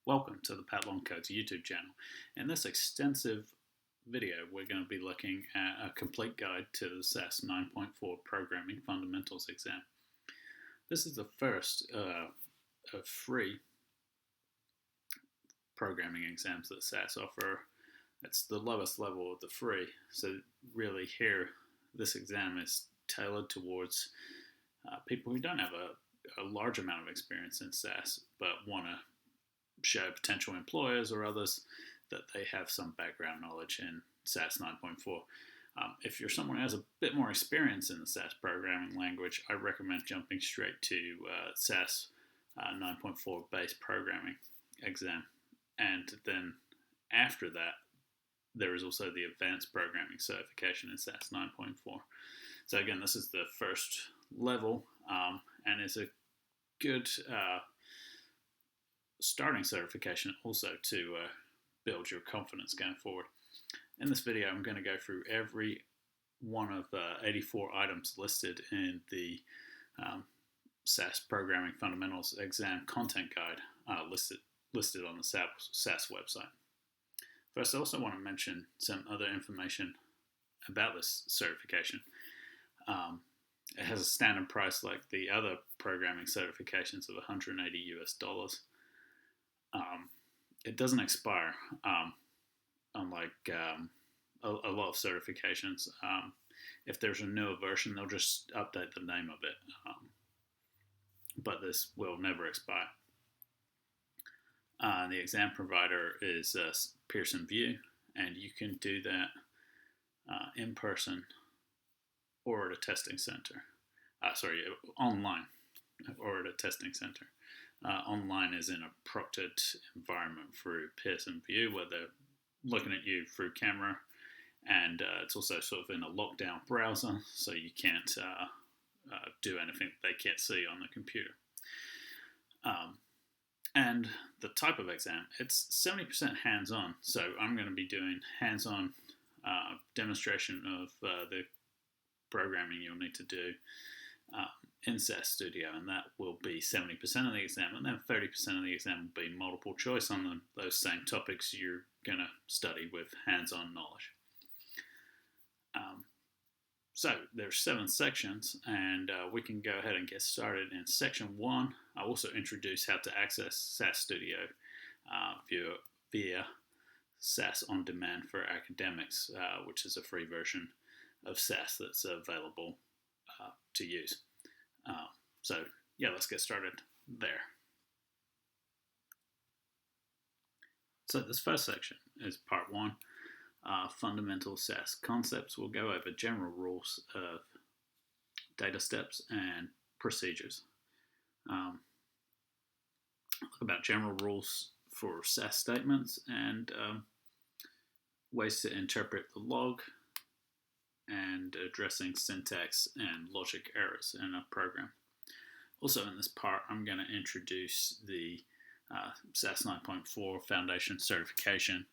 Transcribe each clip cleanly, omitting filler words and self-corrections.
Welcome to the Pat Long Codes YouTube channel. In this extensive video, we're going to be looking at a complete guide to the SAS 9.4 Programming Fundamentals exam. This is the first of free programming exams that SAS offer. It's the lowest level of the free, so really here, this exam is tailored towards people who don't have a large amount of experience in SAS, but want to show potential employers or others that they have some background knowledge in SAS 9.4. If you're someone who has a bit more experience in the SAS programming language, I recommend jumping straight to SAS 9.4 base programming exam. And then after that, there is also the advanced programming certification in SAS 9.4. So again, this is the first level and is a good starting certification also to build your confidence going forward. In this video, I'm going to go through every one of the 84 items listed in the SAS Programming Fundamentals Exam Content Guide listed on the SAS website. First, I also want to mention some other information about this certification. It has a standard price like the other programming certifications of $180 US. It doesn't expire, unlike a lot of certifications. If there's a newer version, they'll just update the name of it, but this will never expire. The exam provider is Pearson VUE, and you can do that in person or at a testing center. Online or at a testing center. Online is in a proctored environment through Pearson VUE, where they're looking at you through camera, and it's also sort of in a lockdown browser, so you can't do anything they can't see on the computer. And the type of exam, it's 70% hands-on, so I'm going to be doing hands-on demonstration of the programming you'll need to do in SAS Studio, and that will be 70% of the exam, and then 30% of the exam will be multiple choice on those same topics you're going to study with hands-on knowledge. So there's 7 sections, and we can go ahead and get started. In section 1, I also introduce how to access SAS Studio via SAS On Demand for Academics, which is a free version of SAS that's available to use. So yeah, let's get started there. So this first section is part 1, fundamental SAS concepts. We'll go over general rules of data steps and procedures. Look about general rules for SAS statements and ways to interpret the log, and addressing syntax and logic errors in a program. Also in this part, I'm going to introduce the SAS 9.4 Foundation Certification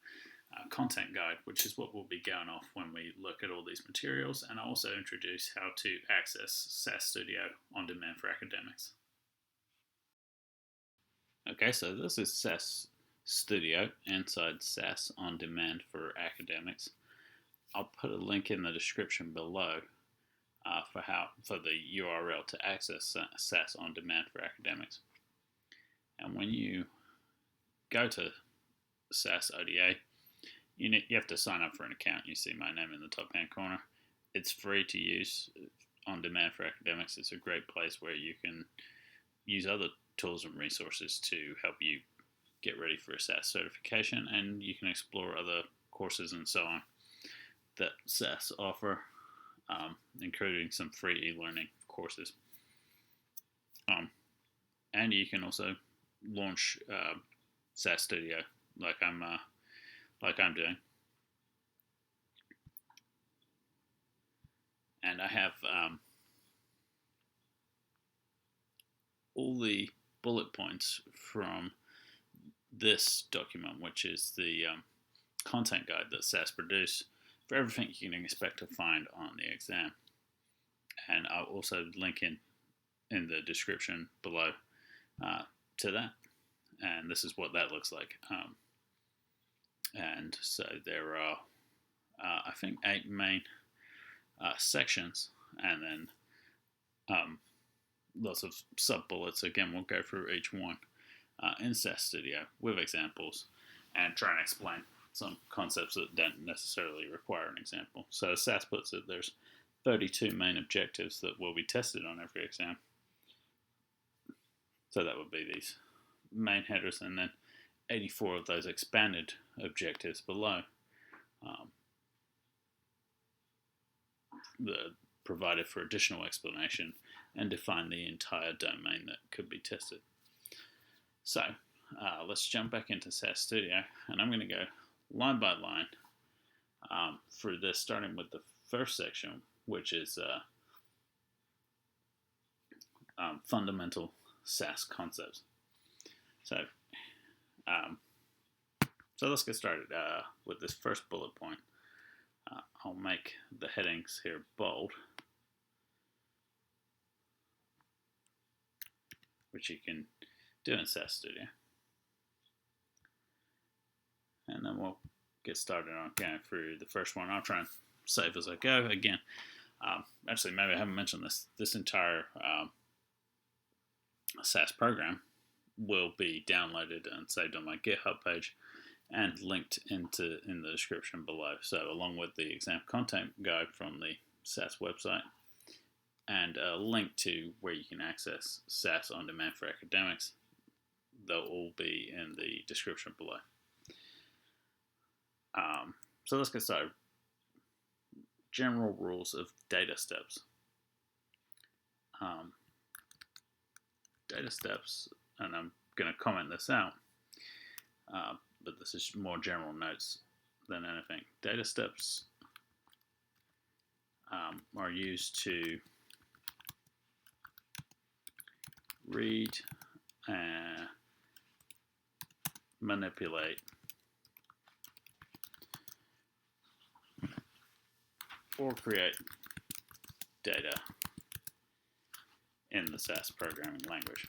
Content Guide, which is what we'll be going off when we look at all these materials, and I'll also introduce how to access SAS Studio On Demand for Academics. Okay, so this is SAS Studio inside SAS On Demand for Academics. I'll put a link in the description below for the URL to access SAS On Demand for Academics. And when you go to SAS ODA, you have to sign up for an account. You see my name in the top hand corner. It's free to use. On Demand for Academics, it's a great place where you can use other tools and resources to help you get ready for a SAS certification, and you can explore other courses and so on that SAS offer, including some free e-learning courses. And you can also launch SAS Studio like I'm doing. And I have all the bullet points from this document, which is the content guide that SAS produced for everything you can expect to find on the exam. And I'll also link in the description below to that. and this is what that looks like. And so there are, I think, 8 main sections, and then lots of sub-bullets. Again, we'll go through each one in SAS Studio with examples and try and explain some concepts that don't necessarily require an example. So as SAS puts it, there's 32 main objectives that will be tested on every exam. So that would be these main headers, and then 84 of those expanded objectives below provided for additional explanation and define the entire domain that could be tested. So let's jump back into SAS Studio, and I'm going to go line by line through this, starting with the first section, which is fundamental SAS concepts. So let's get started with this first bullet point. I'll make the headings here bold, which you can do in SAS Studio. And then we'll get started on going through the first one. I'll try and save as I go. Again, actually, maybe I haven't mentioned this. This entire SAS program will be downloaded and saved on my GitHub page and linked in the description below. So along with the exam content guide from the SAS website and a link to where you can access SAS on demand for academics, they'll all be in the description below. So let's get started. General rules of data steps. Data steps, and I'm going to comment this out, but this is more general notes than anything. Data steps are used to read and manipulate or create data in the SAS programming language.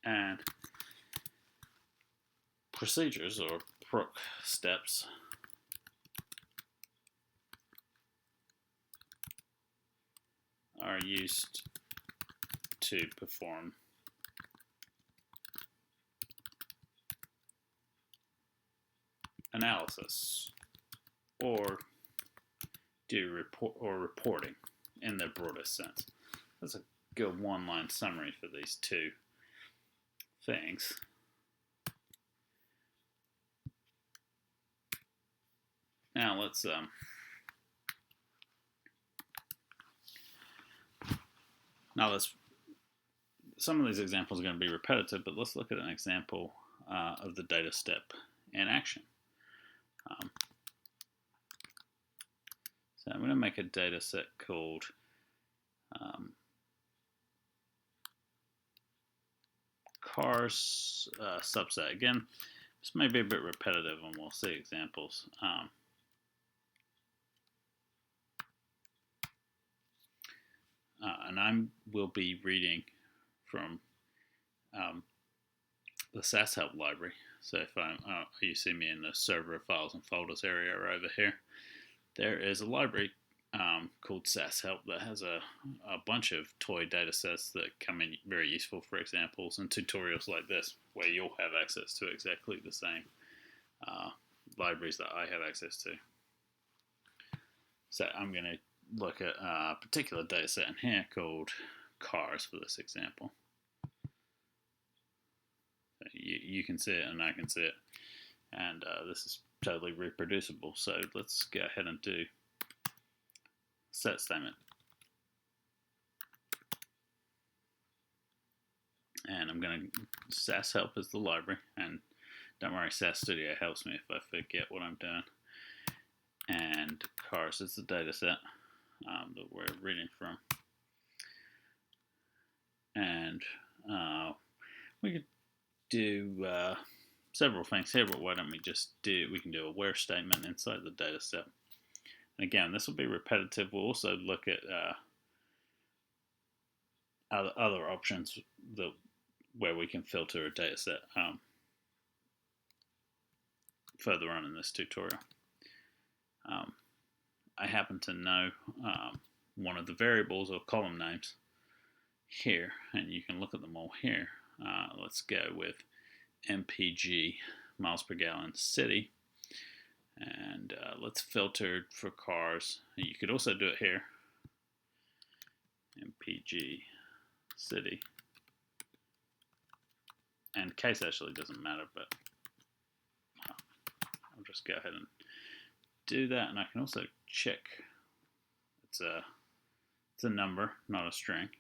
And procedures, or proc steps, are used to perform analysis or do reporting in their broadest sense. That's a good one-line summary for these two things. Now let's some of these examples are going to be repetitive, but let's look at an example of the data step in action. So I'm going to make a data set called cars subset. Again, this may be a bit repetitive, and we'll see examples. And I will be reading from the SAS help library. So if you see me in the server files and folders area right over here, there is a library called SAS help that has a bunch of toy data sets that come in very useful for examples and tutorials like this, where you'll have access to exactly the same libraries that I have access to. So I'm going to look at a particular data set in here called cars for this example. You can see it and I can see it, and this is totally reproducible. So let's go ahead and do set statement. And I'm going to, SAS help is the library, and don't worry, SAS Studio helps me if I forget what I'm doing. And cars is the data set that we're reading from. And we could do several things here, but why don't we can do a where statement inside the data step. And again, this will be repetitive. We'll also look at other options where we can filter a data set further on in this tutorial. I happen to know one of the variables or column names here, and you can look at them all here. Let's go with mpg miles per gallon city, and let's filter for cars. You could also do it here, mpg city, and case actually doesn't matter, but I'll just go ahead and do that. And I can also check it's a number, not a string.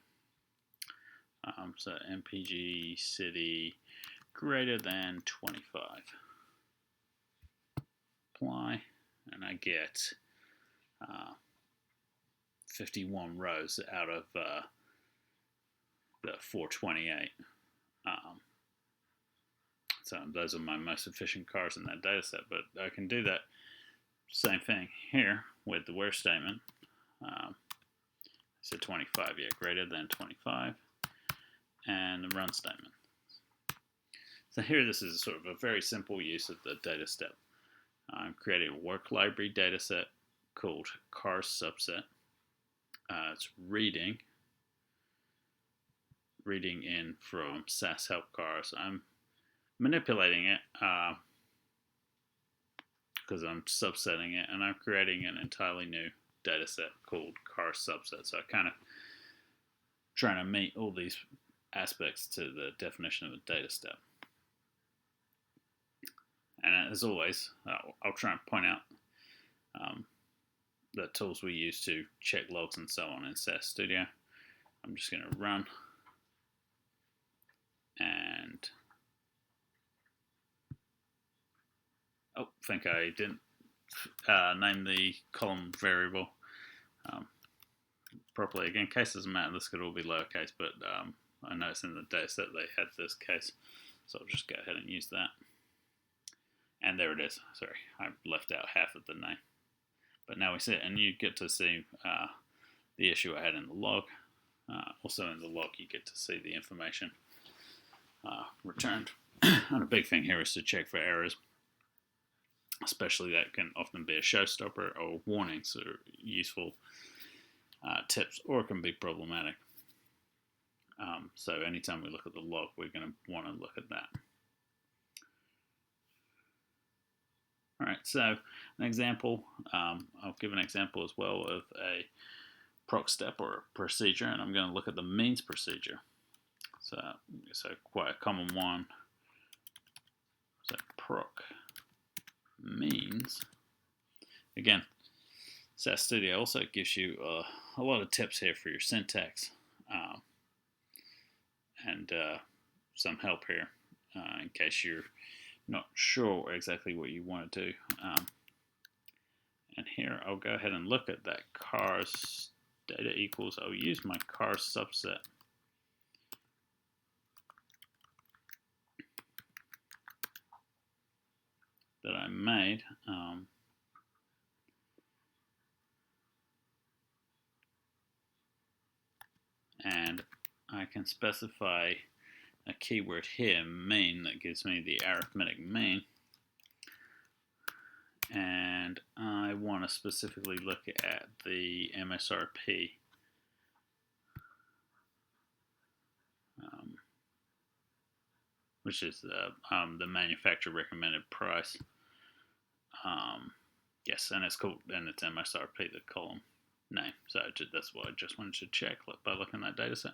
So mpg city greater than 25. Apply, and I get 51 rows out of the 428. So those are my most efficient cars in that data set, but I can do that same thing here with the where statement. So 25, yeah, greater than 25, and the run statement. So here this is sort of a very simple use of the data step. I'm creating a work library data set called cars subset. It's reading in from SAS help cars. I'm manipulating it because I'm subsetting it, and I'm creating an entirely new data set called car subset. So I kind of trying to meet all these aspects to the definition of a data step. And as always, I'll try and point out the tools we use to check logs and so on in SAS Studio. I'm just going to run, and I think I didn't name the column variable properly. Again, case doesn't matter. This could all be lowercase, but I noticed in the data set they had this case, so I'll just go ahead and use that. And there it is. Sorry, I left out half of the name. But now we see it, and you get to see the issue I had in the log. Also in the log, you get to see the information returned. And a big thing here is to check for errors, especially that can often be a showstopper, or warnings are useful tips, or it can be problematic. So anytime we look at the log, we're going to want to look at that. All right, so an example, I'll give an example as well of a proc step or a procedure, and I'm going to look at the means procedure. So quite a common one. So proc means. Again, SAS Studio also gives you a lot of tips here for your syntax and some help here in case you're not sure exactly what you want to do. And here I'll go ahead and look at that cars data equals, I'll use my cars subset. That I made. And I can specify a keyword here, mean, that gives me the arithmetic mean. And I want to specifically look at the MSRP. Which is the manufacturer recommended price. Yes, and it's called, and it's MSRP, the column name. So that's what I just wanted to check by looking at that data set.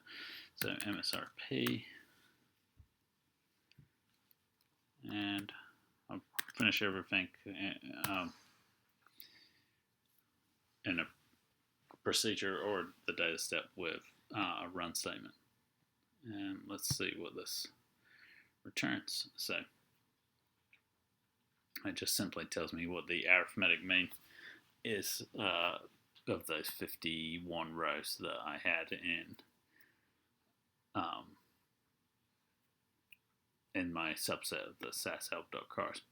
So MSRP, and I'll finish everything in a procedure or the data step with a run statement. And let's see what this returns. So it just simply tells me what the arithmetic mean is of those 51 rows that I had in my subset of the SAS-help.cars.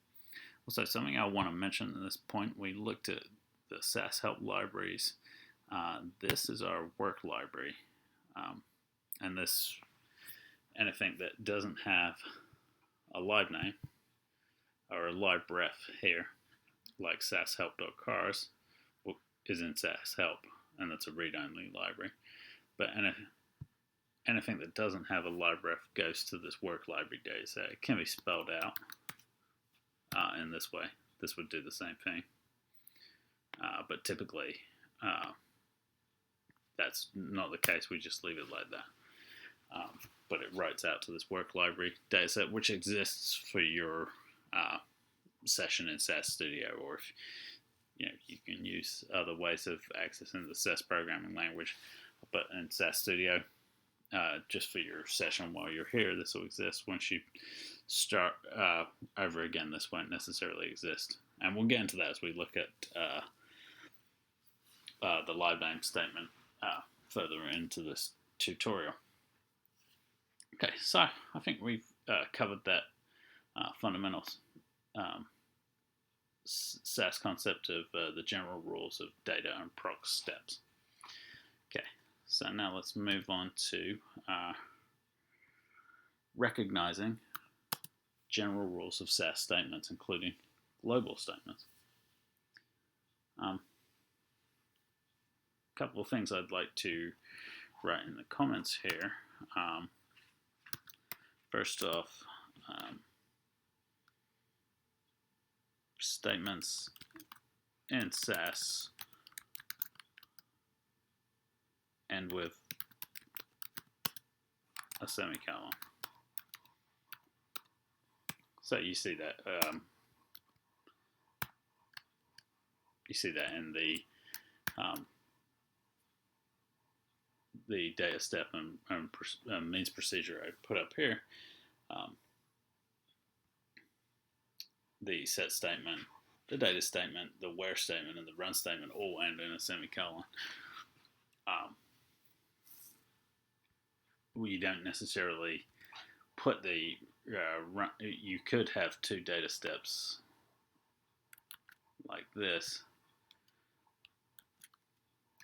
Also, something I want to mention at this point, we looked at the SAS help libraries. This is our work library, and this, anything that doesn't have a live name or a live ref here, like SAS-help.cars, is in SAS-help, and that's a read-only library. But anything that doesn't have a live ref goes to this work library dataset. It can be spelled out in this way. This would do the same thing, but typically that's not the case. We just leave it like that. But it writes out to this work library dataset, which exists for your session in SAS Studio, or if you can use other ways of accessing the SAS programming language. But in SAS Studio, just for your session while you're here, this will exist. Once you start over again, this won't necessarily exist. And we'll get into that as we look at the live name statement further into this tutorial. Okay, so I think we've covered that fundamentals SAS concept of the general rules of data and proc steps. Okay, so now let's move on to recognizing general rules of SAS statements, including global statements. A couple of things I'd like to write in the comments here. First off, statements in SAS end with a semicolon. So you see that in the data step and means procedure I put up here. The set statement, the data statement, the where statement, and the run statement all end in a semicolon. We don't necessarily put the run. You could have two data steps like this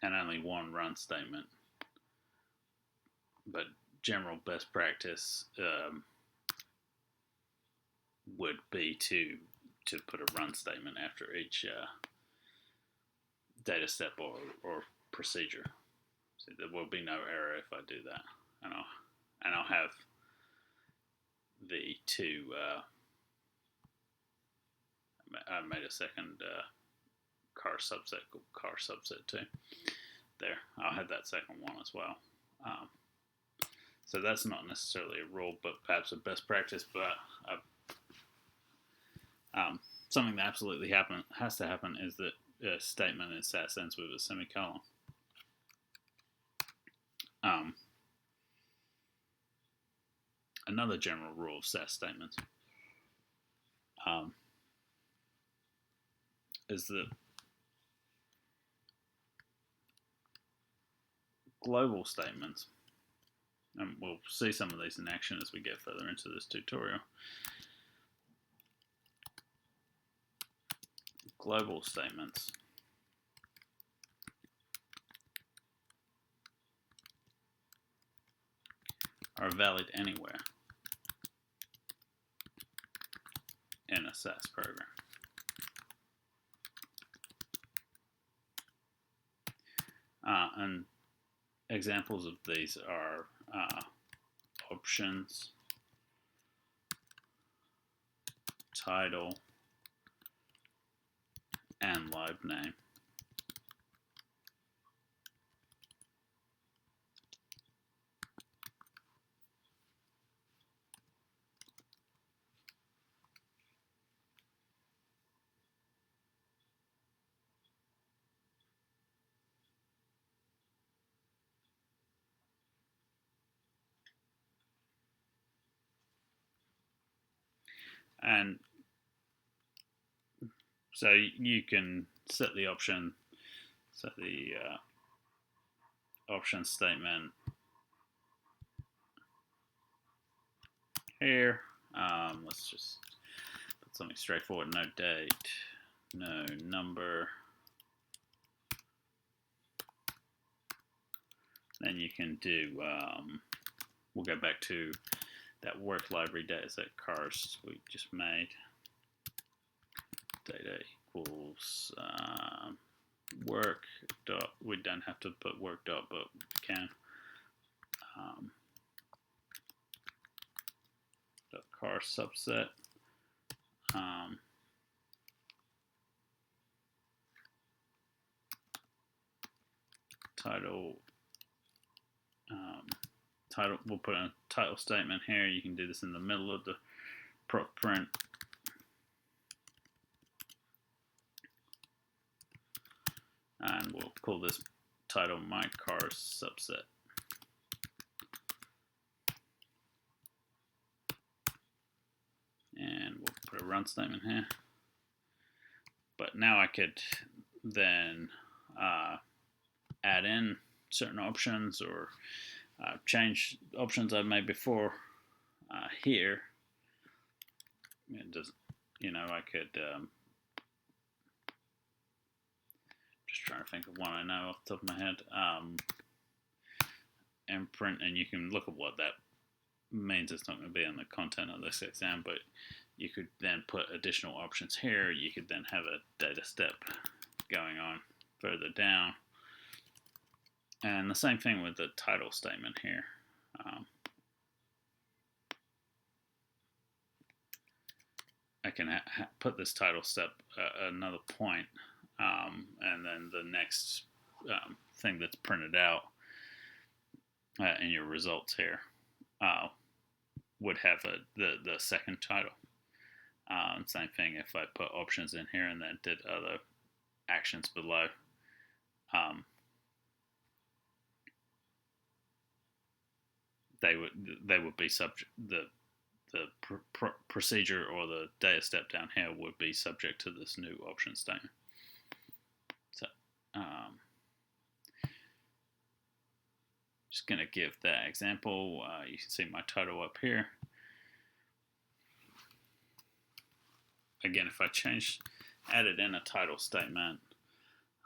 and only one run statement, but general best practice would be to put a run statement after each data step or procedure. So there will be no error if I do that, and I'll have the two. I made a second car subset called car subset 2. There, I'll have that second one as well. So that's not necessarily a rule, but perhaps a best practice. But something that absolutely has to happen is that a statement in SAS ends with a semicolon. Another general rule of SAS statements is that global statements, and we'll see some of these in action as we get further into this tutorial. Global statements are valid anywhere in a SAS program. And examples of these are options, title, and live name. And so you can set the option, option statement here, Let's just put something straightforward. No date, no number. Then you can do, we'll go back to that work library dataset cars we just made. Data equals work dot, we don't have to put work dot, but we can. Dot car subset. Title. Title. We'll put a title statement here. You can do this in the middle of the print. And we'll call this title my cars subset. And we'll put a run statement here. But now I could then add in certain options or change options I made before here. It doesn't, I could just trying to think of one I know off the top of my head. And print, and you can look at what that means. It's not going to be in the content of this exam, but you could then put additional options here. You could then have a data step going on further down. And the same thing with the title statement here. I can put this title step another point, and then the next thing that's printed out in your results here would have the second title. Same thing if I put options in here and then did other actions below. They would be subject, the procedure or the data step down here would be subject to this new option statement. So just going to give that example. You can see my title up here. Again, if I added in a title statement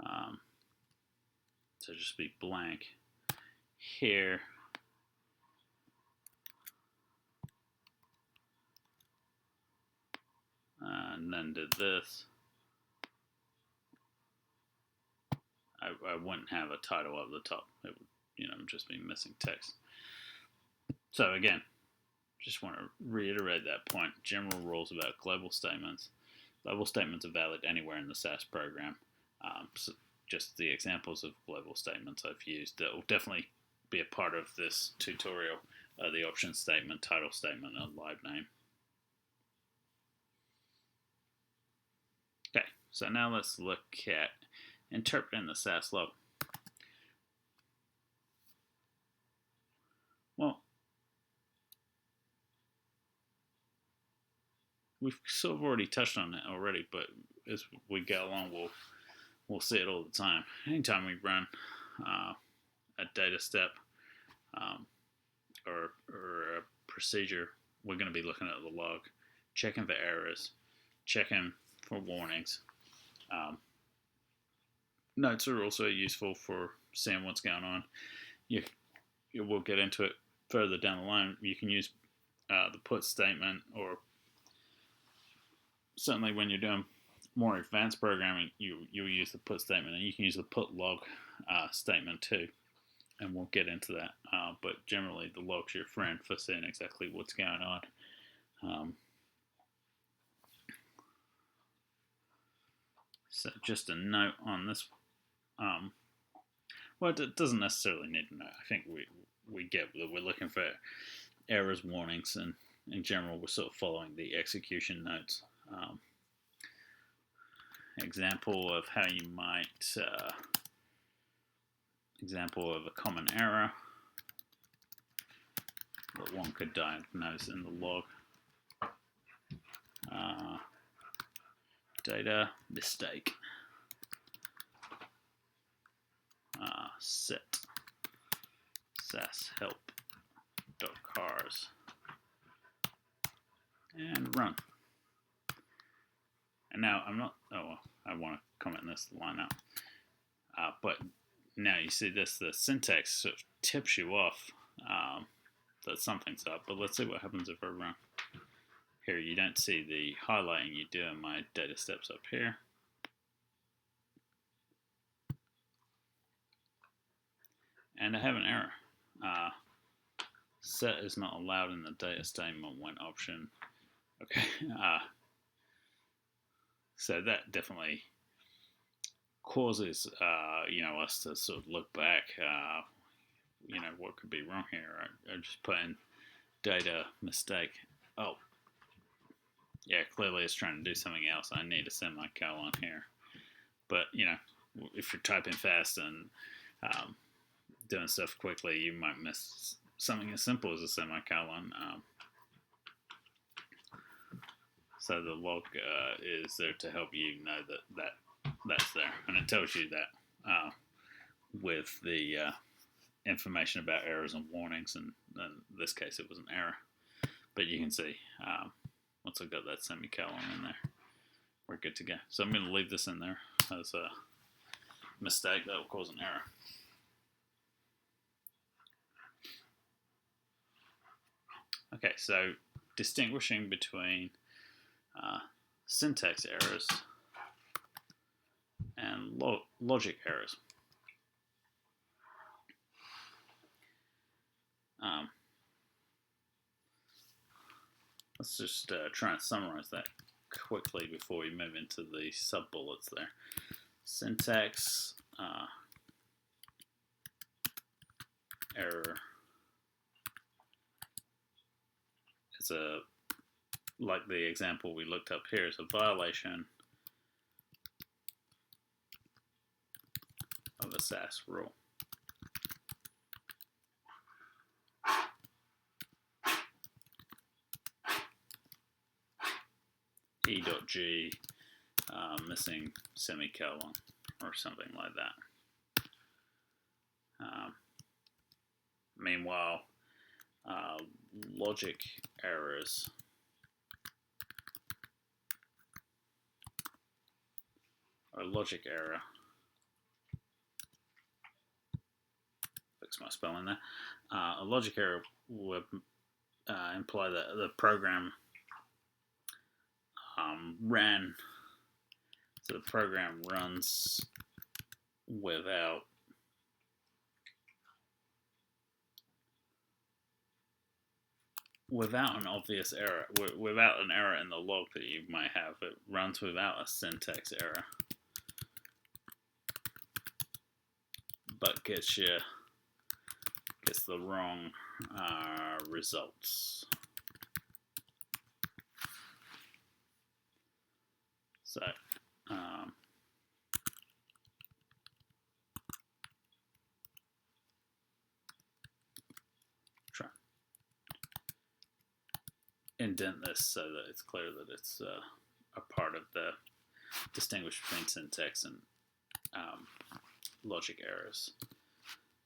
to just be blank here, and then did this, I wouldn't have a title up the top. It would, just be missing text. So again, just want to reiterate that point. General rules about global statements. Global statements are valid anywhere in the SAS program. So just the examples of global statements I've used that will definitely be a part of this tutorial. The option statement, title statement, and live name. Okay, so now let's look at interpreting the SAS log. Well, we've sort of already touched on it already, but as we go along, we'll see it all the time. Anytime we run a data step or a procedure, we're going to be looking at the log, checking for errors, checking for warnings. Notes are also useful for seeing what's going on. We'll get into it further down the line. You can use the put statement, or certainly when you're doing more advanced programming, you'll use the put statement, and you can use the put log statement too, and we'll get into that. But generally, the log's your friend for seeing exactly what's going on. So just a note on this. Well, it doesn't necessarily need a note. I think we get that we're looking for errors, warnings, and in general, we're sort of following the execution notes. Example of how you might, example of a common error that one could diagnose in the log. Data mistake. Set SAS help.cars and run. And now I'm not, I want to comment this line out. But now you see this, the syntax sort of tips you off that something's up. But let's see what happens if I run. Here you don't see the highlighting you do in my data steps up here. And I have an error. Set is not allowed in the data statement when option. Okay. So that definitely causes us to sort of look back. What could be wrong here? I just put in data mistake. Oh, yeah, clearly it's trying to do something else. I need a semicolon here. But if you're typing fast and doing stuff quickly, you might miss something as simple as a semicolon. So the log is there to help you know that's there, and it tells you that with the information about errors and warnings, and in this case it was an error. But you can see once I've got that semicolon in there, we're good to go. So I'm going to leave this in there as a mistake that will cause an error. Okay, so distinguishing between syntax errors and logic errors. Let's just try and summarize that quickly before we move into the sub-bullets there. Syntax error is like the example we looked up here, is a violation of a SAS rule. E.G missing semicolon or something like that. Meanwhile, logic errors or logic error, fix my spelling there, a logic error would imply that the program ran, so the program runs without an obvious error, without an error in the log that you might have. It runs without a syntax error, but gets the wrong results. So try indent this so that it's clear that it's a part of the distinguish between syntax and logic errors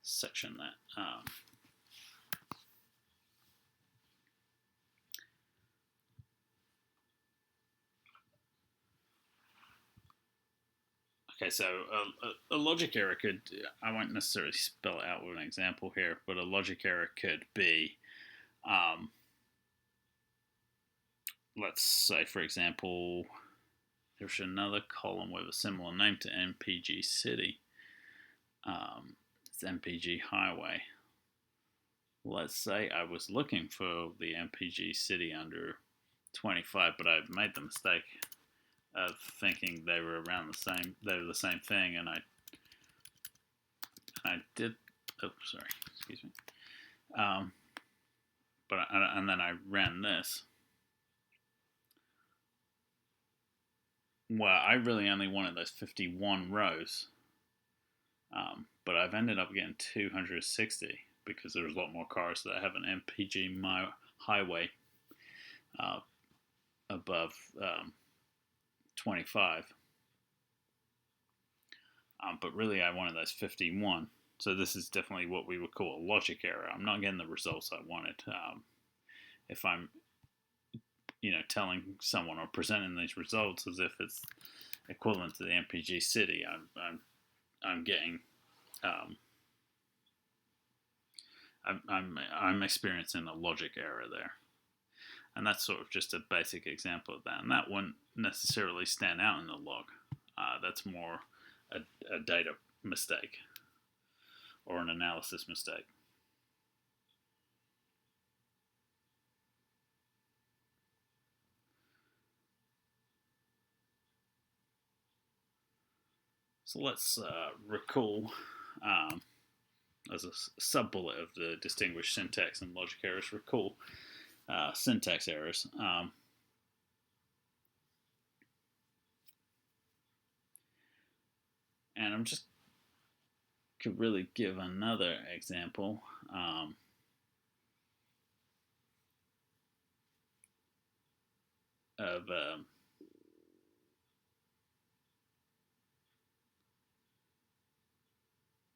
section that okay, so a logic error could, I won't necessarily spell it out with an example here, but a logic error could be, let's say, for example, there's another column with a similar name to MPG City. It's MPG Highway. Let's say I was looking for the MPG City under 25, but I made the mistake of thinking they were around the same. They were the same thing, and I did. Oh, sorry, excuse me. And then I ran this. Well, I really only wanted those 51 rows, but I've ended up getting 260 because there's a lot more cars that have an MPG highway above 25. But really I wanted those 51. So this is definitely what we would call a logic error. I'm not getting the results I wanted. If I'm telling someone or presenting these results as if it's equivalent to the MPG city, I'm getting I'm experiencing a logic error there. And that's sort of just a basic example of that. And that wouldn't necessarily stand out in the log. That's more a data mistake or an analysis mistake. So let's recall, as a sub-bullet of the distinguished syntax and logic errors, recall syntax errors. And I'm just could really give another example.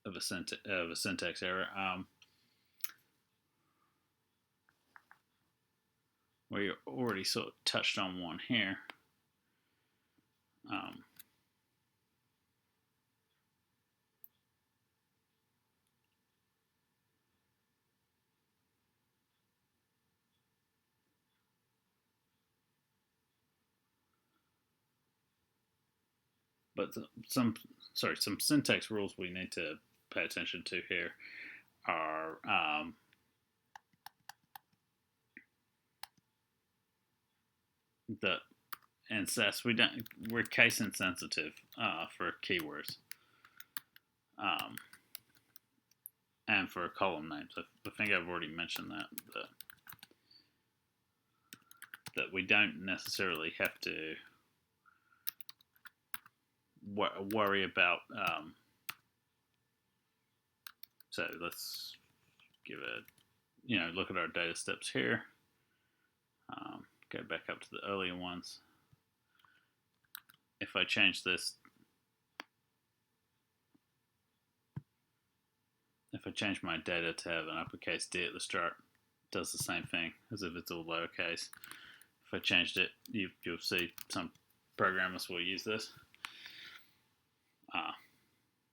Of a syntax error. We already sort of touched on one here. But some syntax rules we need to pay attention to here are in SAS we're case insensitive for keywords and for column names. I think I've already mentioned that we don't necessarily have to worry about. So let's give a look at our data steps here. Go back up to the earlier ones. If I change this, if I change my data to have an uppercase D at the start, it does the same thing as if it's all lowercase. If I changed it, you'll see some programmers will use this.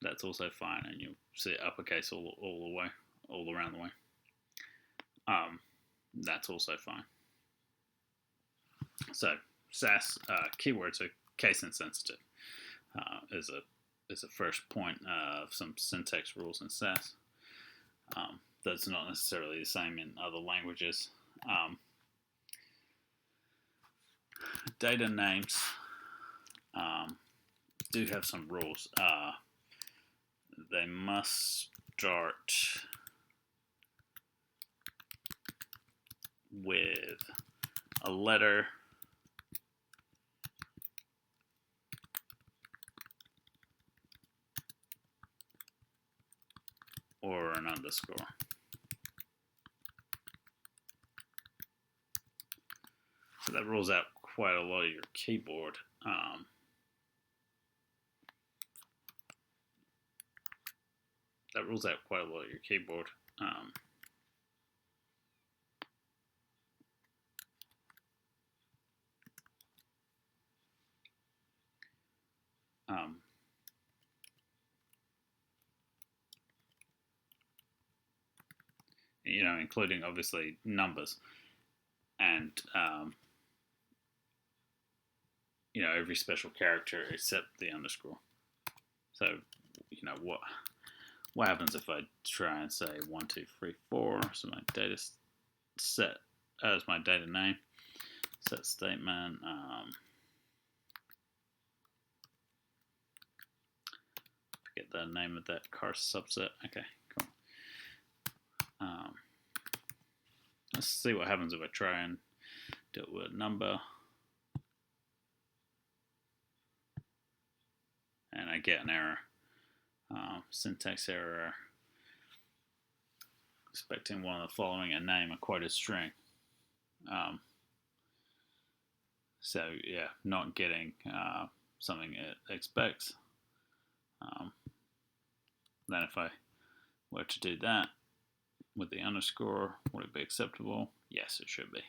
That's also fine, and you'll see it uppercase all the way, all around the way. That's also fine. So SAS keywords are case insensitive. Is a first point of some syntax rules in SAS. That's not necessarily the same in other languages. Data names do have some rules. They must start with a letter or an underscore. So that rules out quite a lot of your keyboard. That rules out quite a lot of your keyboard. Including obviously numbers and every special character except the underscore. So what happens if I try and say 1, 2, 3, 4? So my data set as my data name, set statement. Forget the name of that car subset. Okay, cool. Let's see what happens if I try and do it with a number. And I get an error. Syntax error. Expecting one of the following, a name, a quoted string. So yeah, not getting something it expects. Then if I were to do that with the underscore, would it be acceptable? Yes, it should be.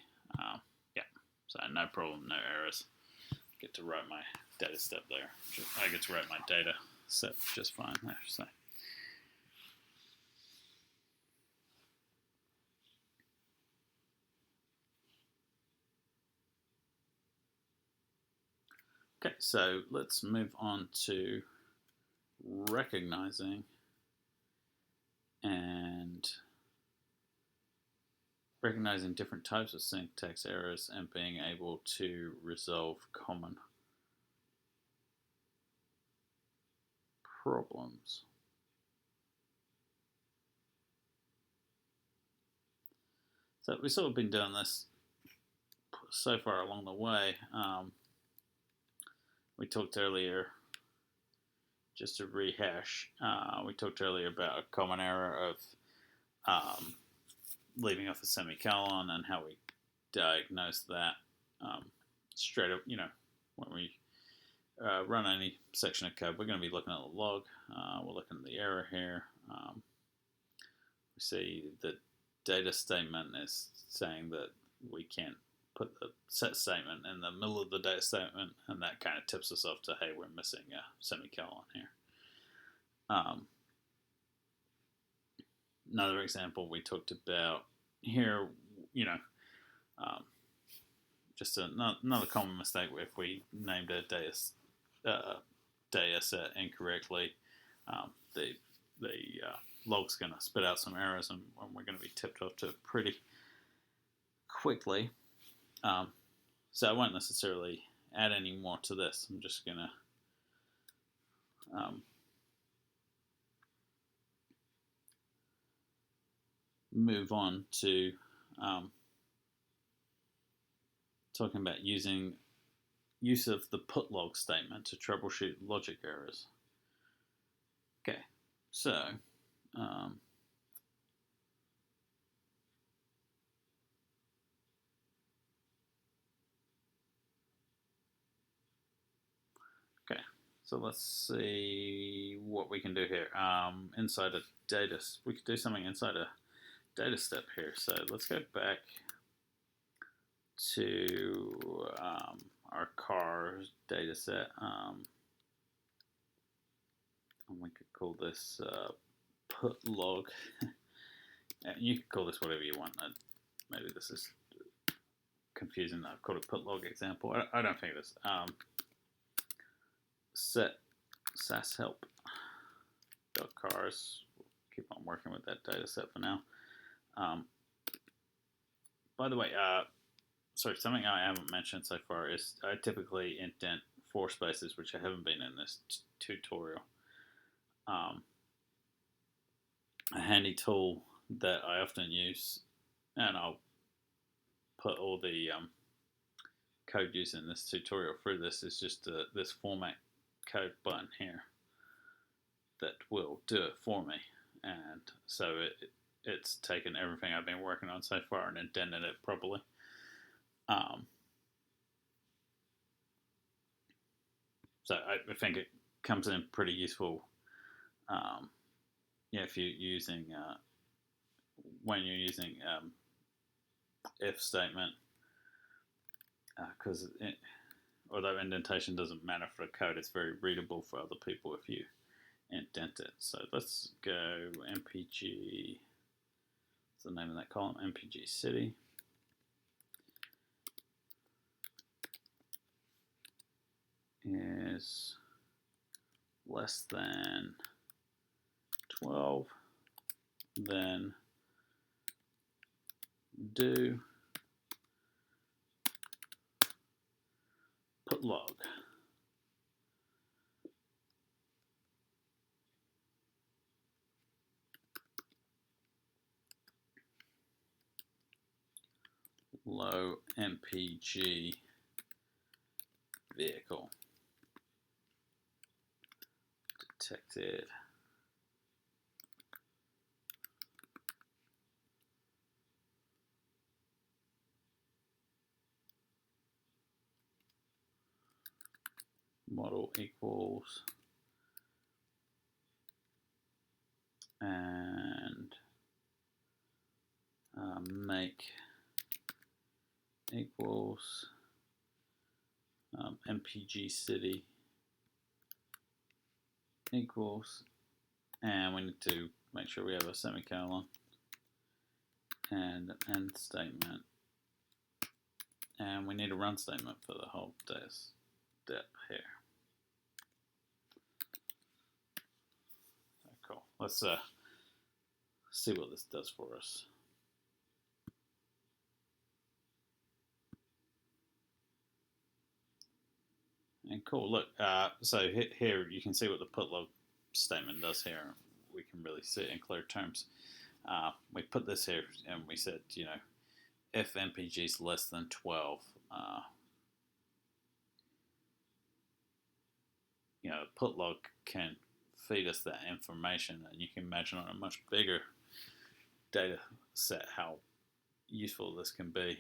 Yeah. So no problem, no errors. Get to write my data step there. I get to write my data set just fine there. So. Okay, so let's move on to recognizing different types of syntax errors and being able to resolve common problems. So we've sort of been doing this so far along the way. We talked earlier, just to rehash, we talked earlier about a common error of leaving off a semicolon and how we diagnose that straight up, when we run any section of code, we're going to be looking at the log. We're looking at the error here. We see the data statement is saying that we can't put the set statement in the middle of the data statement, and that kind of tips us off to, hey, we're missing a semicolon here. Another example we talked about here, just another common mistake if we named a data set incorrectly, the log's going to spit out some errors, and we're going to be tipped off to it pretty quickly. So I won't necessarily add any more to this. I'm just going to move on to talking about use of the put log statement to troubleshoot logic errors. Okay, so so let's see what we can do here. Inside a data, we could do something inside a data step here. So let's go back to our car data set. And we could call this put log. You could call this whatever you want. Maybe this is confusing. I've called it put log example. I don't think it is. Set SAS help .cars. We'll keep on working with that data set for now. By the way, sorry, something I haven't mentioned so far is I typically indent 4 spaces, which I haven't been in this tutorial. A handy tool that I often use, and I'll put all the code used in this tutorial through this, is just this format code button here that will do it for me. And so it's taken everything I've been working on so far and indented it properly. So I think it comes in pretty useful if you're using when you're using if statement, because although indentation doesn't matter for the code, it's very readable for other people if you indent it. So let's go MPG, what's the name of that column? MPG city. Is less than 12, then do put log. Low MPG vehicle detected. Model equals and make equals MPG city equals, and we need to make sure we have a semicolon and an end statement, and we need a run statement for the whole step here. Cool. Let's see what this does for us. And cool, look, so here you can see what the put log statement does here. We can really see it in clear terms. We put this here and we said, you know, if MPG is less than 12, you know, put log can feed us that information, and you can imagine on a much bigger data set how useful this can be.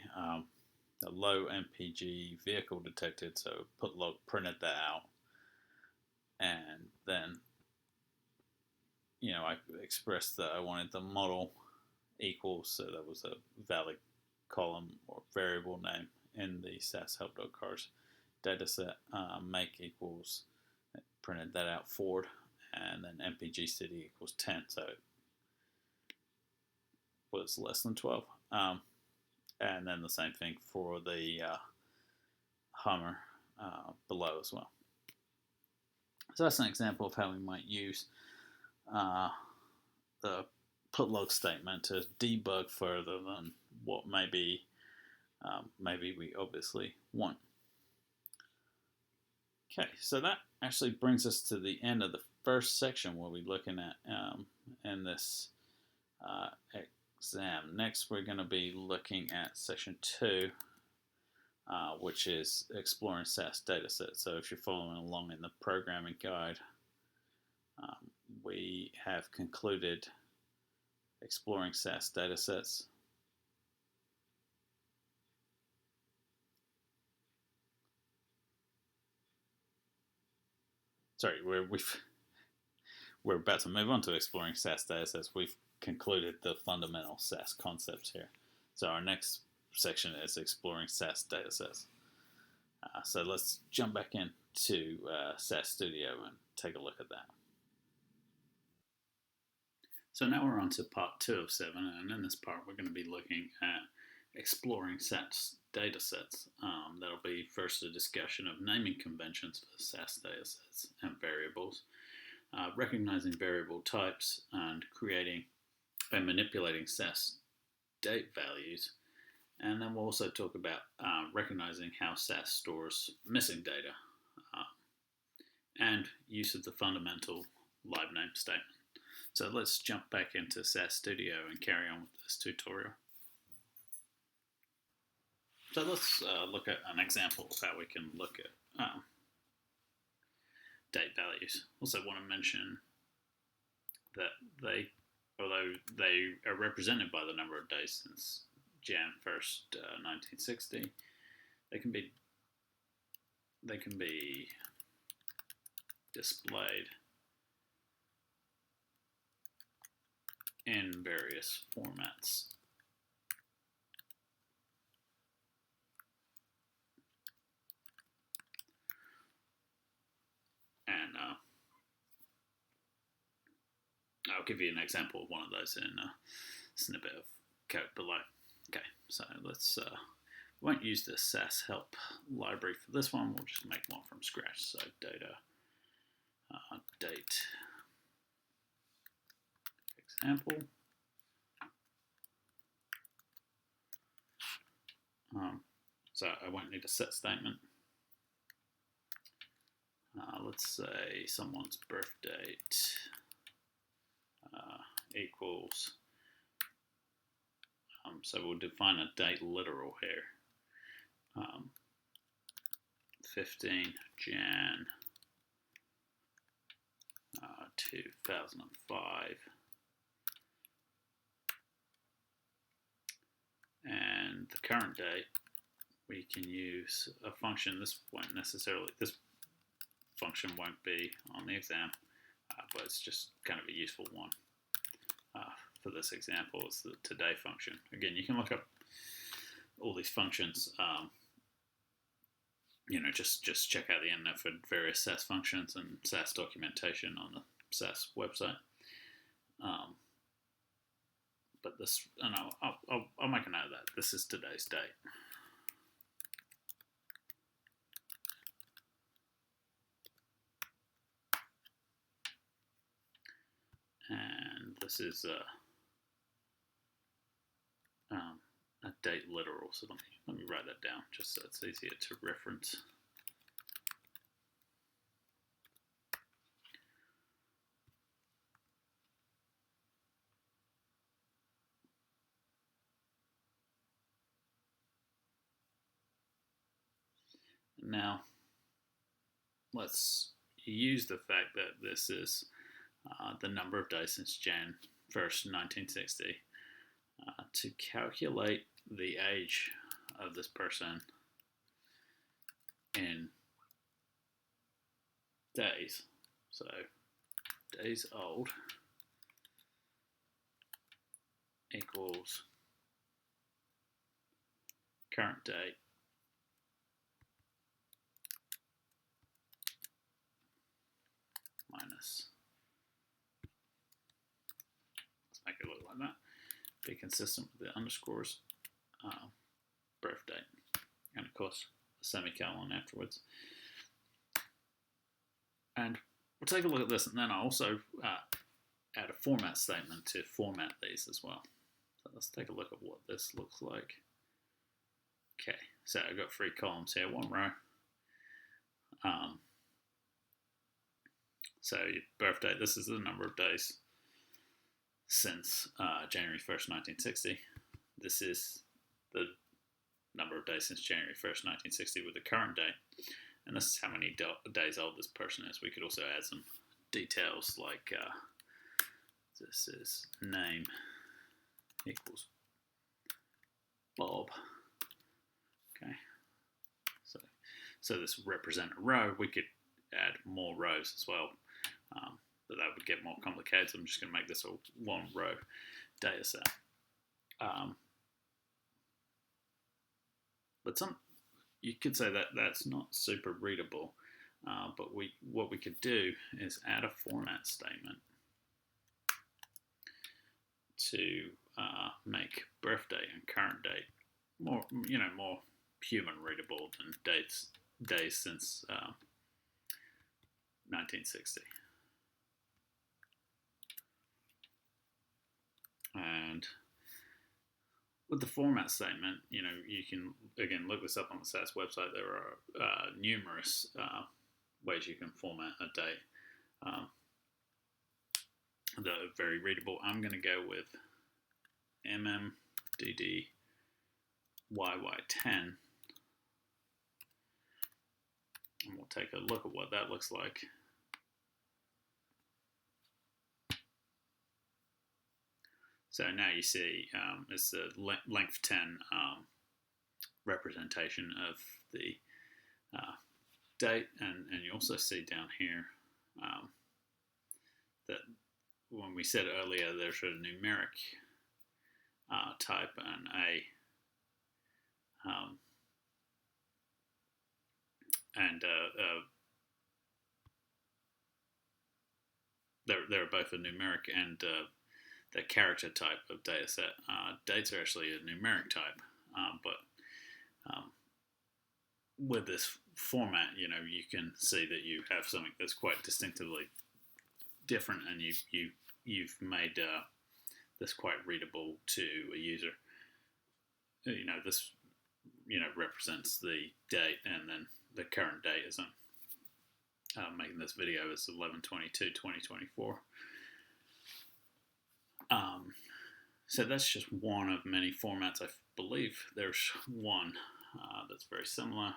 A low MPG vehicle detected, so put log printed that out, and then, you know, I expressed that I wanted the model equals, so that was a valid column or variable name in the SAS help.cars dataset. Make equals, printed that out forward, and then MPG city equals 10, so it was less than 12. And then the same thing for the Hummer below as well. So that's an example of how we might use the put log statement to debug further than what maybe we obviously want. Okay, so that actually brings us to the end of the first section we'll be looking at in this exam. Next, we're going to be looking at section 2, which is exploring SAS datasets. So if you're following along in the programming guide, we have concluded exploring SAS datasets. Sorry, we're about to move on to exploring SAS datasets. We've concluded the fundamental SAS concepts here. So our next section is exploring SAS datasets. So let's jump back into SAS Studio and take a look at that. So now we're on to part 2 of 7, and in this part we're going to be looking at exploring SAS datasets. That'll be first a discussion of naming conventions for SAS datasets and variables, recognizing variable types, and creating and manipulating SAS date values. And then we'll also talk about recognizing how SAS stores missing data and use of the fundamental live name statement. So let's jump back into SAS Studio and carry on with this tutorial. So let's look at an example of how we can look at date values. Also want to mention that although they are represented by the number of days since Jan 1st, 1960, they can be displayed in various formats. And I'll give you an example of one of those in a snippet of code below. Okay, so let's, we won't use the SAS help library for this one, we'll just make one from scratch. So data, date, example. So I won't need a set statement. Let's say someone's birth date equals, so we'll define a date literal here, 15 Jan 2005, and the current date we can use a function. This function won't be on the exam, but it's just kind of a useful one for this example. It's the today function. Again, you can look up all these functions just check out the internet for various SAS functions and SAS documentation on the SAS website. But this, and I'll make a note of that. This is today's date. And this is a date literal. So let me write that down just so it's easier to reference. Now, let's use the fact that this is the number of days since Jan 1st, 1960, to calculate the age of this person in days. So, days old equals current date minus, let's make it look like that, be consistent with the underscores, birth date, and of course a semicolon afterwards. And we'll take a look at this, and then I'll also add a format statement to format these as well. So let's take a look at what this looks like. Okay, so I've got 3 columns here, 1 row. So your birth date, this is the number of days since January 1st, 1960. This is the number of days since January 1st, 1960 with the current date. And this is how many days old this person is. We could also add some details like this is name equals Bob. Okay, so this represent a row. We could add more rows as well, but that would get more complicated. So I'm just going to make this a 1 row data set. But you could say that that's not super readable, but what we could do is add a format statement to make birthday and current date more human readable than days since 1960. And with the format statement, you can again look this up on the SAS website. There are numerous ways you can format a date that are very readable. I'm going to go with MMDDYY10, and we'll take a look at what that looks like. So now you see it's the length 10 representation of the date, and you also see down here that when we said earlier there's a numeric type and they're both a numeric and the character type of data set. Dates are actually a numeric type, but with this format, you can see that you have something that's quite distinctively different, and you've made this quite readable to a user. This represents the date, and then the current date is making this video is 11/22/2024. So that's just one of many formats. I believe there's one that's very similar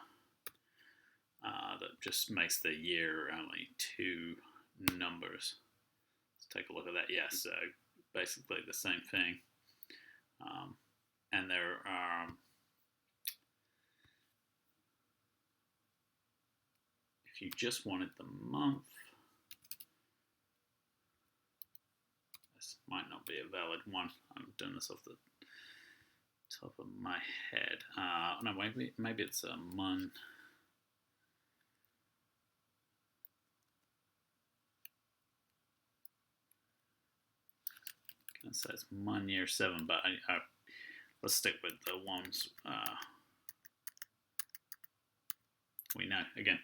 that just makes the year only 2 numbers. Let's take a look at that. Yes, so basically the same thing. And there are if you just wanted the month, this might not be a valid one. I'm doing this off the top of my head. No, maybe it's a month. So it's 1 year 7, but let's stick with the ones we know. Again,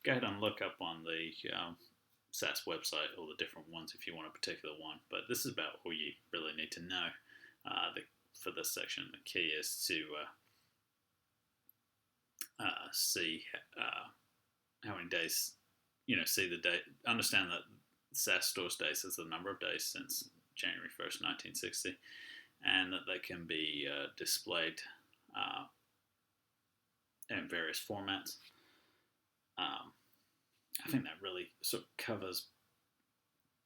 go ahead and look up on the SAS website all the different ones if you want a particular one. But this is about all you really need to know for this section. The key is to see how many days, see the date, understand that SAS stores dates as the number of days since January 1st, 1960, and that they can be displayed in various formats. I think that really sort of covers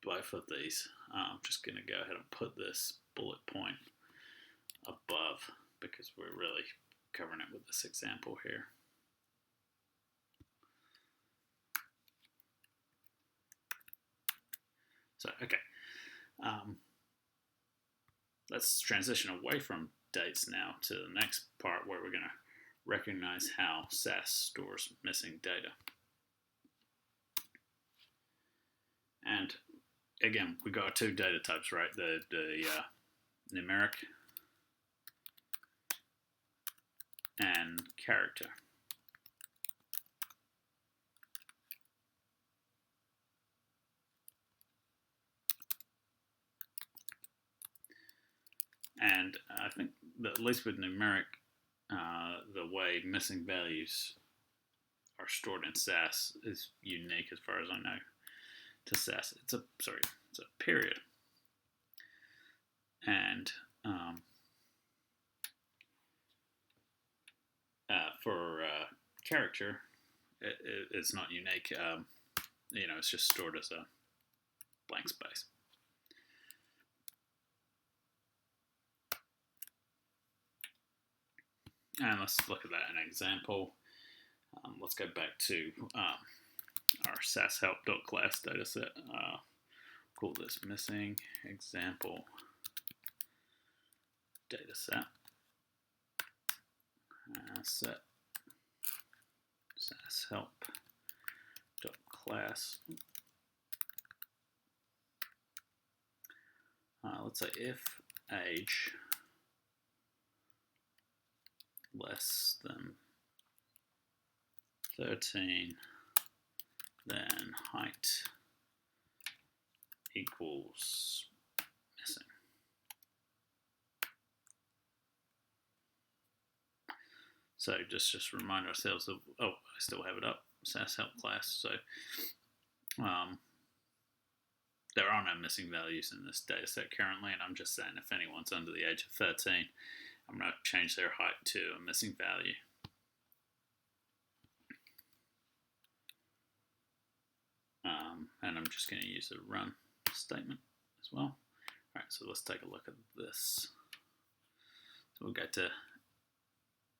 both of these. I'm just going to go ahead and put this bullet point above because we're really covering it with this example here. So, okay, let's transition away from dates now to the next part where we're going to recognize how SAS stores missing data. And again, we got two data types, right? The numeric and character. And I think that at least with numeric, the way missing values are stored in SAS is unique as far as I know to SAS. It's a period. And for character, it's not unique. It's just stored as a blank space. And let's look at that in an example. Let's go back to our SAS-help.class dataset. Call this missing example dataset. Set SAS-help.class. Let's say if age less than 13, then height equals missing. So just remind ourselves of, I still have it up, SAS help class. So there are no missing values in this data set currently, and I'm just saying if anyone's under the age of 13, I'm going to change their height to a missing value. And I'm just going to use a run statement as well. All right, so let's take a look at this. So we'll go to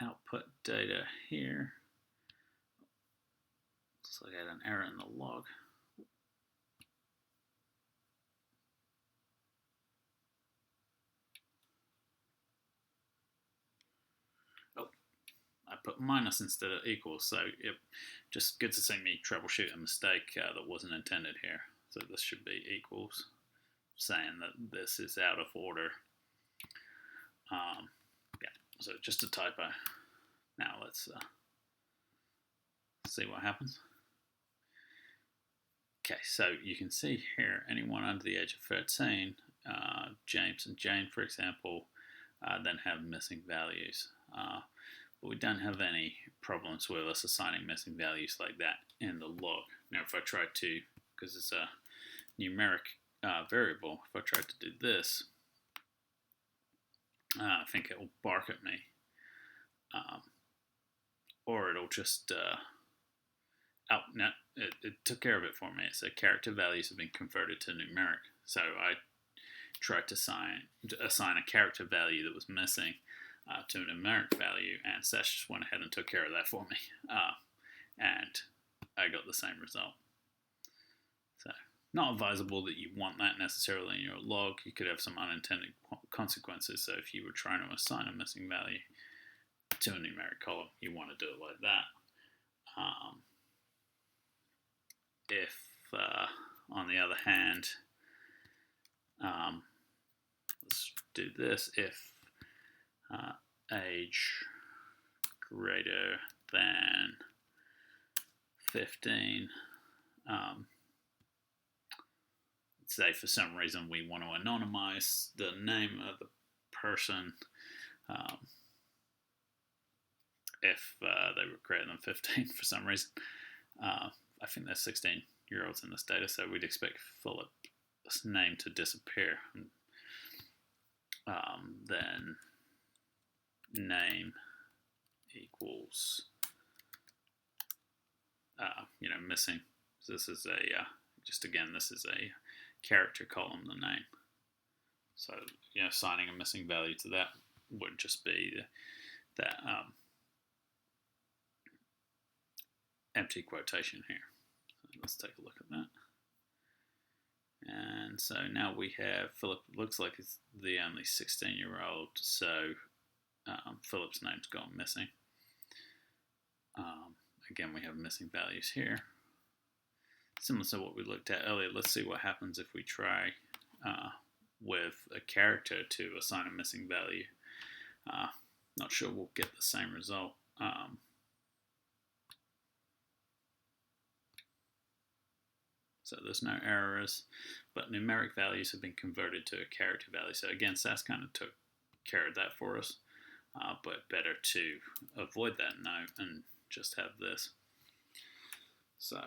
output data here. Looks like I had an error in the log. I put minus instead of equals, so it just good to see me troubleshoot a mistake that wasn't intended here. So this should be equals, saying that this is out of order. Yeah, so just a typo. Now let's see what happens. Okay, so you can see here, anyone under the age of 13, James and Jane, for example, then have missing values. But we don't have any problems with us assigning missing values like that in the log. Now if I try to, because it's a numeric variable, if I try to do this, I think it will bark at me. Or it'll just, it took care of it for me. It said character values have been converted to numeric. So I tried to assign a character value that was missing to a numeric value, and SAS just went ahead and took care of that for me, and I got the same result. So not advisable that you want that necessarily in your log. You could have some unintended consequences. So if you were trying to assign a missing value to a numeric column, you want to do it like that. If on the other hand, do this if age greater than 15. Say for some reason we want to anonymize the name of the person if they were greater than 15 for some reason. I think there's 16-year-olds in this data, so we'd expect Philip's name to disappear. Then name equals, missing. So this is this is a character column, the name. So, assigning a missing value to that would just be that empty quotation here. So let's take a look at that. And so now we have Philip. Looks like it's the only 16-year-old, so Philip's name's gone missing. Again, we have missing values here. Similar to what we looked at earlier, let's see what happens if we try with a character to assign a missing value. Not sure we'll get the same result. So there's no errors, but numeric values have been converted to a character value. So again, SAS kind of took care of that for us, but better to avoid that note and just have this. So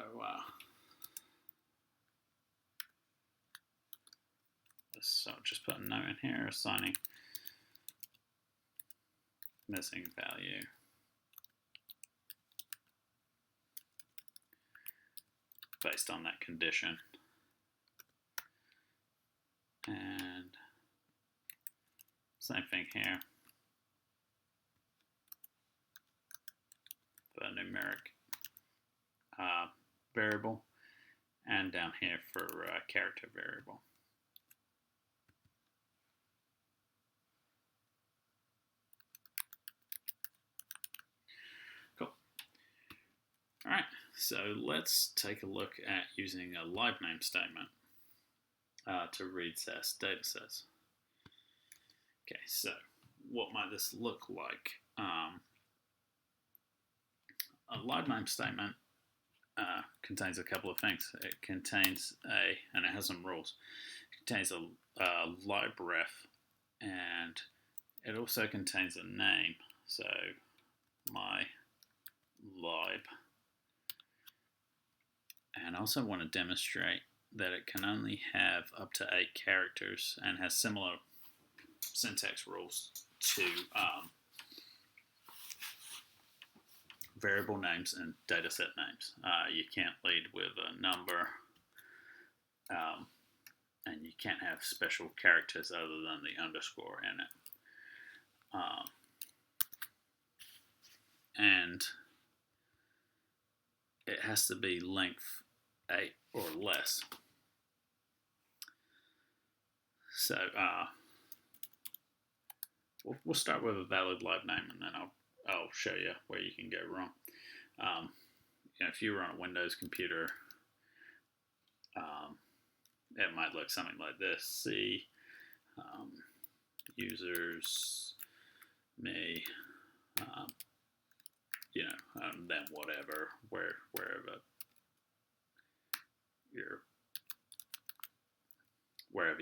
so just put a note in here, assigning missing value. Based on that condition. And same thing here for a numeric variable, and down here for a character variable. Cool. All right. So let's take a look at using a live name statement to read SAS data sets. Okay, so what might this look like? A live name statement contains a couple of things. It contains and it has some rules. It contains a lib ref, and it also contains a name. So my lib. And I also want to demonstrate that it can only have up to 8 characters and has similar syntax rules to variable names and dataset names. You can't lead with a number, and you can't have special characters other than the underscore in it. And it has to be length 8 or less. So we'll start with a valid live name, and then I'll show you where you can go wrong. If you were on a Windows computer, it might look something like this. C, users, me, then whatever, wherever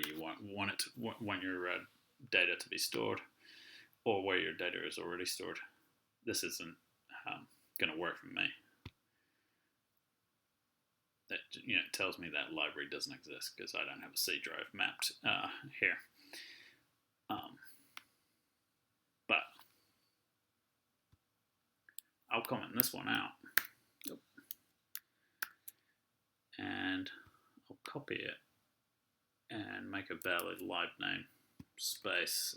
you want your data to be stored, or where your data is already stored. This isn't going to work for me. That it tells me that library doesn't exist because I don't have a C drive mapped here. But I'll comment this one out. Yep. And I'll copy it and make a valid live name space.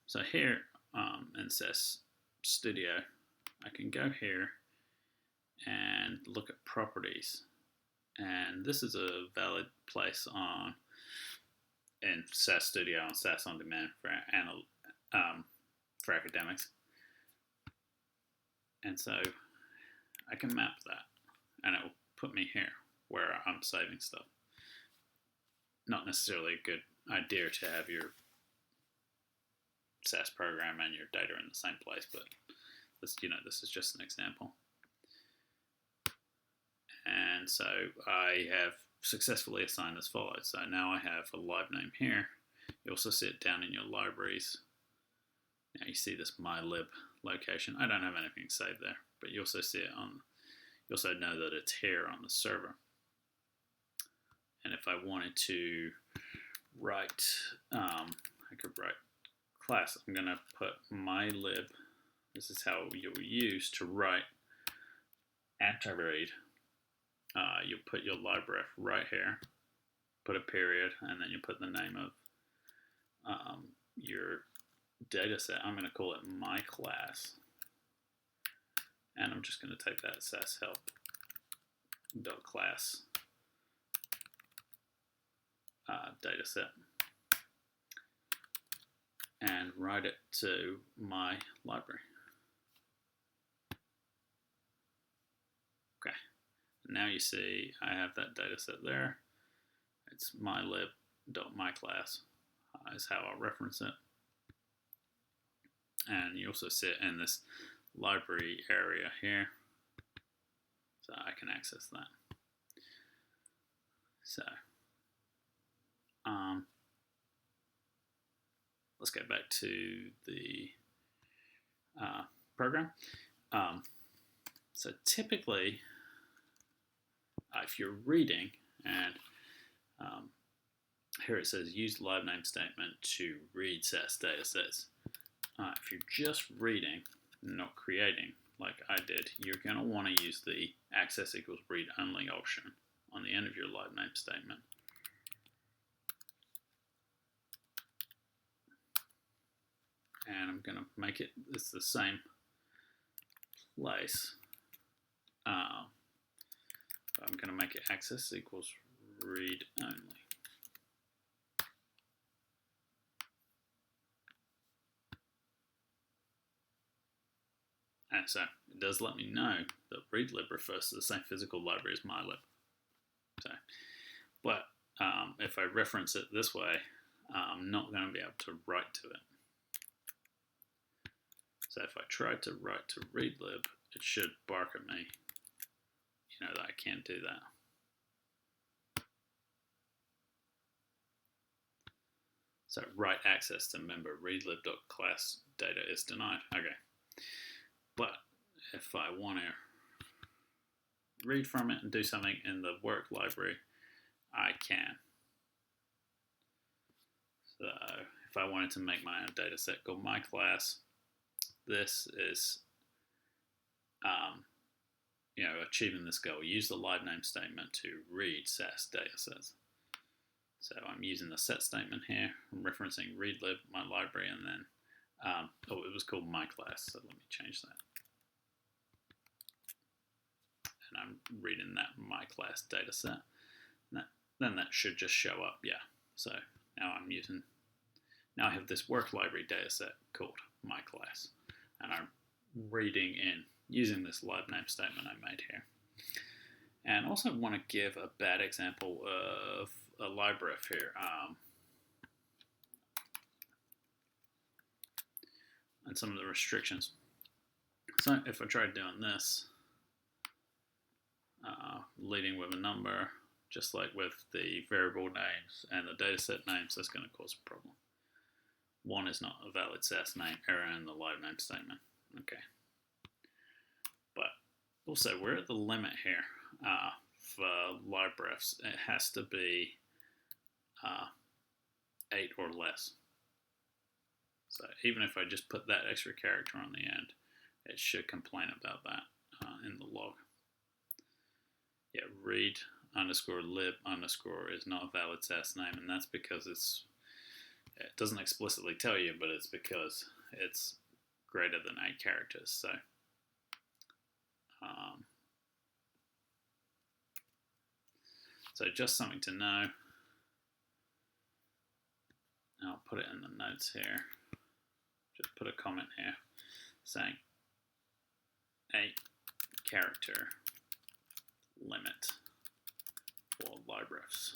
So here in SAS Studio, I can go here and look at properties, and this is a valid place in SAS Studio and SAS On Demand for academics. And so I can map that, and it will put me here where I'm saving stuff. Not necessarily a good idea to have your SAS program and your data in the same place, but this is just an example. And so I have successfully assigned as follows. So now I have a lib name here. You also see it down in your libraries. Now you see this mylib location. I don't have anything saved there, but you also see it you also know that it's here on the server. And if I wanted to write, I could write class. I'm going to put mylib. This is how you'll use to write and to read. You'll put your libref right here, put a period, and then you put the name of your data set. I'm going to call it my class. And I'm just going to take that SAS help.class data set and write it to my library. Okay, now you see I have that data set there. It's mylib.myclass is how I'll reference it. And you also see it in this library area here, so I can access that. So let's go back to the program. So typically, if you're reading, and here it says use live name statement to read SAS data sets. If you're just reading, not creating, like I did, you're going to want to use the access equals read only option on the end of your live name statement. And I'm going to make it's the same place. I'm going to make it access equals read only. And so it does let me know that readlib refers to the same physical library as mylib. So, but if I reference it this way, I'm not going to be able to write to it. So if I try to write to readlib, it should bark at me, that I can't do that. So write access to member readlib.class data is denied. Okay. But if I want to read from it and do something in the work library, I can. So if I wanted to make my own data set called my class, this is achieving this goal. Use the live name statement to read SAS data sets. So I'm using the set statement here. I'm referencing readlib, my library, and then it was called my class, so let me change that. And I'm reading that my class data set. Then that should just show up, yeah. So now I have this work library data set called my class. And I'm reading in using this live name statement I made here. And also want to give a bad example of a libref here. And some of the restrictions. So if I tried doing this, leading with a number, just like with the variable names and the dataset names, that's going to cause a problem. One is not a valid SAS name, error in the live name statement. Okay. But also, we're at the limit here for librefs. It has to be 8 or less. So even if I just put that extra character on the end, it should complain about that in the log. Yeah, read underscore lib underscore is not a valid SAS name, and that's because it doesn't explicitly tell you, but it's because it's greater than 8 characters. So so just something to know. I'll put it in the notes here. Just put a comment here saying 8 character limit for librefs.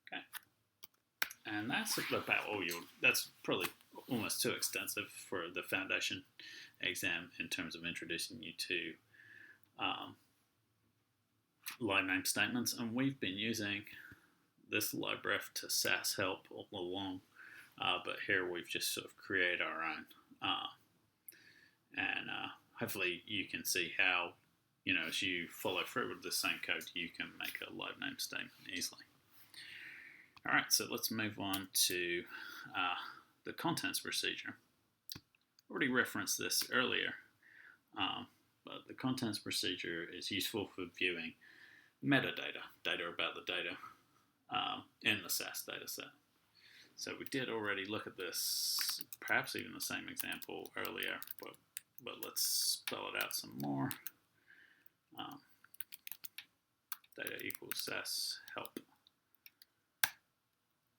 Okay, and that's about all that's probably almost too extensive for the foundation exam in terms of introducing you to live name statements, and we've been using this libref to SAS help all along, but here we've just sort of created our own, and hopefully you can see how, as you follow through with the same code, you can make a live name statement easily. All right, so let's move on to the contents procedure. I already referenced this earlier, but the contents procedure is useful for viewing metadata, data about the data in the SAS data set. So we did already look at this, perhaps even the same example earlier, but let's spell it out some more. Data equals SAS help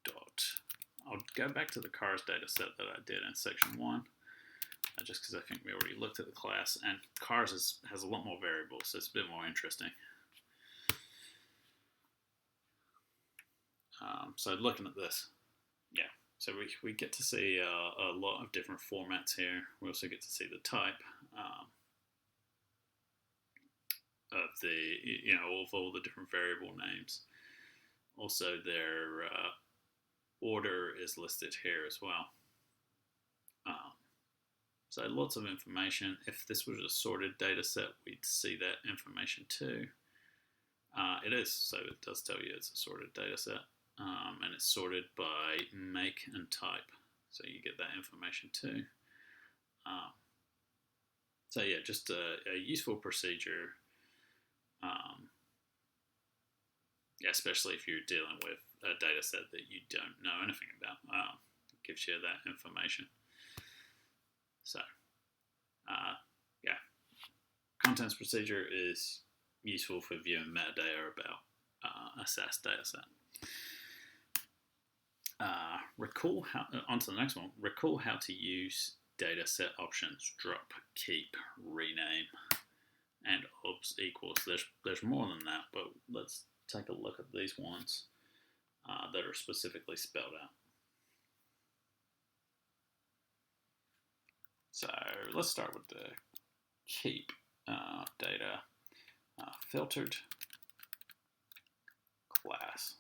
dot. I'll go back to the cars data set that I did in section 1, just because I think we already looked at the class, and cars has a lot more variables, so it's a bit more interesting. So looking at this, yeah, so we get to see a lot of different formats here. We also get to see the type of the, of all the different variable names. Also, their order is listed here as well. So lots of information. If this was a sorted data set, we'd see that information too. It is, so it does tell you it's a sorted data set. And it's sorted by make and type, so you get that information too. So yeah, just a useful procedure, especially if you're dealing with a data set that you don't know anything about. It gives you that information. So yeah, contents procedure is useful for viewing metadata about a SAS data set. Recall how, onto the next one. Recall how to use data set options: drop, keep, rename, and obs equals. There's more than that, but let's take a look at these ones that are specifically spelled out. So let's start with the keep data filtered class.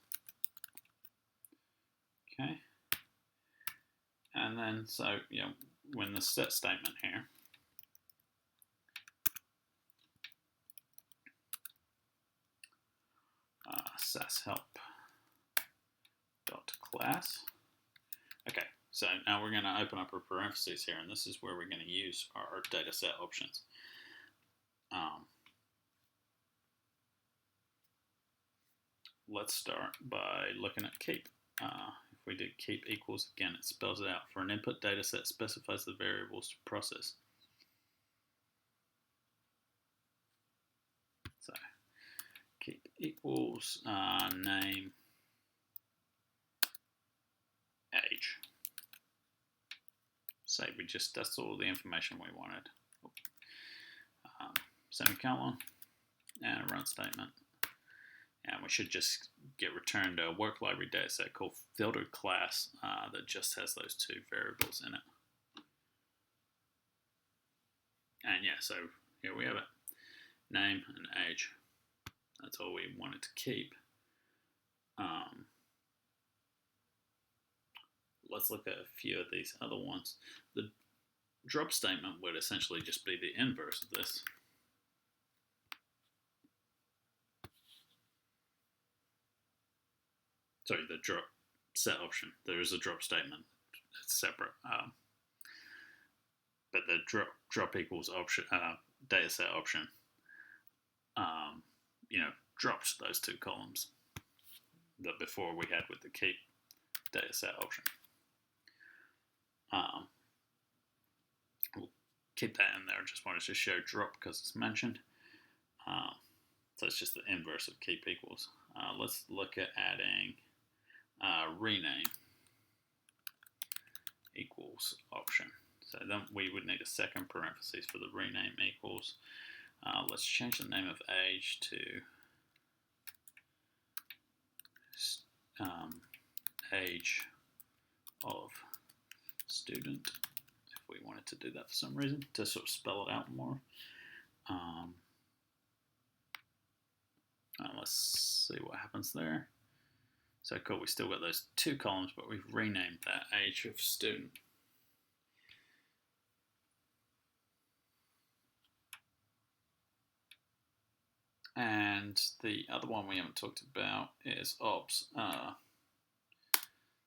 Okay, and then so when the set statement here, SAS help dot class. Okay, so now we're going to open up our parentheses here, and this is where we're going to use our data set options. Let's start by looking at keep. If we do keep equals, again, it spells it out. For an input data set, specifies the variables to process. So keep equals name, age. Say that's all the information we wanted. Semicolon and a run statement. And we should just get returned a work library data set called filtered class that just has those two variables in it. And yeah, so here we have it. Name and age. That's all we wanted to keep. Let's look at a few of these other ones. The drop statement would essentially just be the inverse of this. Sorry, the drop set option. There is a drop statement. It's separate. But the drop equals option data set option. Drops those two columns that before we had with the keep data set option. We'll keep that in there. Just wanted to show drop because it's mentioned. So it's just the inverse of keep equals. Let's look at adding rename equals option. So then we would need a second parenthesis for the rename equals. Let's change the name of age to age of student, if we wanted to do that for some reason, to sort of spell it out more. Let's see what happens there. So cool, we still got those two columns, but we've renamed that age of student. And the other one we haven't talked about is obs.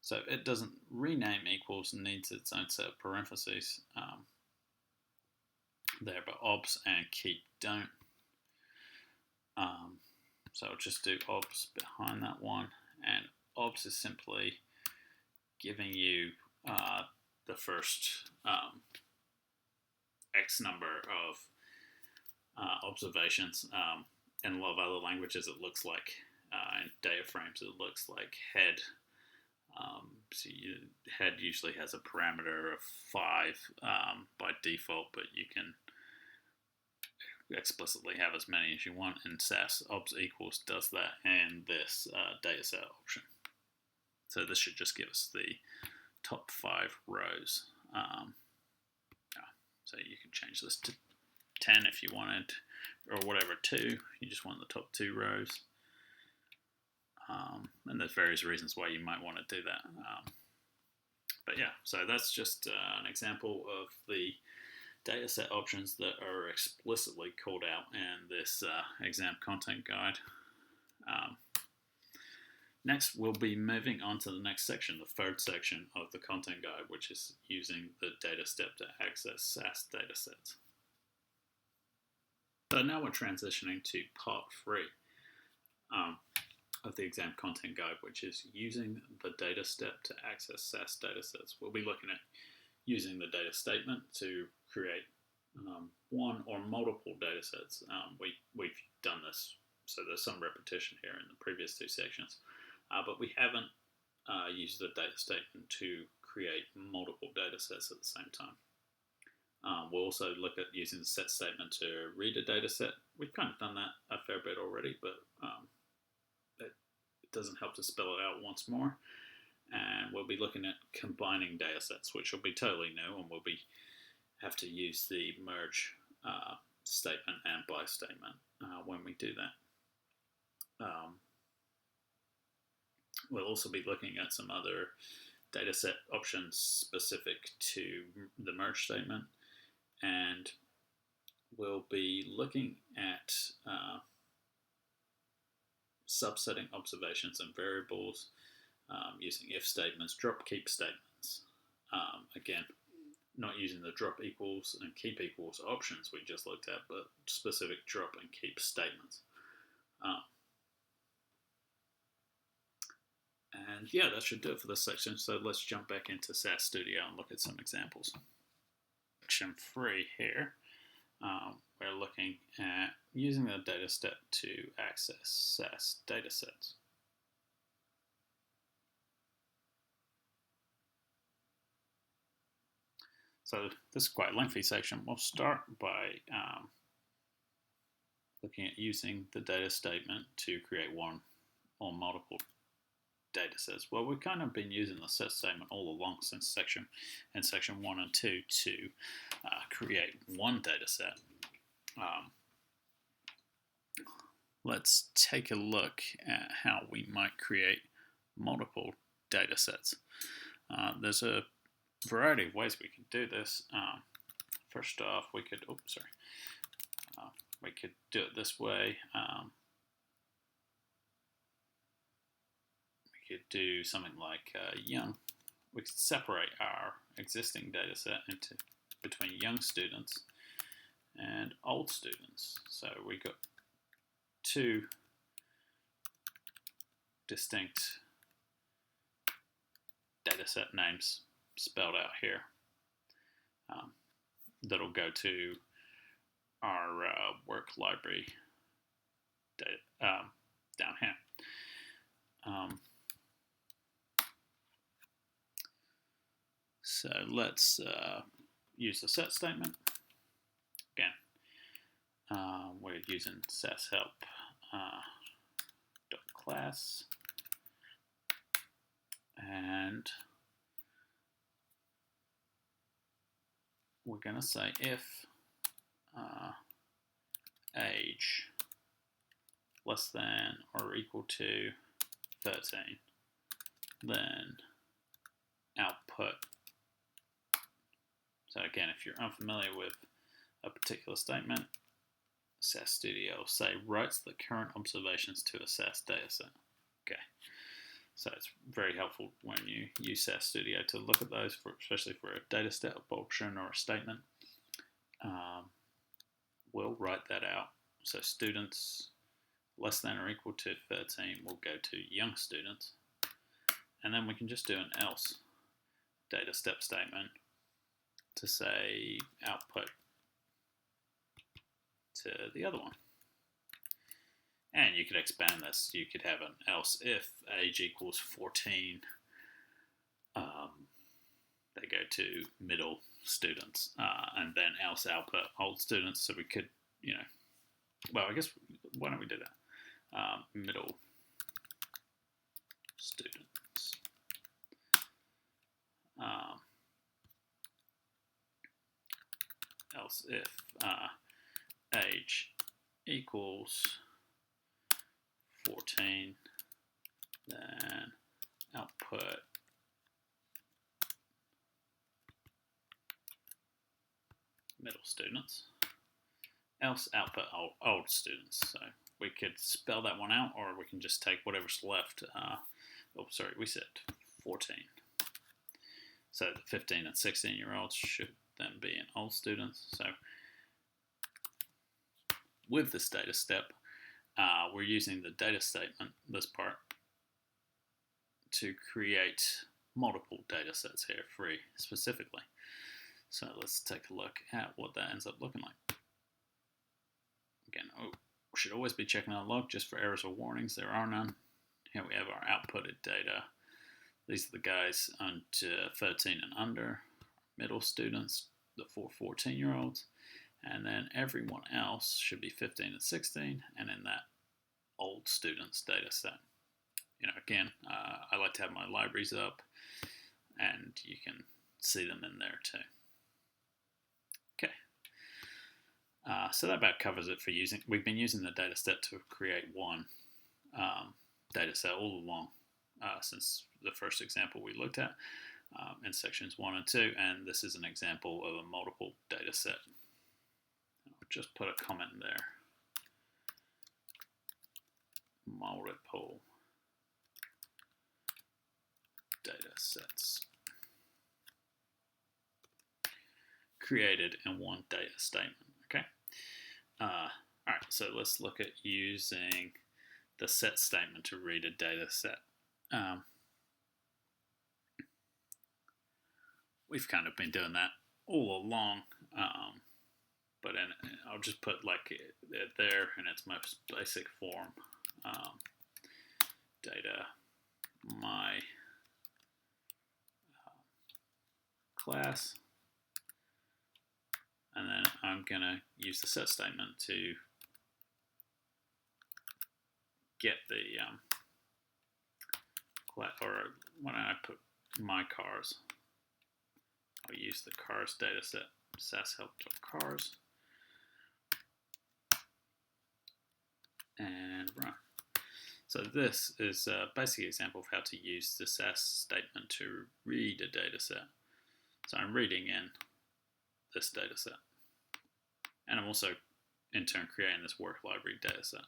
So it doesn't rename equals and needs its own set of parentheses there, but obs and keep don't. So I'll just do obs behind that one, and obs is simply giving you the first X number of observations. In a lot of other languages, it looks like, in data frames, it looks like head. So head usually has a parameter of 5 by default, but you can explicitly have as many as you want. In SAS, obs equals does that in this data set option. So this should just give us the top 5 rows. So you can change this to 10 if you wanted, or whatever, 2. You just want the top 2 rows. And there's various reasons why you might want to do that. But yeah, so that's just an example of the data set options that are explicitly called out in this exam content guide. Next, we'll be moving on to the next section, the third section of the content guide, which is using the data step to access SAS datasets. So now we're transitioning to part 3 of the exam content guide, which is using the data step to access SAS datasets. We'll be looking at using the data statement to create one or multiple datasets. We've done this, so there's some repetition here in the previous 2 sections, but we haven't used the data statement to create multiple datasets at the same time. We'll also look at using the set statement to read a dataset. We've kind of done that a fair bit already, but it doesn't help to spell it out once more. And we'll be looking at combining datasets, which will be totally new, and we'll have to use the merge statement and by statement when we do that. We'll also be looking at some other dataset options specific to the merge statement, and we'll be looking at subsetting observations and variables using if statements, drop keep statements. Again, not using the drop equals and keep equals options we just looked at, but specific drop and keep statements. And yeah, that should do it for this section. So let's jump back into SAS Studio and look at some examples. Section 3 here, we're looking at using the data step to access SAS datasets. So this is quite a lengthy section. We'll start by looking at using the data statement to create one or multiple datasets. Well, we've kind of been using the set statement all along since section 1 and 2 to create one dataset. Let's take a look at how we might create multiple datasets. There's a variety of ways we can do this. First off, we could do it this way. We could do something like young. We could separate our existing data set between young students and old students. So we got 2 distinct data set names spelled out here that'll go to our work library down here. So let's use the set statement again. we're using SAS help class, and we're going to say if age less than or equal to 13, then output. So again, if you're unfamiliar with a particular statement, SAS Studio, say, writes the current observations to a SAS dataset. Okay, so it's very helpful when you use SAS Studio to look at those, especially for a data step option or a statement. We'll write that out. So students less than or equal to 13 will go to young students. And then we can just do an else data step statement to say output to the other one. And you could expand this. You could have an else if age equals 14, they go to middle students, and then else output old students. So we could, well, I guess, why don't we do that? Middle students. Else if age equals 14, then output middle students, else output old students. So we could spell that one out, or we can just take whatever's left. We said 14. So the 15 and 16-year-olds should then be in old students. So with this data step, we're using the data statement, this part, to create multiple data sets here, free specifically. So let's take a look at what that ends up looking like. Again, we should always be checking our log just for errors or warnings. There are none. Here we have our outputted data. These are the guys under 13 and under, middle students, the 14-year-olds, and then everyone else should be 15 and 16, and in that old students data set. Again, I like to have my libraries up, and you can see them in there too. Okay, so that about covers it for using. We've been using the data set to create one data set all along since the first example we looked at in sections 1 and 2, and this is an example of a multiple data set. I'll just put a comment there. Multiple data sets created in one data statement. Okay. All right. So let's look at using the set statement to read a data set. We've kind of been doing that all along, but I'll just put it there in its most basic form. Data my class, and then I'm going to use the set statement to get the or when I put my cars, I'll use the cars data set, SAS-help.cars, and run. So this is a basic example of how to use the SAS statement to read a data set. So I'm reading in this data set, and I'm also in turn creating this work library data set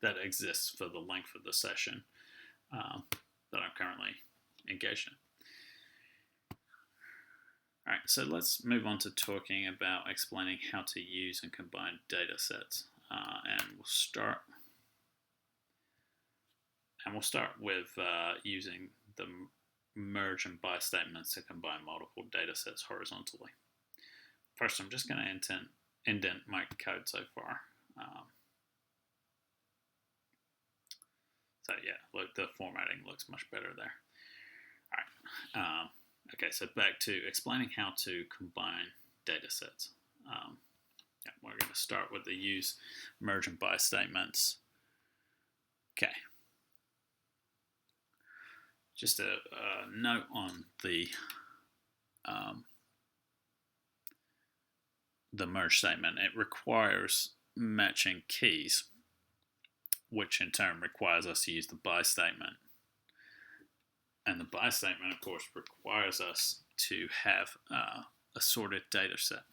that exists for the length of the session that I'm currently engaged in. All right, so let's move on to talking about explaining how to use and combine data sets, and we'll start with using the merge and by statements to combine multiple data sets horizontally. First, I'm just going to indent my code so far. So yeah, look, the formatting looks much better there. All right. Okay, so back to explaining how to combine data sets. Yeah, we're going to start with the use, merge, and buy statements. Okay. Just a note on the merge statement. It requires matching keys, which in turn requires us to use the buy statement. And the buy statement, of course, requires us to have a sorted data set.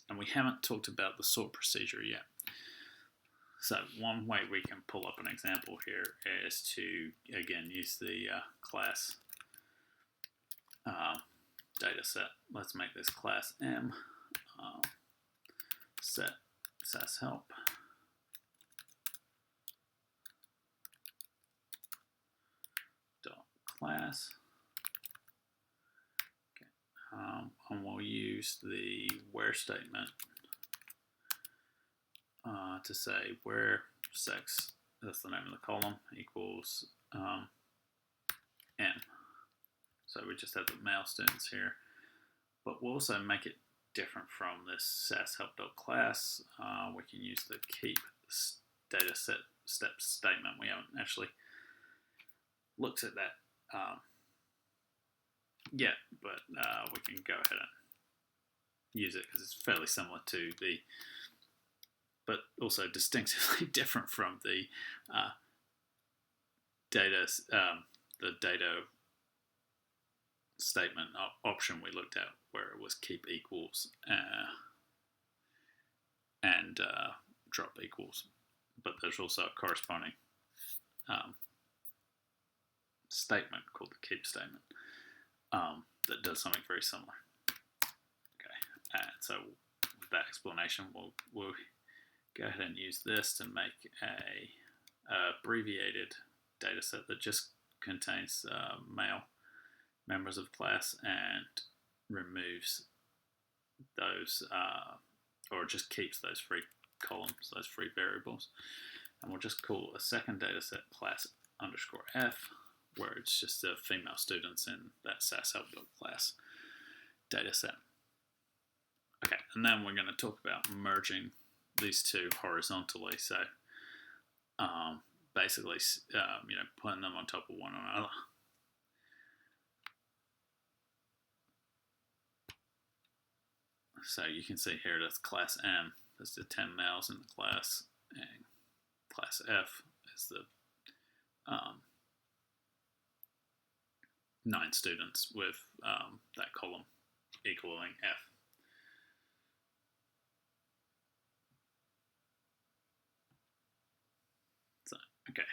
And we haven't talked about the sort procedure yet. So one way we can pull up an example here is to, again, use the class data set. Let's make this class M, set SAS help. Dot class. Okay. And we'll use the where statement to say where sex, that's the name of the column, equals M. So we just have the male students here. But we'll also make it different from this SAS help.class. We can use the keep data-step statement. We haven't actually looked at that yet, but we can go ahead and use it because it's fairly similar to the, but also distinctively different from the data statement option we looked at, where it was keep equals and drop equals. But there's also a corresponding statement called the keep statement that does something very similar. Okay, and so with that explanation, we'll go ahead and use this to make a abbreviated data set that just contains male members of class and removes those or just keeps those free columns, those free variables. And we'll just call a second data set class _f, where it's just the female students in that SAS help.class data set. Okay, and then we're going to talk about merging these two horizontally. So basically, putting them on top of one another. So you can see here that's class M, that's the 10 males in the class, and class F is the 9 students with that column equaling F. So, okay.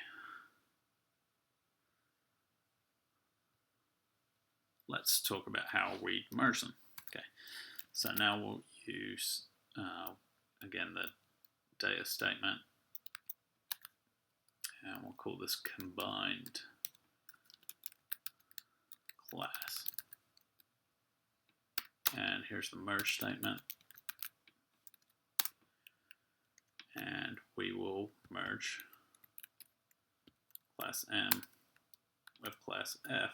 Let's talk about how we merge them. Okay. So now we'll use, again, the data statement, and we'll call this combined class. And here's the merge statement. And we will merge class M with class F.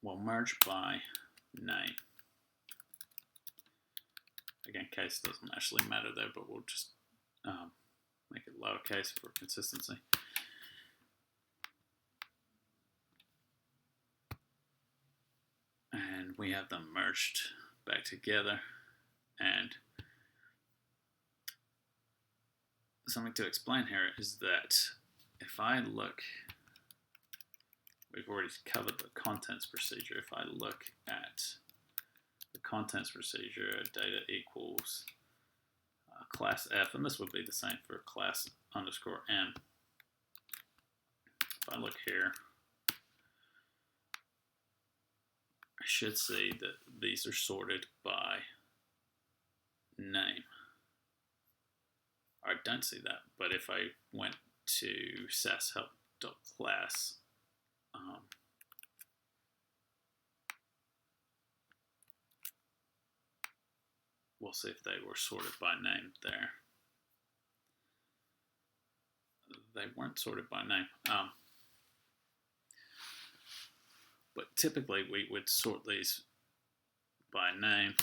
We'll merge by name. Again, case doesn't actually matter there, but we'll just make it lowercase for consistency. And we have them merged back together. And something to explain here is that if I look, we've already covered the contents procedure. If I look at the contents procedure, data equals class F, and this would be the same for class _M. If I look here, I should see that these are sorted by name. I don't see that, but if I went to SAS help.class, we'll see if they were sorted by name there. they weren't sorted by name. But typically we would sort these by name,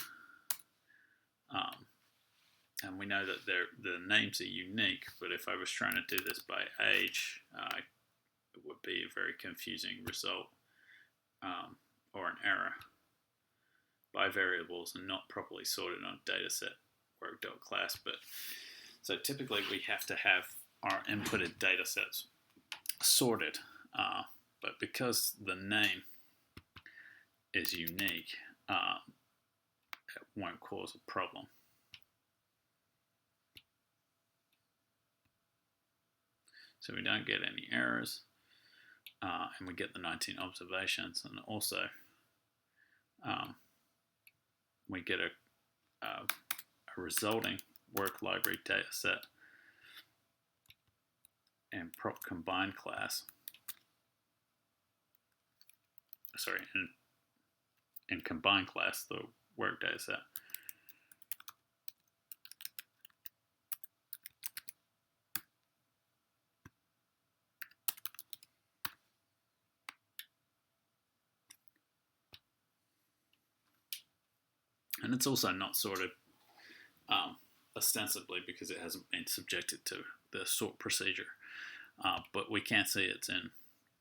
and we know that the names are unique, but if I was trying to do this by age, it would be a very confusing result, or an error by variables and not properly sorted on dataset work.class. But so typically we have to have our inputted datasets sorted, but because the name is unique, it won't cause a problem. So we don't get any errors, and we get the 19 observations, and also we get a resulting work library dataset and prop combined class. Sorry, in combined class, the work dataset. And it's also not sorted ostensibly because it hasn't been subjected to the sort procedure, but we can see it's in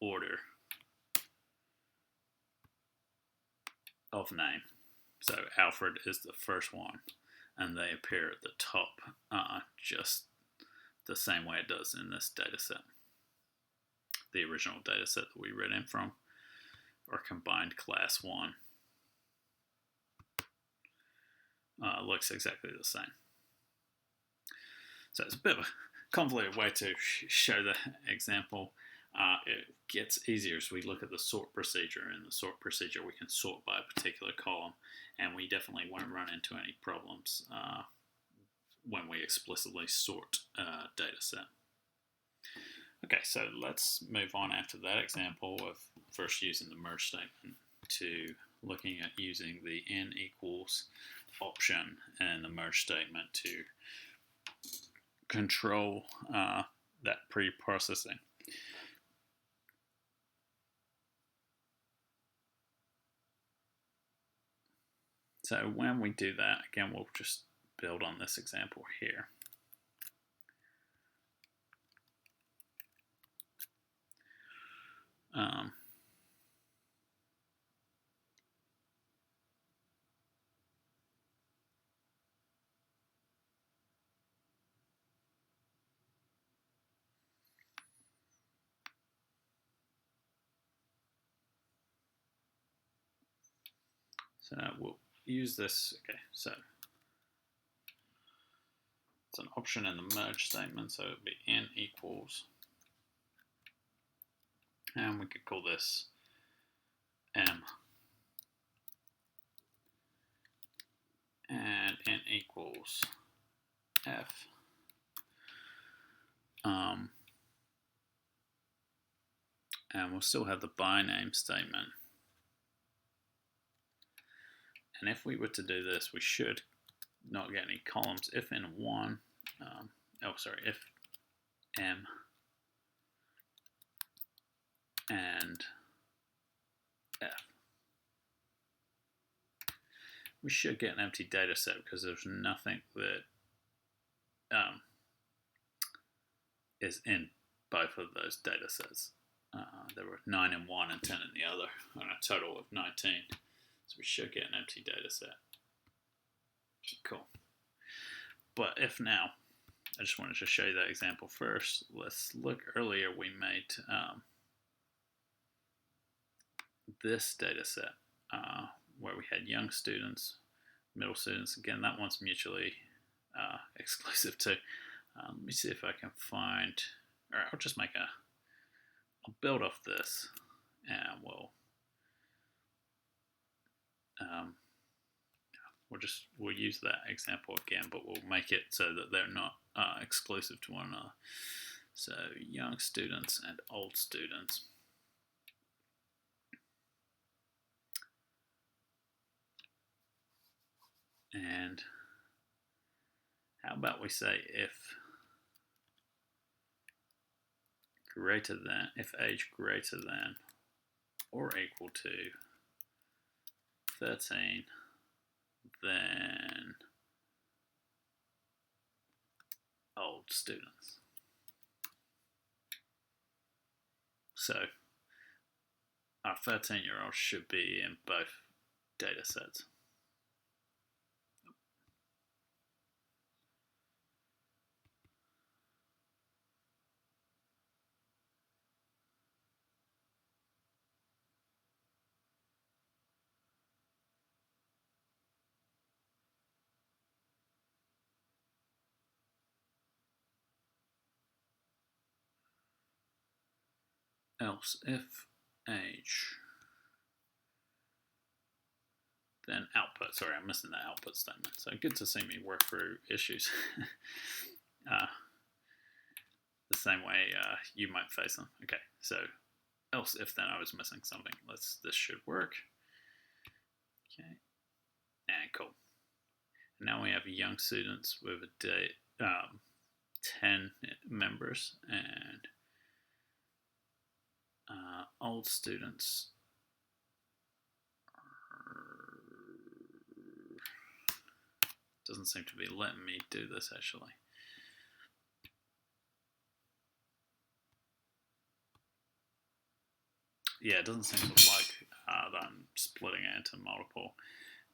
order of name. So Alfred is the first one, and they appear at the top just the same way it does in this data set. The original data set that we read in from, or combined class 1, looks exactly the same. So it's a bit of a convoluted way to show the example. It gets easier as we look at the sort procedure. In the sort procedure, we can sort by a particular column, and we definitely won't run into any problems when we explicitly sort a data set. Okay, so let's move on after that example of first using the merge statement to looking at using the n equals option and the merge statement to control that pre-processing. So when we do that, again, we'll just build on this example here. So we'll use this. Okay, so it's an option in the merge statement, so it would be n equals, and we could call this m, and n equals f. And we'll still have the by name statement. And if we were to do this, we should not get any columns if in 1, if m and f. We should get an empty data set because there's nothing that is in both of those data sets. There were 9 in one and 10 in the other, on a total of 19. So we should get an empty data set. Cool. But if now, I just wanted to show you that example first. Let's look earlier, we made this data set where we had young students, middle students. Again, that one's mutually exclusive too. Let me see if I can find, or I'll just make I'll build off this, and we'll use that example again, but we'll make it so that they're not exclusive to one another. So young students and old students. And how about we say if greater than, if age greater than or equal to 13, then old students. So our 13-year-olds should be in both data sets. Else if age, then output. Sorry, I'm missing the output statement. So good to see me work through issues the same way you might face them. Okay, so else if then I was missing something. This should work. Okay, and cool. And now we have young students with a day, 10 members, and old students doesn't seem to be letting me do this actually. Yeah, it doesn't seem to like that I'm splitting it into multiple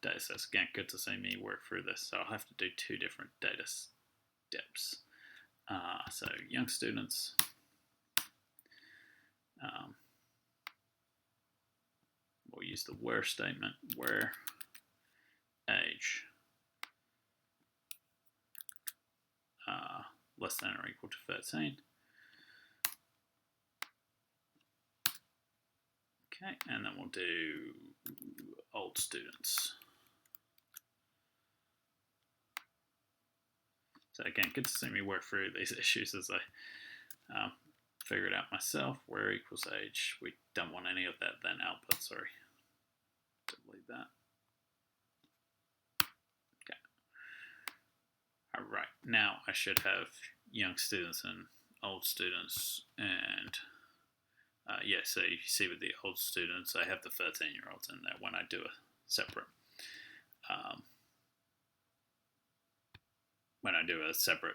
data sets. Again, good to see me work through this. So I'll have to do 2 different data steps. So young students, we'll use the where statement, where age less than or equal to 13. Okay, and then we'll do old students. So again, good to see me work through these issues as I figure it out myself. Where equals age. We don't want any of that then output, sorry. Delete that. Okay. All right, now I should have young students and old students, and yeah, so you see with the old students, I have the 13-year-olds in there when I do a separate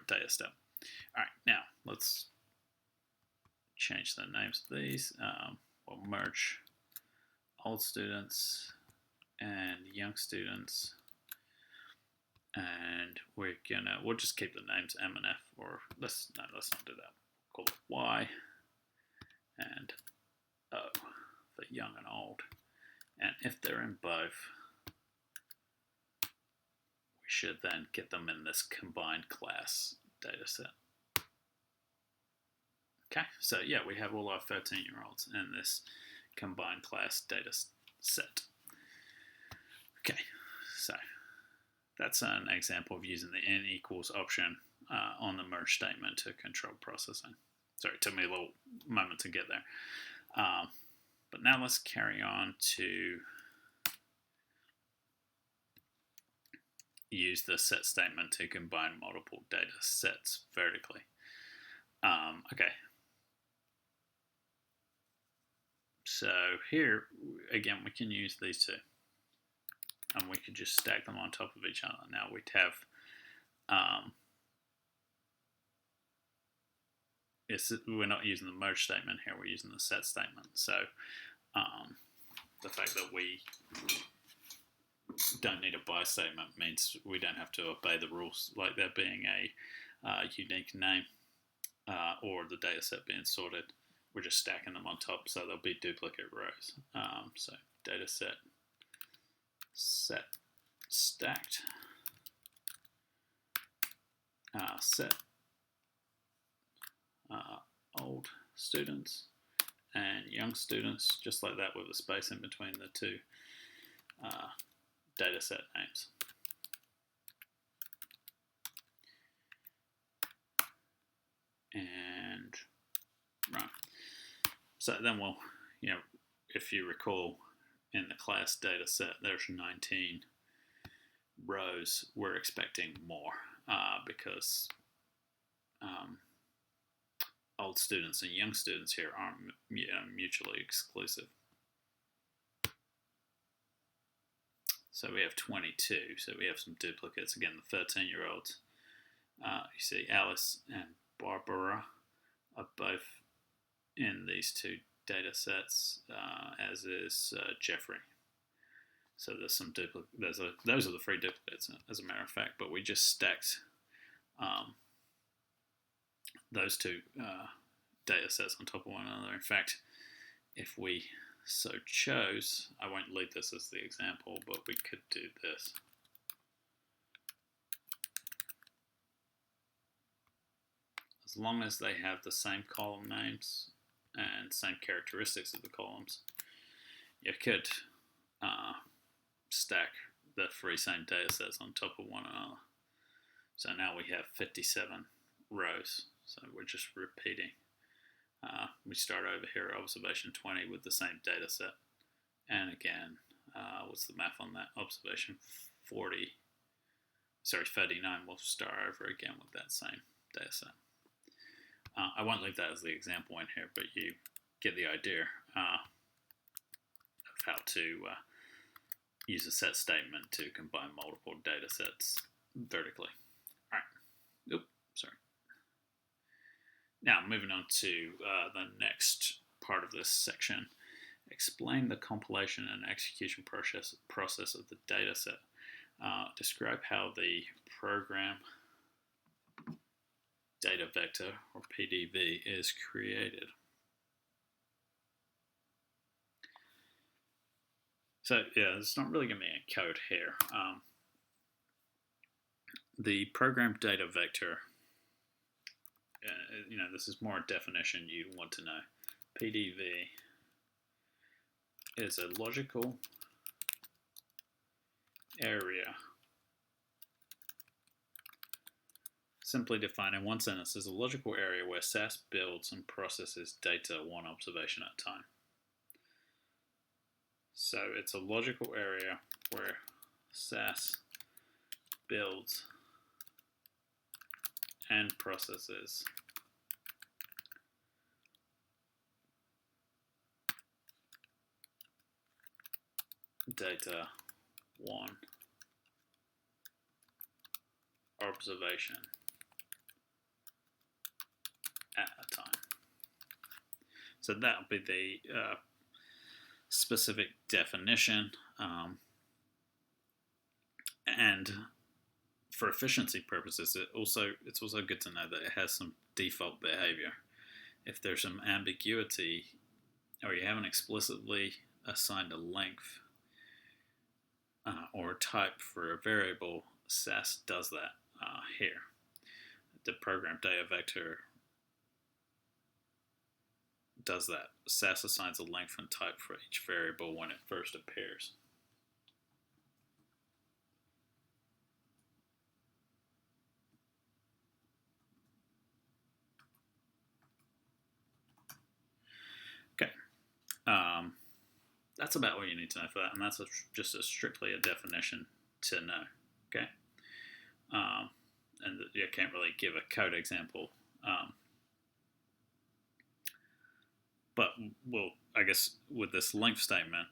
data step. All right, now let's change the names of these. We'll merge old students and young students, and we'll just keep the names M and F, or let's not do that. Call it Y and O for young and old, and if they're in both, we should then get them in this combined class data set. Okay, so yeah, we have all our 13-year-olds in this combined class data set. Okay, so that's an example of using the n equals option on the merge statement to control processing. Sorry, it took me a little moment to get there. But now let's carry on to use the set statement to combine multiple data sets vertically. Okay. So here, again, we can use these two. And we could just stack them on top of each other. Now we'd have, we're not using the merge statement here, we're using the set statement. So the fact that we don't need a by statement means we don't have to obey the rules, like there being a unique name or the data set being sorted. We're just stacking them on top, so there'll be duplicate rows. So data set stacked set old students and young students, just like that, with a space in between the two data set names. And right, so then we'll, if you recall, in the class data set, there's 19 rows. We're expecting more because old students and young students here aren't mutually exclusive. So we have 22, so we have some duplicates. Again, the 13-year-olds. You see Alice and Barbara are both in these two data sets, as is Jeffrey. So there's some those are the 3 duplicates, as a matter of fact, but we just stacked those 2 data sets on top of one another. In fact, if we so chose, I won't leave this as the example, but we could do this. As long as they have the same column names and same characteristics of the columns, you could stack the 3 same data sets on top of one another. So now we have 57 rows. So we're just repeating. We start over here at observation 20 with the same data set. And again, what's the math on that? Observation 39, we'll start over again with that same data set. I won't leave that as the example in here, but you get the idea of how to use a set statement to combine multiple data sets vertically. All right. Oops, sorry. Now, moving on to the next part of this section, explain the compilation and execution process of the data set. Describe how the program data vector, or PDV, is created. So, yeah, it's not really going to be any code here. The program data vector, this is more a definition you'd want to know. PDV is a logical area. Simply defined in one sentence, is a logical area where SAS builds and processes data one observation at a time. So it's a logical area where SAS builds and processes data one observation at a time. So that will be the specific definition, and for efficiency purposes, it's also good to know that it has some default behavior. If there's some ambiguity, or you haven't explicitly assigned a length or a type for a variable, SAS does that here. The program data vector does that. SAS assigns a length and type for each variable when it first appears. Okay, that's about what you need to know for that, and that's just strictly a definition to know. Okay, and you can't really give a code example. But I guess with this length statement,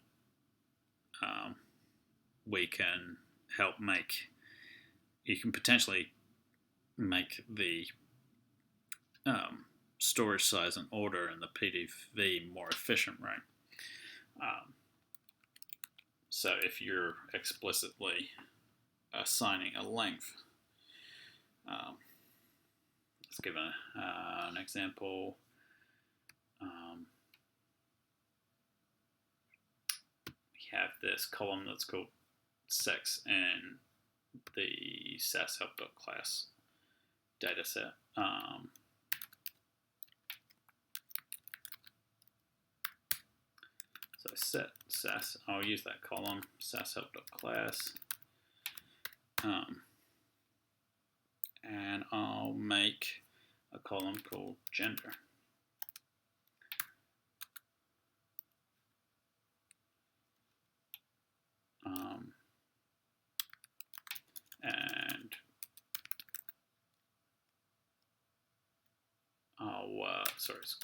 we can help you can potentially make the storage size and order in the PDV more efficient, right? So if you're explicitly assigning a length, let's give an example. We have this column that's called sex in the SAS-help.class dataset. So set SAS, I'll use that column, SAS-help.class, and I'll make a column called gender. And I'll sorry, it's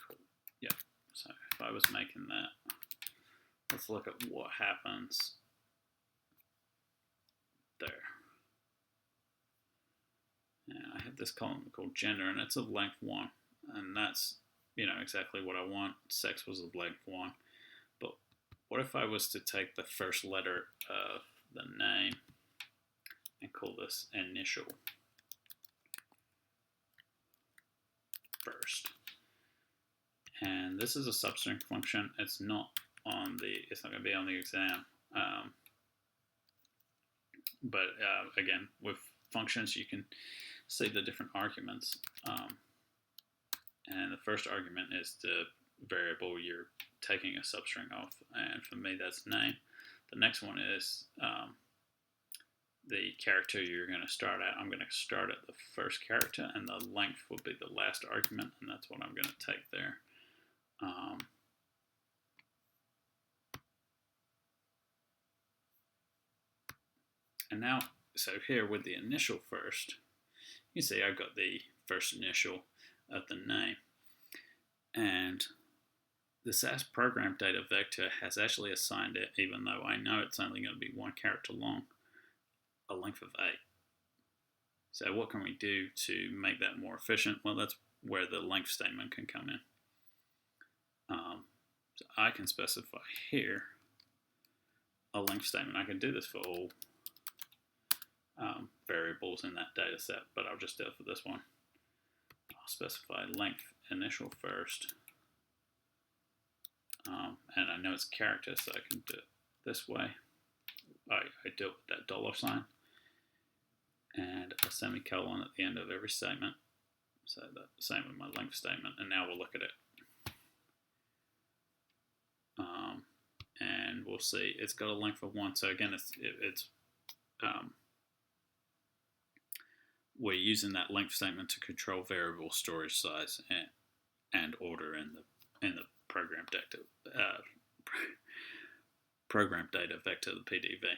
cool. Yeah, so if I was making that, let's look at what happens there. And I have this column called gender, and it's of length 1, and that's, exactly what I want. Sex was of length 1. But what if I was to take the first letter of the name and call this initial first? And this is a substring function. It's not going to be on the exam. But again, with functions, you can see the different arguments. And the first argument is the variable you're taking a substring of, and for me that's name. The next one is the character you're going to start at. I'm going to start at the first character, and the length will be the last argument, and that's what I'm going to take there. And now, so here with the initial first, you see I've got the first initial of the name. And the SAS program data vector has actually assigned it, even though I know it's only going to be 1 character long, a length of 8. So what can we do to make that more efficient? Well, that's where the length statement can come in. So I can specify here a length statement. I can do this for all variables in that data set, but I'll just do it for this one. I'll specify length initial first, and I know it's character, so I can do it this way. I do it with that $sign and a semicolon at the end of every statement. So the same with my length statement, and now we'll look at it. And we'll see it's got a length of 1. So again, we're using that length statement to control variable storage size and order in the program data vector, the PDV.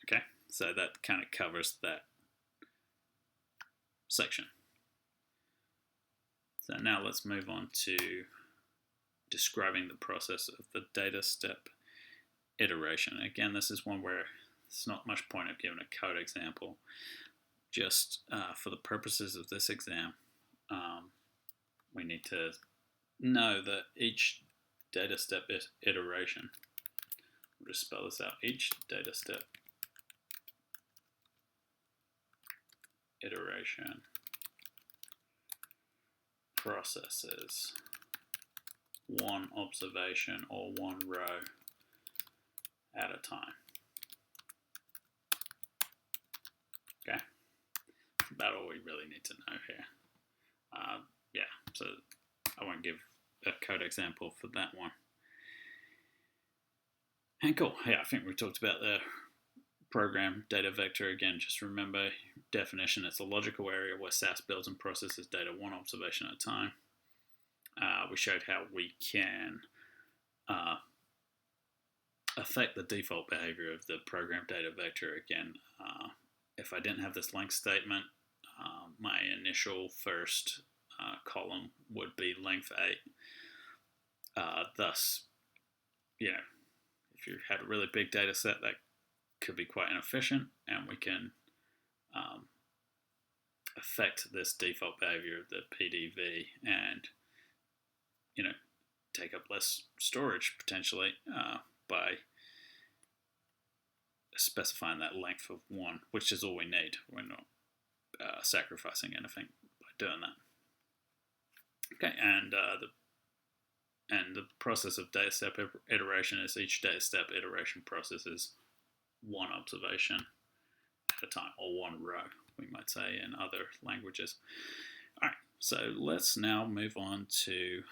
Okay, so that kind of covers that section. So now let's move on to describing the process of the data step iteration. Again, this is one where there's not much point of giving a code example. Just for the purposes of this exam, we need to know that each data step iteration, we'll just spell this out, each data step iteration processes 1 observation or 1 row at a time. Okay, that's about all we really need to know here. Yeah, so I won't give a code example for that one. And cool, yeah, I think we talked about the program data vector. Again, just remember definition, it's a logical area where SAS builds and processes data 1 observation at a time. We showed how we can affect the default behavior of the program data vector. Again, if I didn't have this length statement, my initial first column would be length 8. Thus, if you had a really big data set, that could be quite inefficient, and we can affect this default behavior of the PDV and take up less storage potentially by specifying that length of 1, which is all we need. We're not sacrificing anything by doing that. Okay, and the process of data step iteration is each data step iteration processes 1 observation at a time, or 1 row, we might say in other languages. All right, so let's now move on to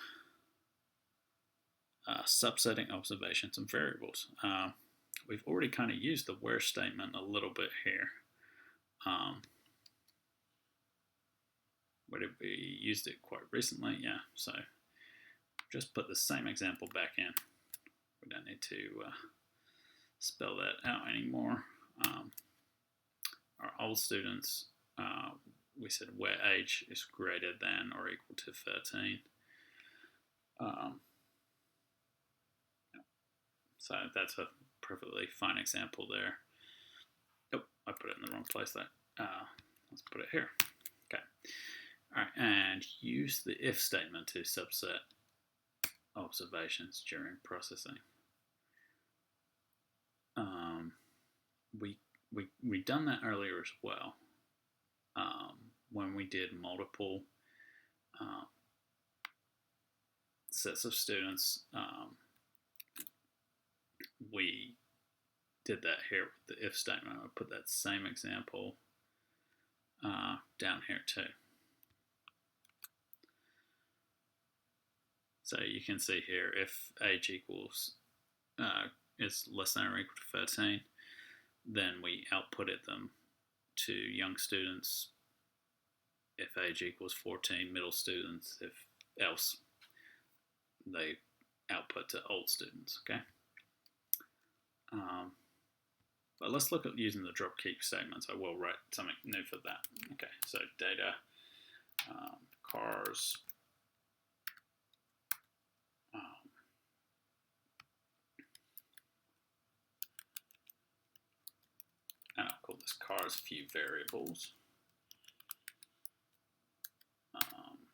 subsetting observations and variables. We've already kind of used the where statement a little bit here. Where did we used it quite recently? Yeah, so just put the same example back in. We don't need to spell that out anymore. Our old students, we said where age is greater than or equal to 13. Um, so that's a perfectly fine example there. Oh, I put it in the wrong place there. Let's put it here. Okay. All right, and use the if statement to subset observations during processing. We done that earlier as well. When we did multiple sets of students, we did that here with the if statement. I'll put that same example down here too. So you can see here if age equals is less than or equal to 13, then we outputted them to young students if age equals 14, middle students if else they output to old students, okay? But let's look at using the drop keep statements. I will write something new for that. Okay, so data, cars, and I'll call this cars few variables.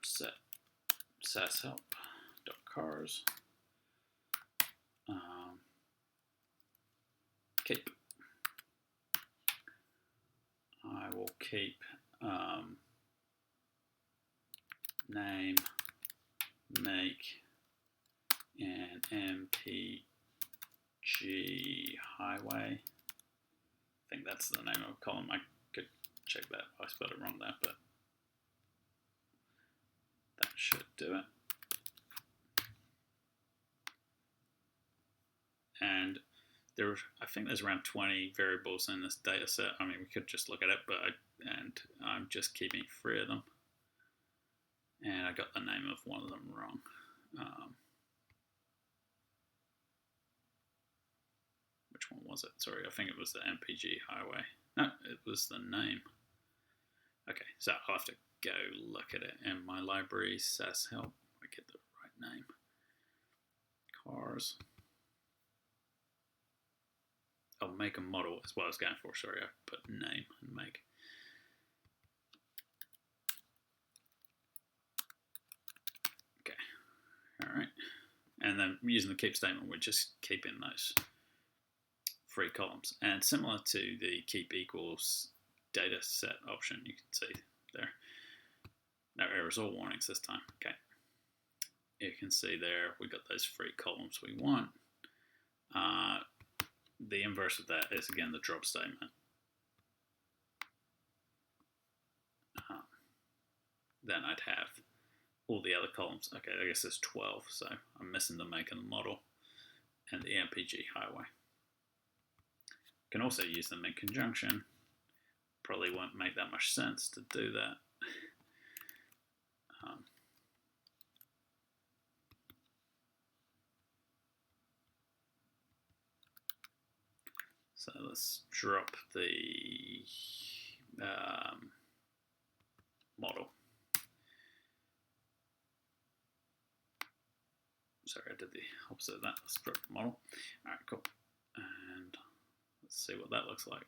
Set SAS-help.cars. Keep. I will keep name, make, and MPG highway. I think that's the name of a column. I could check that. I spelled it wrong there, but that should do it. And I think there's around 20 variables in this data set. I mean, we could just look at it, but I'm just keeping 3 of them. And I got the name of one of them wrong. Which one was it? Sorry, I think it was the MPG highway. No, it was the name. Okay, so I'll have to go look at it in my library, SAS help. I get the right name. Cars. Oh, make and model is what I was going for. Sorry, I put name and make. Okay, all right. And then using the keep statement, we're just keeping those 3 columns. And similar to the keep equals data set option, you can see there. No errors or warnings this time. Okay. You can see there we got those 3 columns we want. The inverse of that is again the drop statement. Then I'd have all the other columns. Okay, I guess there's 12, so I'm missing the make and the model and the MPG highway. You can also use them in conjunction. Probably won't make that much sense to do that. So let's drop the model. Sorry, I did the opposite of that. Let's drop the model. All right, cool. And let's see what that looks like.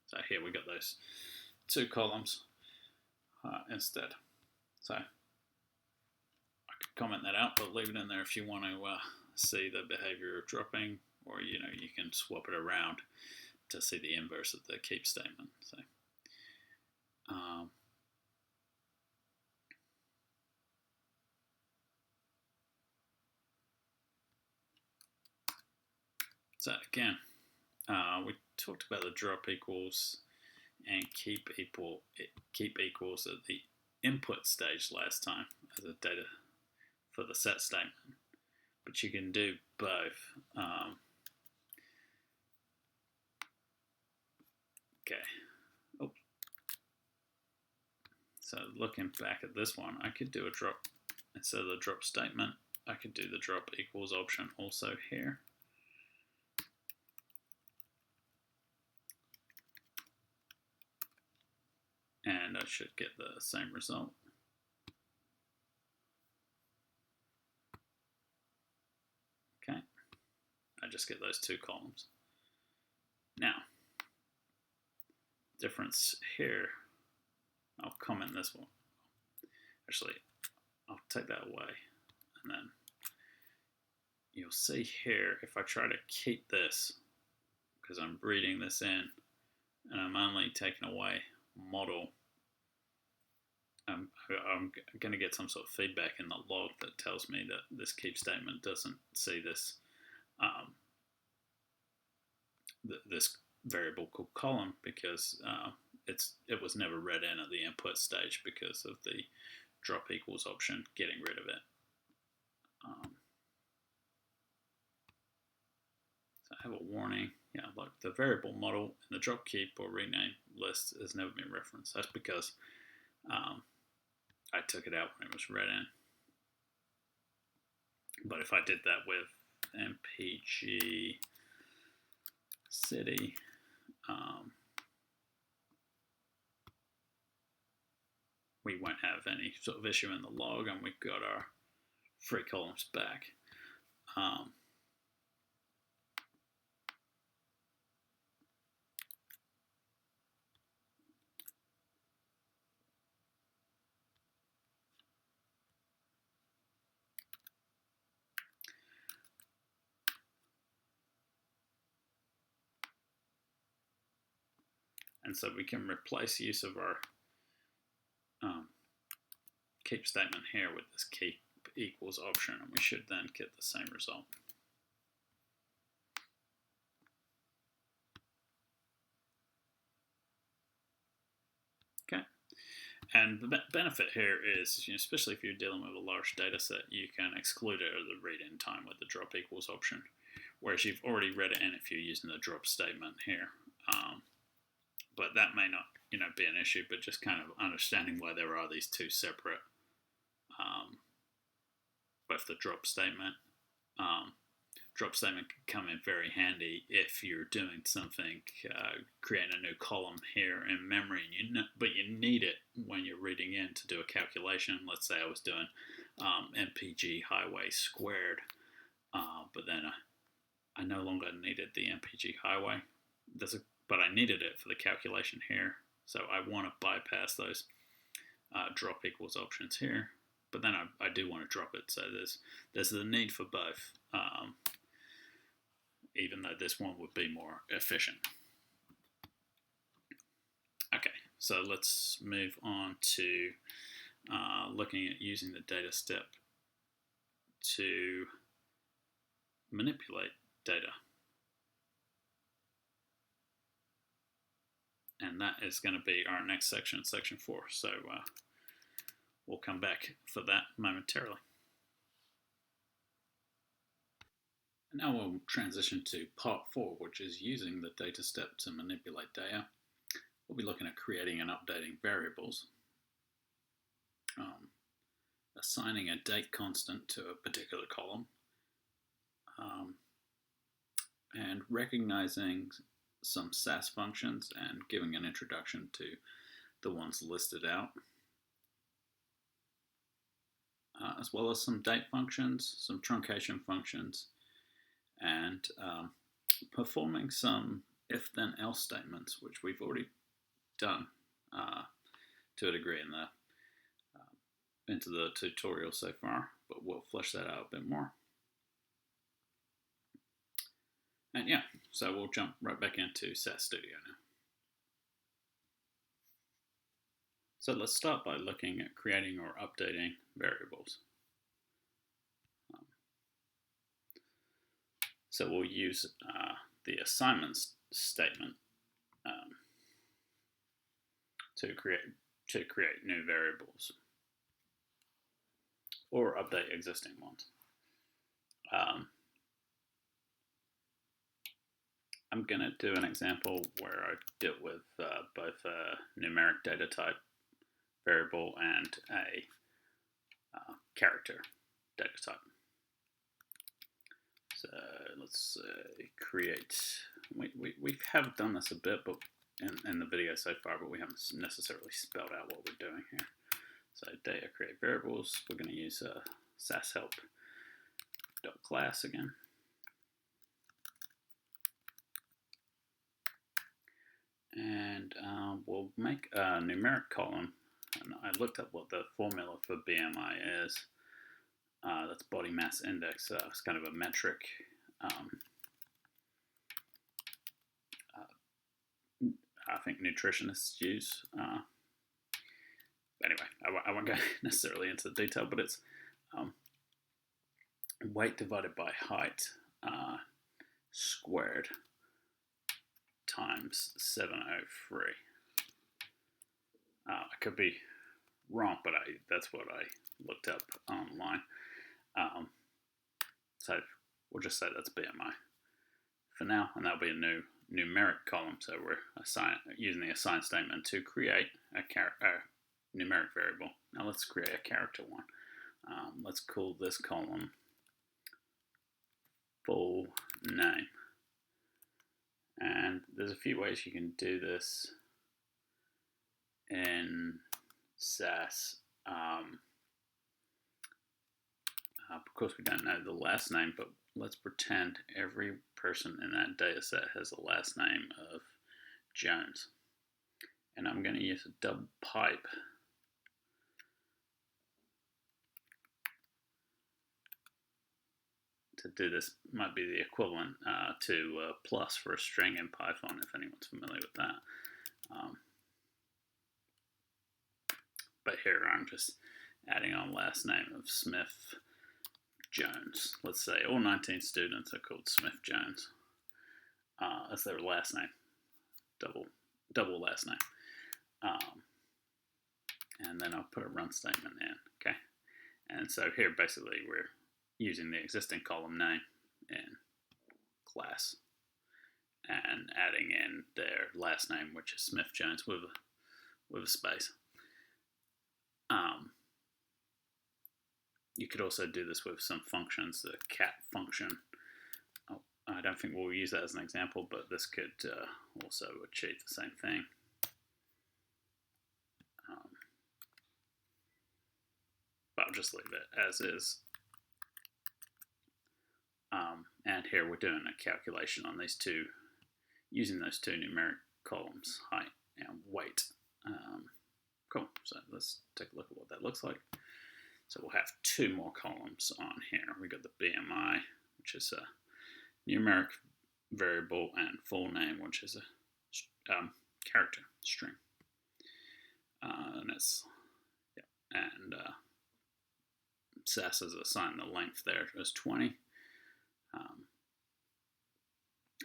So here we got those 2 columns instead. So I could comment that out, but leave it in there if you want to see the behavior of dropping, or you can swap it around to see the inverse of the keep statement. So again, we talked about the drop equals and keep equals at the input stage last time as a data for the set statement, but you can do both. Okay. Oh. So looking back at this one, I could do a drop instead of the drop statement. I could do the drop equals option also here. And I should get the same result. just get those two columns. Now, difference here, I'll comment this one. Actually, I'll take that away, and then you'll see here, if I try to keep this, because I'm reading this in, and I'm only taking away model, I'm going to get some sort of feedback in the log that tells me that this keep statement doesn't see this this variable called column, because it was never read in at the input stage because of the drop equals option getting rid of it. So I have a warning. Yeah, like the variable model in the drop keep or rename list has never been referenced. That's because I took it out when it was read in. But if I did that with mpg city, we won't have any sort of issue in the log, and we've got our 3 columns back. And so we can replace use of our keep statement here with this keep equals option, and we should then get the same result. Okay, and the benefit here is, especially if you're dealing with a large data set, you can exclude it at the read-in time with the drop equals option, whereas you've already read it in if you're using the drop statement here. But that may not, be an issue, but just kind of understanding why there are these two separate, with the drop statement. Drop statement can come in very handy if you're doing something, creating a new column here in memory, but you need it when you're reading in to do a calculation. Let's say I was doing MPG highway squared, but then I no longer needed the MPG highway. But I needed it for the calculation here, so I want to bypass those drop equals options here. But then I do want to drop it, so there's the need for both, even though this one would be more efficient. Okay, so let's move on to looking at using the data step to manipulate data. And that is going to be our next section, section 4. So we'll come back for that momentarily. And now we'll transition to part 4, which is using the data step to manipulate data. We'll be looking at creating and updating variables, assigning a date constant to a particular column, and recognizing some SAS functions and giving an introduction to the ones listed out, as well as some date functions, some truncation functions, and performing some if-then-else statements, which we've already done to a degree into the tutorial so far, but we'll flesh that out a bit more. And yeah, so we'll jump right back into SAS Studio now. So let's start by looking at creating or updating variables. So we'll use the assignments statement to create new variables or update existing ones. I'm going to do an example where I dealt with both a numeric data type variable and a character data type. So let's create, we have done this a bit but in the video so far, but we haven't necessarily spelled out what we're doing here. So data create variables, we're going to use SAS help.class again. And we'll make a numeric column. And I looked up what the formula for BMI is. That's body mass index. It's kind of a metric. I think nutritionists use. Anyway, I won't go necessarily into the detail, but it's weight divided by height squared times 703. I could be wrong, but that's what I looked up online. So we'll just say that's BMI for now, and that'll be a new numeric column. So we're using the assign statement to create a numeric variable. Now let's create a character one. Let's call this column full name. And there's a few ways you can do this in SAS. Of course, we don't know the last name, but let's pretend every person in that data set has a last name of Jones. And I'm going to use a double pipe to do this. Might be the equivalent to plus for a string in Python, if anyone's familiar with that. But here I'm just adding on last name of Smith Jones. Let's say all 19 students are called Smith Jones. That's their last name, double last name. And then I'll put a run statement in, okay? And so here basically we're using the existing column name in class and adding in their last name, which is Smith Jones with a space. You could also do this with some functions, the cat function. I don't think we'll use that as an example, but this could also achieve the same thing. But I'll just leave it as is. And here we're doing a calculation on these two, using those two numeric columns, height and weight. Cool, so let's take a look at what that looks like. So we'll have two more columns on here. We got the BMI, which is a numeric variable, and full name, which is a character string. And it's, yeah, and SAS has assigned the length there as 20.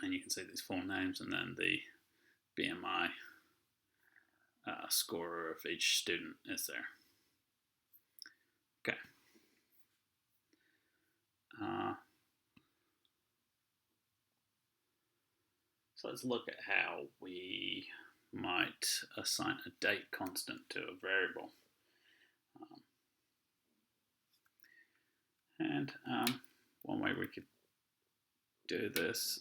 And you can see these full names and then the BMI score of each student is there. Okay. So let's look at how we might assign a date constant to a variable. And one way we could do this,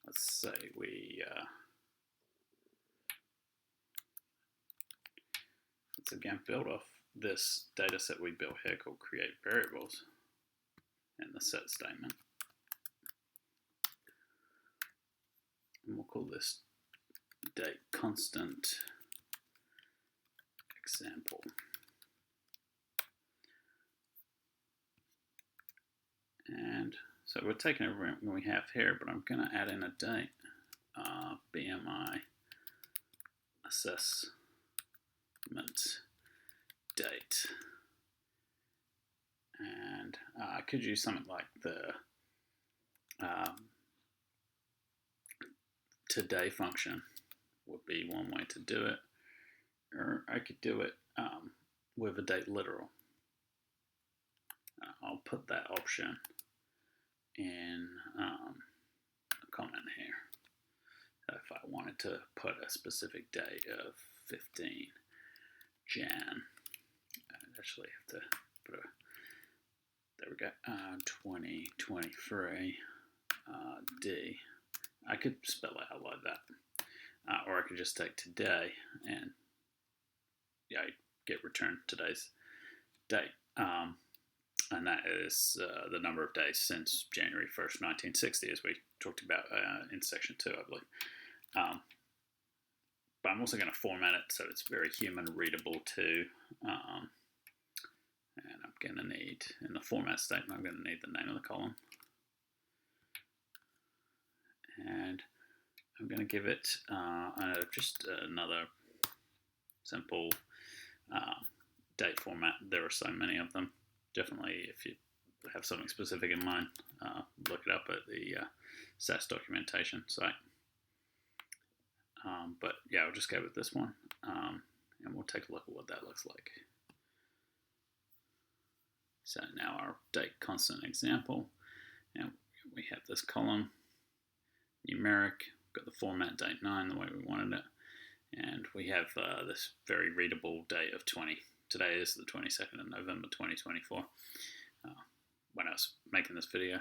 let's say we let's again build off this data set we built here called create variables in the set statement. And we'll call this date constant example. And so we're taking everything we have here, but I'm going to add in a date, BMI assessment date. And I could use something like the today function would be one way to do it, or I could do it with a date literal. I'll put that option in a comment here. If I wanted to put a specific day of 15 Jan, I'd actually have to put a, there we go, 2023 D. I could spell it out like that. Or I could just take today and yeah, get returned today's date. and that is the number of days since January 1st, 1960, as we talked about in section 2, I believe. But I'm also going to format it so it's very human readable too. And I'm going to need, in the format statement, I'm going to need the name of the column. And I'm going to give it just another simple date format. There are so many of them. Definitely, if you have something specific in mind, look it up at the SAS documentation site. But yeah, I'll just go with this one, and we'll take a look at what that looks like. So now our date constant example, and we have this column, numeric, got the format date 9 the way we wanted it, and we have this very readable date of 20. Today is the 22nd of November 2024, when I was making this video.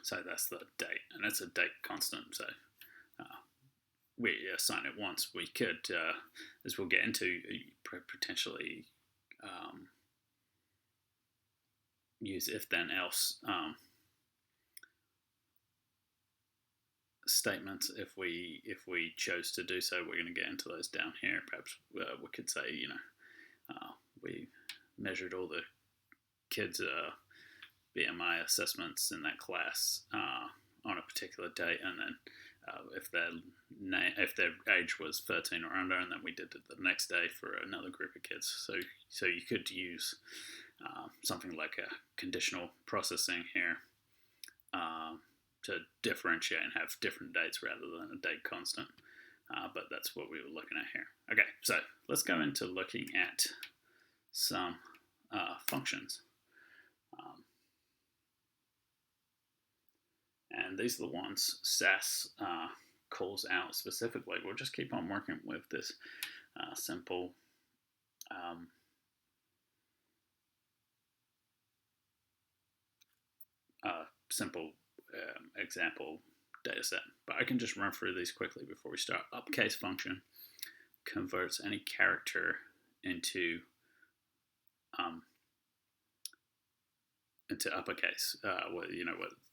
So that's the date, and it's a date constant, so we assign it once. We could, as we'll get into, potentially use if then else statements if we chose to do so. We're going to get into those down here. Perhaps we could say, we measured all the kids' BMI assessments in that class on a particular date, and then if their age was 13 or under, and then we did it the next day for another group of kids. So you could use something like a conditional processing here to differentiate and have different dates rather than a date constant. But that's what we were looking at here. Okay, so let's go into looking at some functions. And these are the ones SAS calls out specifically. We'll just keep on working with this simple example data set. But I can just run through these quickly before we start. Uppercase function converts any character into uppercase.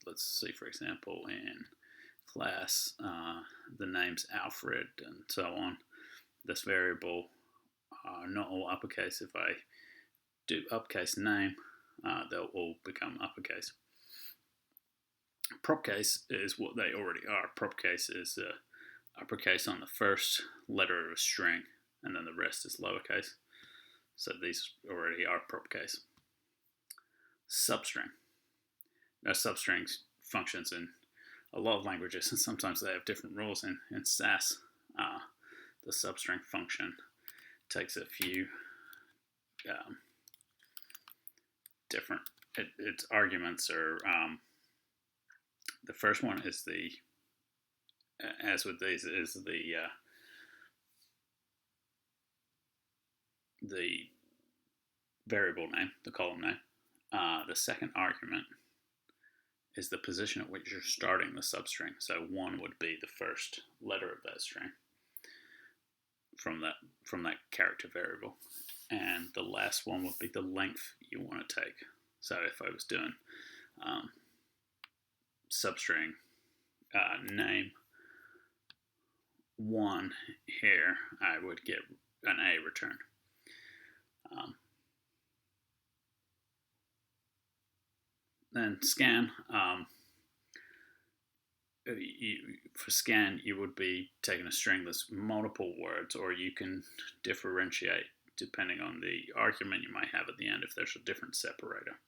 Let's see, for example, in class, the name's Alfred and so on. This variable are not all uppercase. If I do uppercase name, they'll all become uppercase. Propcase is what they already are. Propcase is uppercase on the first letter of a string, and then the rest is lowercase. So these already are propcase. Substring. Now, substrings functions in a lot of languages, and sometimes they have different rules. In SAS, the substring function takes a few different. Its arguments are the first one is as with these, is the variable name, the column name. The second argument is the position at which you're starting the substring. So 1 would be the first letter of that string from that character variable, and the last one would be the length you want to take. So if I was doing substring name 1 here, I would get an A return. Then scan. For scan, you would be taking a string that's multiple words, or you can differentiate depending on the argument you might have at the end if there's a different separator.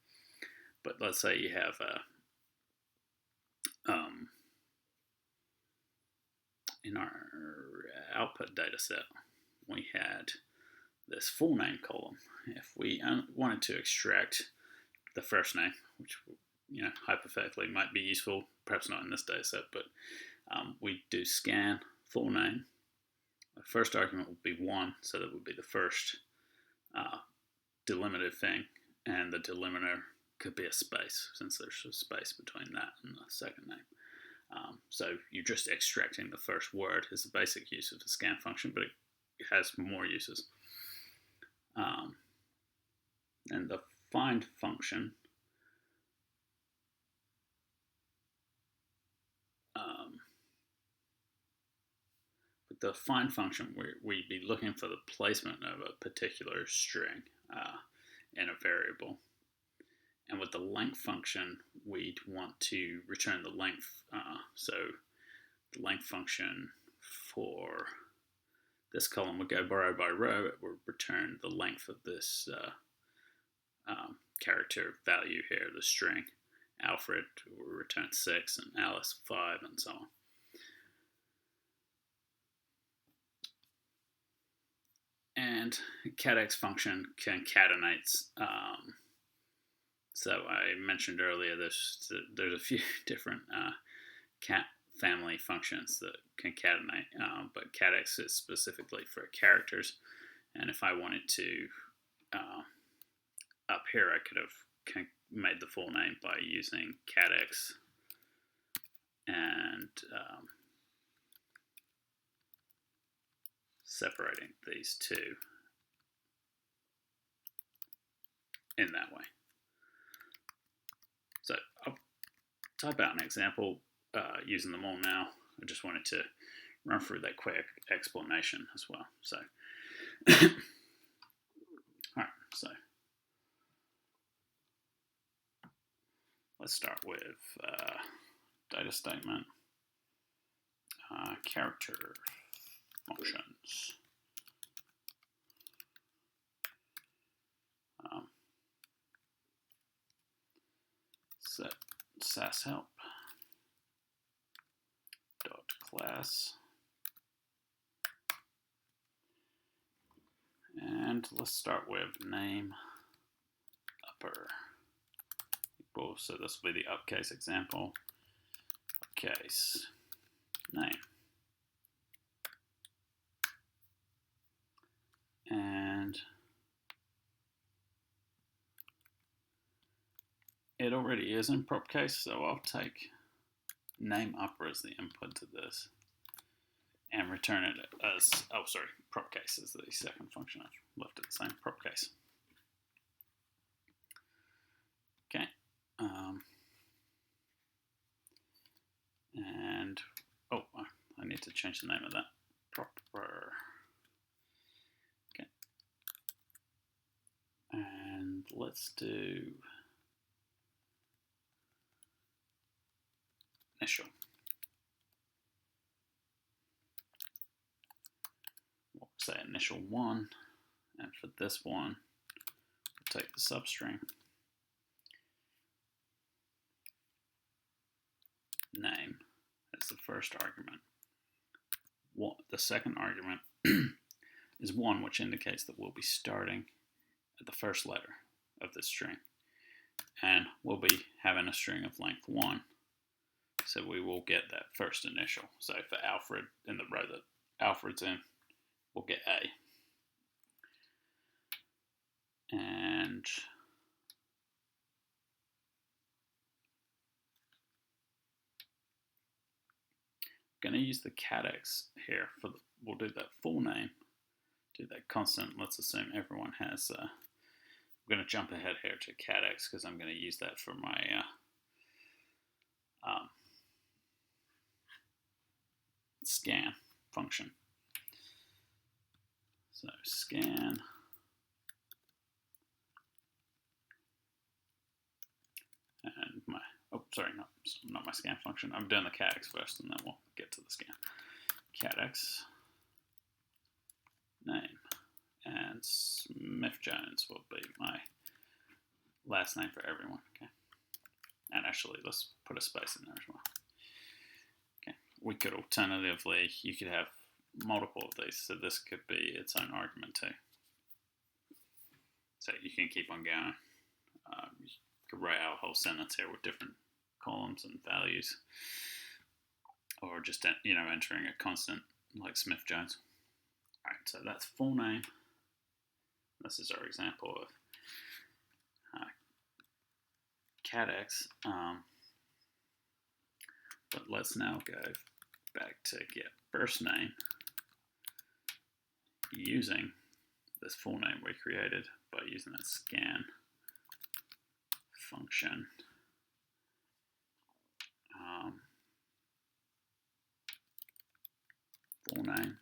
But let's say you have in our output data set, we had this full name column. If we wanted to extract the first name, which hypothetically might be useful, perhaps not in this data set, but we do scan full name. The first argument would be 1, so that would be the first delimited thing, and the delimiter could be a space, since there's a space between that and the second name. So you're just extracting the first word is the basic use of the scan function, but it has more uses. And the find function with the find function, we'd be looking for the placement of a particular string in a variable. And with the length function, we'd want to return the length. So the length function for this column would go row by row. It would return the length of this character value here, the string. Alfred will return 6 and Alice 5 and so on. And catx function concatenates. So I mentioned earlier there's a few different cat family functions that concatenate, but catx is specifically for characters. And if I wanted to, up here I could have made the full name by using catx and separating these two in that way. So I'll type out an example using them all now. I just wanted to run through that quick explanation as well. So, all right, so let's start with data statement, character functions. Set SAS help dot class, and let's start with name upper equals, so this will be the uppercase example, uppercase name, and it already is in prop case, so I'll take name upper as the input to this and return it as, oh sorry, prop case is the second function. I've left it the same, prop case. Okay. And, oh, I need to change the name of that. Proper. Okay. And let's do initial. We'll say initial 1, and for this one, we'll take the substring name as the first argument. The second argument is 1, which indicates that we'll be starting at the first letter of the string, and we'll be having a string of length 1. So we will get that first initial. So for Alfred, in the row that Alfred's in, we'll get A. And I'm going to use the catx here for the, we'll do that full name, do that constant. Let's assume everyone has, I'm going to jump ahead here to catx because I'm going to use that for my scan function. So scan and my, oh sorry, not my scan function. I'm doing the catx first and then we'll get to the scan. Catx name, and Smith Jones will be my last name for everyone. Okay, and actually let's put a space in there as well. Okay, we could alternatively, you could have multiple of these, so this could be its own argument too. So you can keep on going. You could write out a whole sentence here with different columns and values, or just entering a constant like Smith Jones. All right, so that's full name. This is our example of catx. But let's now go back to get first name using this full name we created by using that scan function. Full name.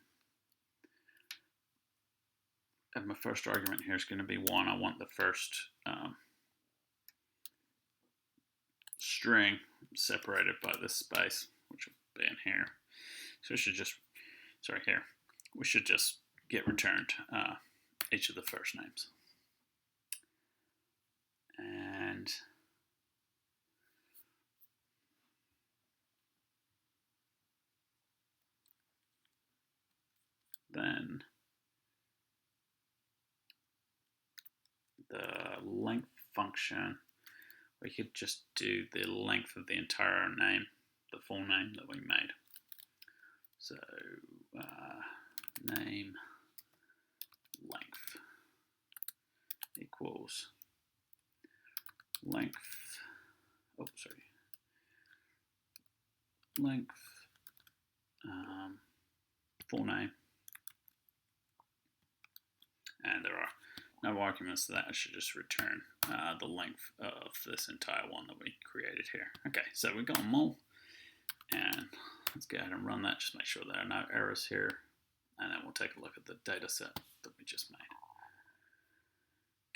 And my first argument here is going to be 1. I want the first string separated by this space, which will be in here. So we should just, here, we should just get returned each of the first names. And then the length function, we could just do the length of the entire name, the full name that we made. So name length equals length, length full name, and there are no arguments to that. I should just return the length of this entire one that we created here. Okay, so we've got them all, and let's go ahead and run that, just make sure there are no errors here, and then we'll take a look at the data set that we just made.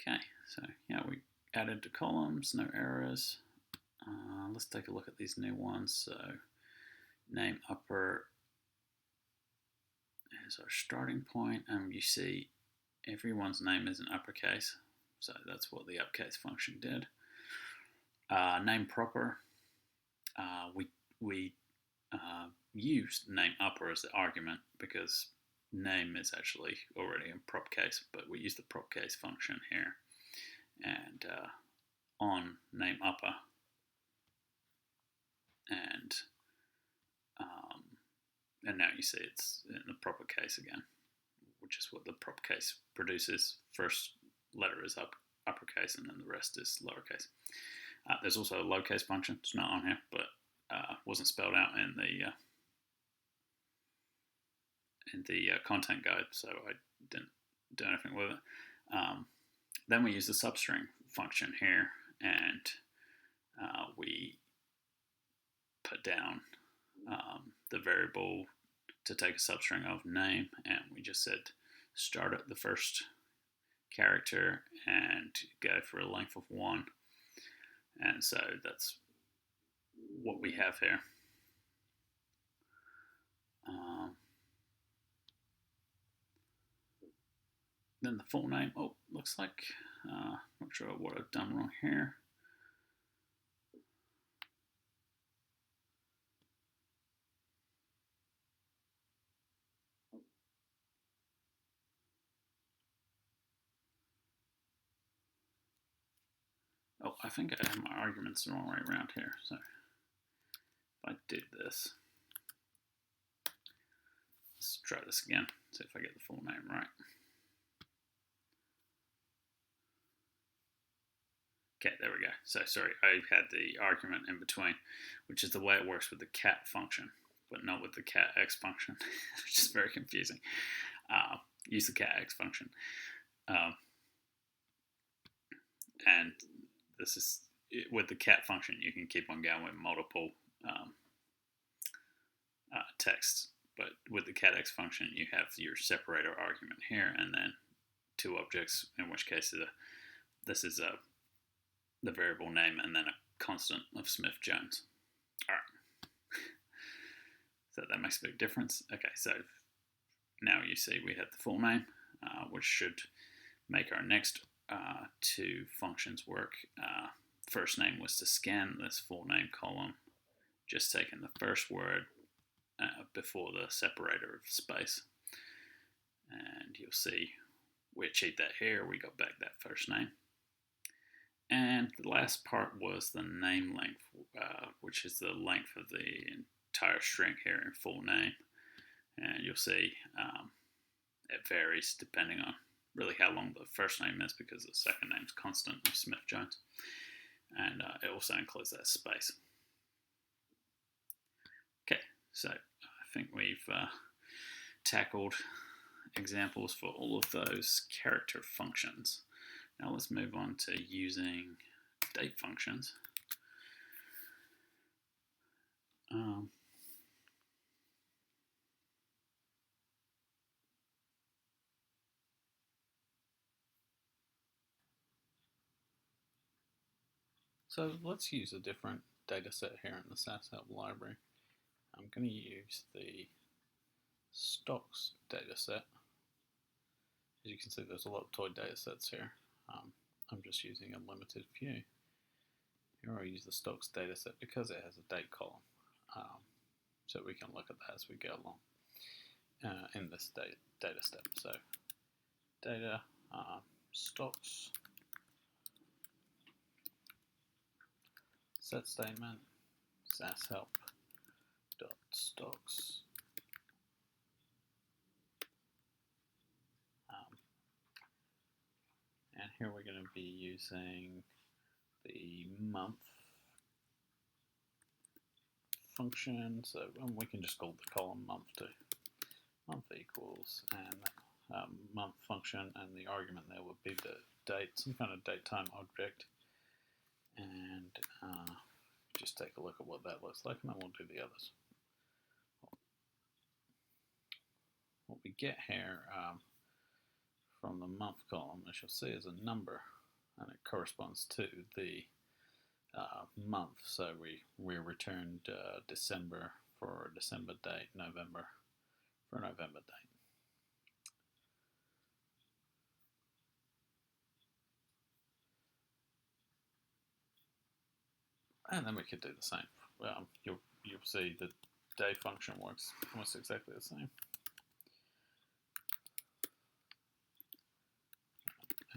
Okay, so yeah, we added the columns, no errors. Let's take a look at these new ones. So name upper is our starting point, and you see everyone's name is in uppercase, so that's what the uppercase function did. Name proper, we used name upper as the argument because name is actually already in prop case, but we use the prop case function here, and on name upper, and now you see it's in the proper case again, which is what the prop case produces. First letter is uppercase, and then the rest is lowercase. There's also a lowercase function. It's not on here, but wasn't spelled out in the content guide, so I didn't do anything with it. Then we use the substring function here, and we put down the variable to take a substring of name, and we just said start at the first character and go for a length of 1, and so that's what we have here. Then the full name, looks like, not sure what I've done wrong here. I think I have my arguments the wrong way around here. So if I did this, let's try this again, see if I get the full name right. Okay, there we go. So sorry, I had the argument in between, which is the way it works with the cat function, but not with the cat x function, which is very confusing. Use the cat x function. And this is, with the cat function, you can keep on going with multiple texts, but with the cat x function, you have your separator argument here, and then 2 objects, in which case this is the variable name and then a constant of Smith-Jones. All right. So that makes a big difference. Okay, so now you see we have the full name, which should make our next 2 functions work. First name was to scan this full name column, just taking the first word before the separator of space. And you'll see we achieved that here. We got back that first name. And the last part was the name length, which is the length of the entire string here in full name. And you'll see it varies depending on really how long the first name is, because the second name is constant of Smith-Jones. And it also includes that space. Okay, so I think we've tackled examples for all of those character functions. Now let's move on to using date functions. So let's use a different data set here in the SAS-help library. I'm going to use the stocks data set. As you can see, there's a lot of toy data sets here. I'm just using a limited few. Here I'll use the stocks data set because it has a date column. So we can look at that as we go along in this data step. So data stocks set statement SAS-help dot stocks and here we're going to be using the month function, so we can just call the column month too. Month equals and month function, and the argument there would be the date, some kind of date time object, and just take a look at what that looks like, and then we'll do the others. What we get here from the month column, as you'll see, is a number, and it corresponds to the month. So we returned December for a December date, November for a November date. And then we could do the same. You'll see the day function works almost exactly the same.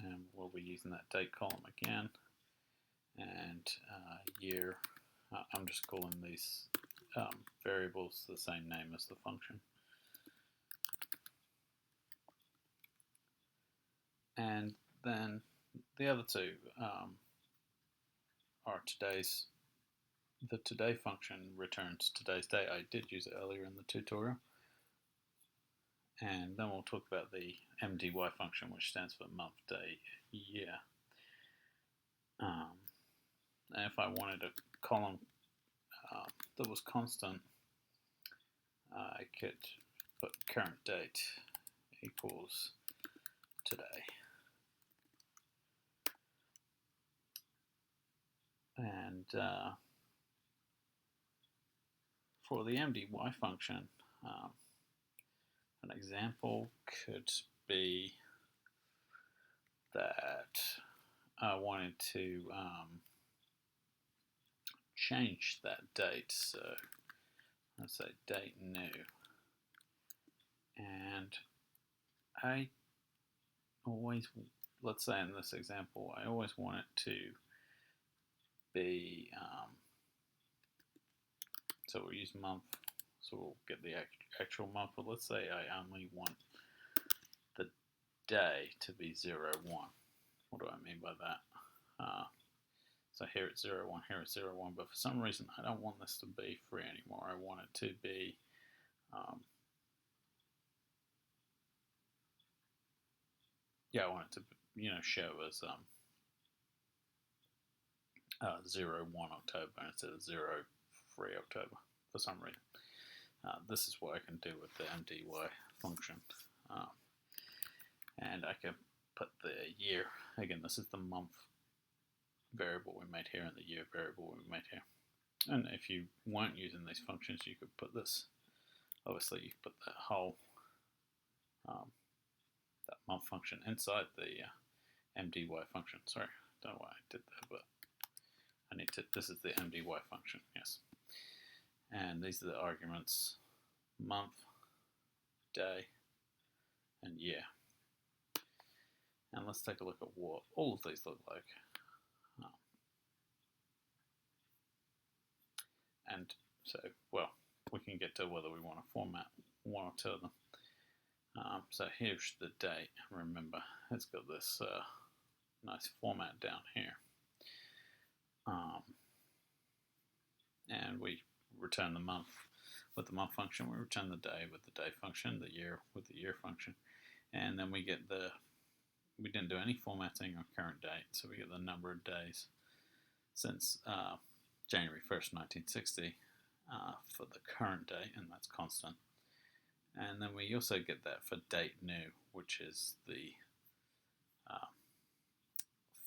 And we'll be using that date column again. And year, I'm just calling these variables the same name as the function. And then the other two are today's. The today function returns today's date. I did use it earlier in the tutorial. And then we'll talk about the MDY function, which stands for month, day, year. And if I wanted a column that was constant, I could put current date equals today. And for the MDY function, an example could be that I wanted to change that date. So let's say date new. And I always, let's say in this example, I always want it to be, so we'll use month, so we'll get the actual month, but let's say I only want the day to be 0, 1. What do I mean by that? So here it's 0, 1, here it's 0, 1, but for some reason I don't want this to be free anymore. I want it to be I want it to show as 0, 1 October instead of 0, 3 October for some reason. This is what I can do with the MDY function. And I can put the year, again this is the month variable we made here and the year variable we made here. And if you weren't using these functions, you could put this, obviously you put that whole that month function inside the MDY function. Sorry, I don't know why I did that, but I need to, this is the MDY function, yes. And these are the arguments, month, day, and year. And let's take a look at what all of these look like. And so, well, we can get to whether we want to format one or two of them. So here's the date. Remember, it's got this nice format down here. And we return the month with the month function. We return the day with the day function, the year with the year function. and then we get we didn't do any formatting on current date, so we get the number of days since January 1st, 1960 for the current date, and that's constant. And then we also get that for date new, which is the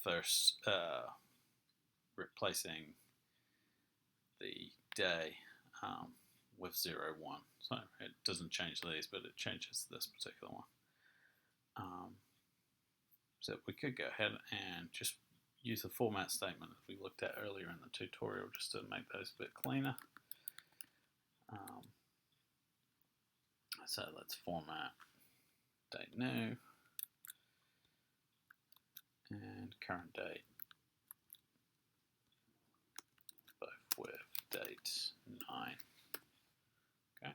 first replacing the day with 0, 1. So it doesn't change these, but it changes this particular one. So we could go ahead and just use the format statement that we looked at earlier in the tutorial just to make those a bit cleaner. So let's format date new and current date, both with date 9. Okay.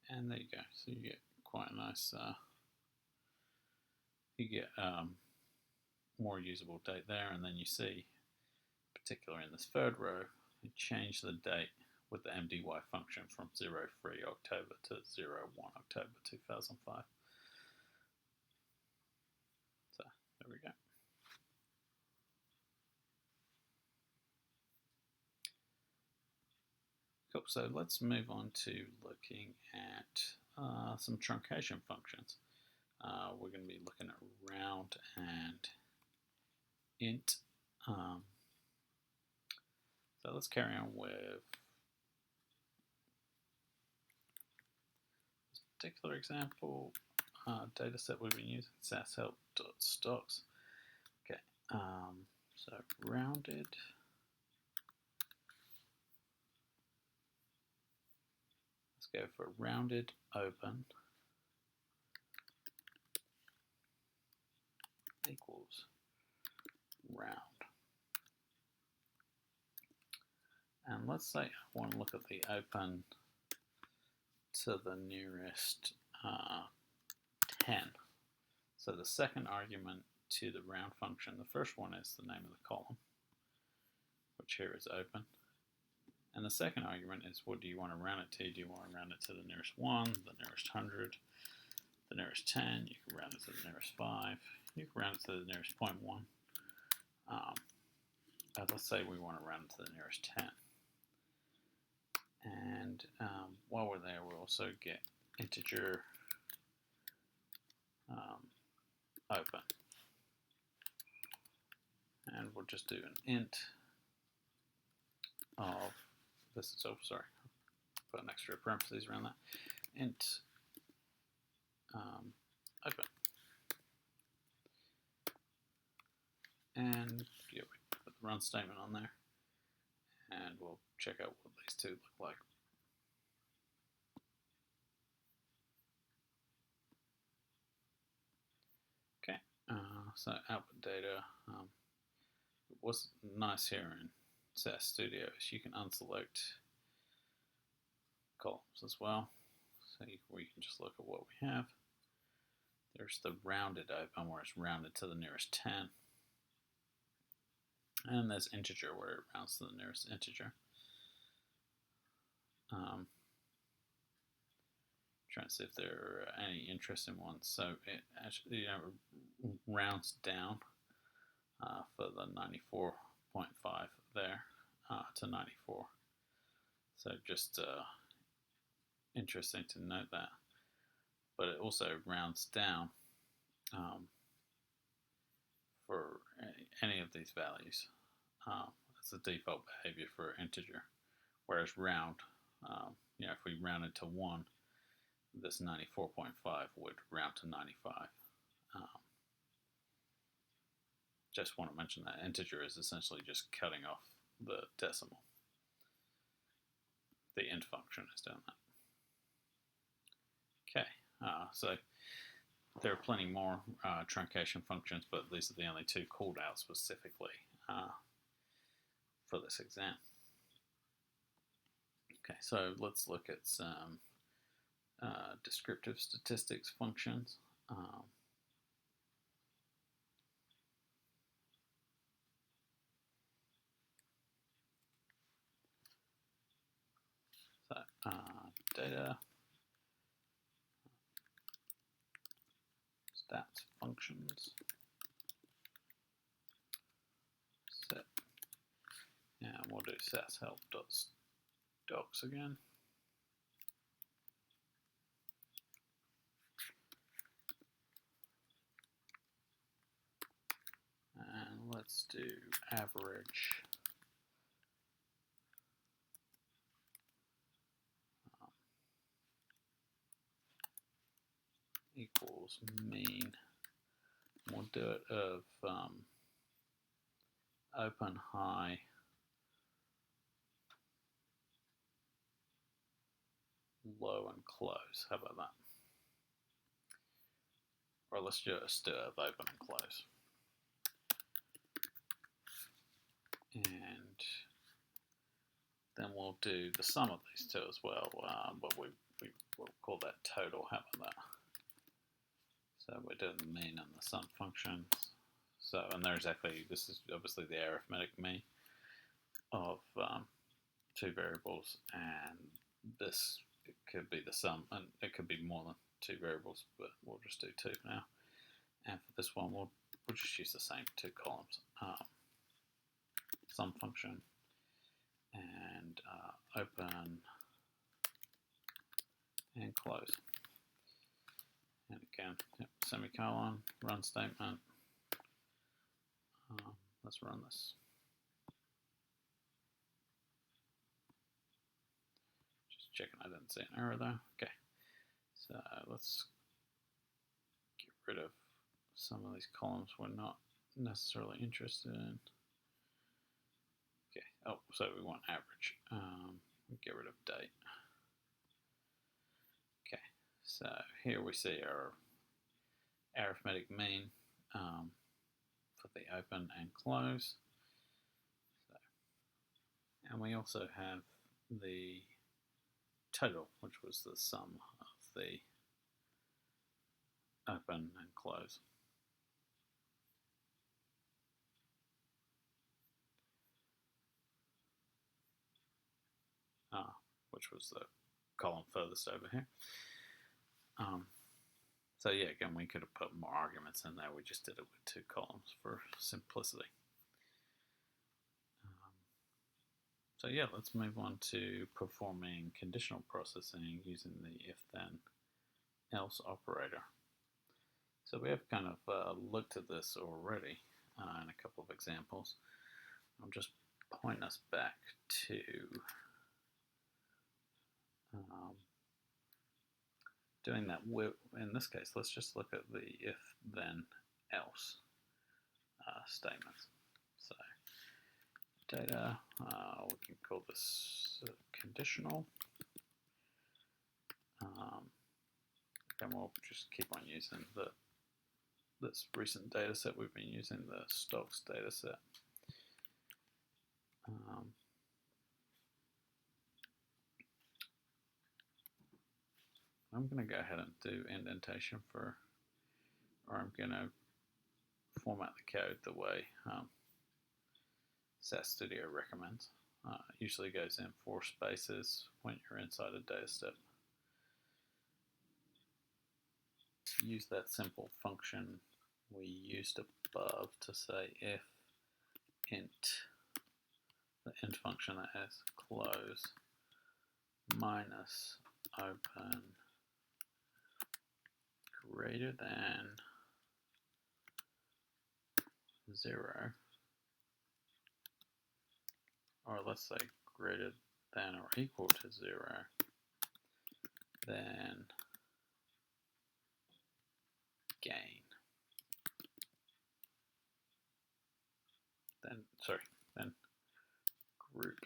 And there you go. So you get quite a nice, you get more usable date there, and then you see, particularly in this third row, you change the date with the MDY function from 03 October to 01 October 2005. So there we go. Cool, so let's move on to looking at some truncation functions. We're going to be looking at round and int. So let's carry on with this particular example. Data set we've been using, SAS-help.stocks. Okay, so rounded. Let's go for rounded open equals round. And let's say I want to look at the open to the nearest 10. So the second argument to the round function, the first one is the name of the column, which here is open. And the second argument is what do you want to round it to? Do you want to round it to the nearest 1, the nearest 100, the nearest 10? You can round it to the nearest 5. You can round it to the nearest 0.1. Let's say we want to round it to the nearest 10. And while we're there, we'll also get integer open. And we'll just do an int of, this is, oh, sorry, put an extra parentheses around that, int open. And yeah, we put the run statement on there, and we'll check out what these two look like. Okay, so output data. What's nice here in SAS Studio is you can unselect columns as well. So we can just look at what we have. There's the rounded open where it's rounded to the nearest 10. And there's integer where it rounds to the nearest integer. Trying to see if there are any interesting ones. So it actually rounds down for the 94.5 there to 94. So just interesting to note that. But it also rounds down for any of these values. It's the default behavior for integer. Whereas round, if we rounded to 1, this 94.5 would round to 95. Just want to mention that integer is essentially just cutting off the decimal. The int function is doing that. Okay, so there are plenty more truncation functions, but these are the only two called out specifically for this exam. Okay, so let's look at some descriptive statistics functions. data stats functions set, and we'll do SAS-help.docs again. And let's do average equals mean. We'll do it of open, high, low, and close. How about that? Or let's just do it of open and close. And then we'll do the sum of these two as well, but we'll call that total. How about that? So we're doing the mean and the sum functions. So, and they're exactly, this is obviously the arithmetic mean of two variables, and this, it could be the sum, and it could be more than two variables, but we'll just do two now. And for this one, we'll just use the same two columns. Sum function and open and close. And again, semicolon, run statement. Let's run this. Just checking I didn't see an error though. Okay, so let's get rid of some of these columns we're not necessarily interested in. Okay, oh, so we want average. Get rid of date. Okay, so here we see our arithmetic mean for the open and close. So, and we also have the total, which was the sum of the open and close. Which was the column furthest over here. So yeah, again, we could have put more arguments in there. We just did it with two columns for simplicity. So yeah, let's move on to performing conditional processing using the if-then-else operator. So we have kind of looked at this already in a couple of examples. I'll just point us back to doing that in this case. Let's just look at the if-then-else statements. So data, we can call this conditional. And we'll just keep on using this recent data set we've been using, the stocks data set. I'm going to go ahead and do indentation or I'm going to format the code the way SAS Studio recommends. Usually goes in 4 spaces when you're inside a data step. Use that simple function we used above to say if int, the int function that has close minus open greater than 0, or let's say greater than or equal to 0, then gain. Then group,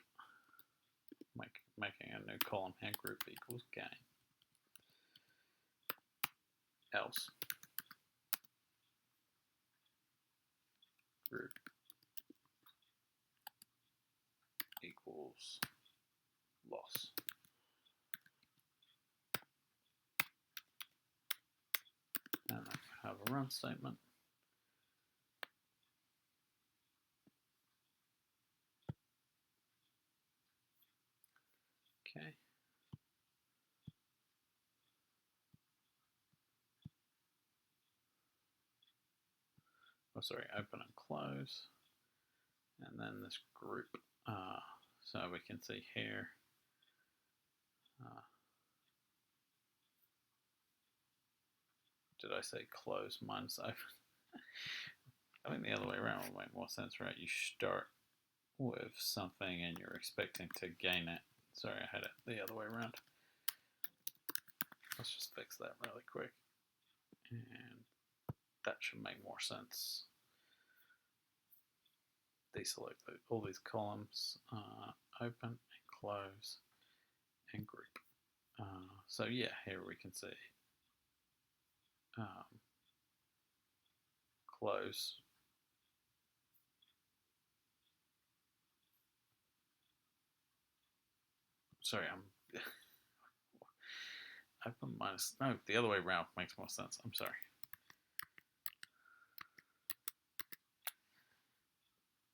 making a new column here, group equals gain. Else group equals loss. And I have a run statement. Okay. open and close, and then this group. So we can see here. Did I say close minus open? I think the other way around would make more sense, right? You start with something and you're expecting to gain it. Sorry, I had it the other way around. Let's just fix that really quick. And that should make more sense. Deselect all these columns, open and close and group. So yeah, here we can see close. Sorry, I'm open minus, no, the other way around makes more sense. I'm sorry.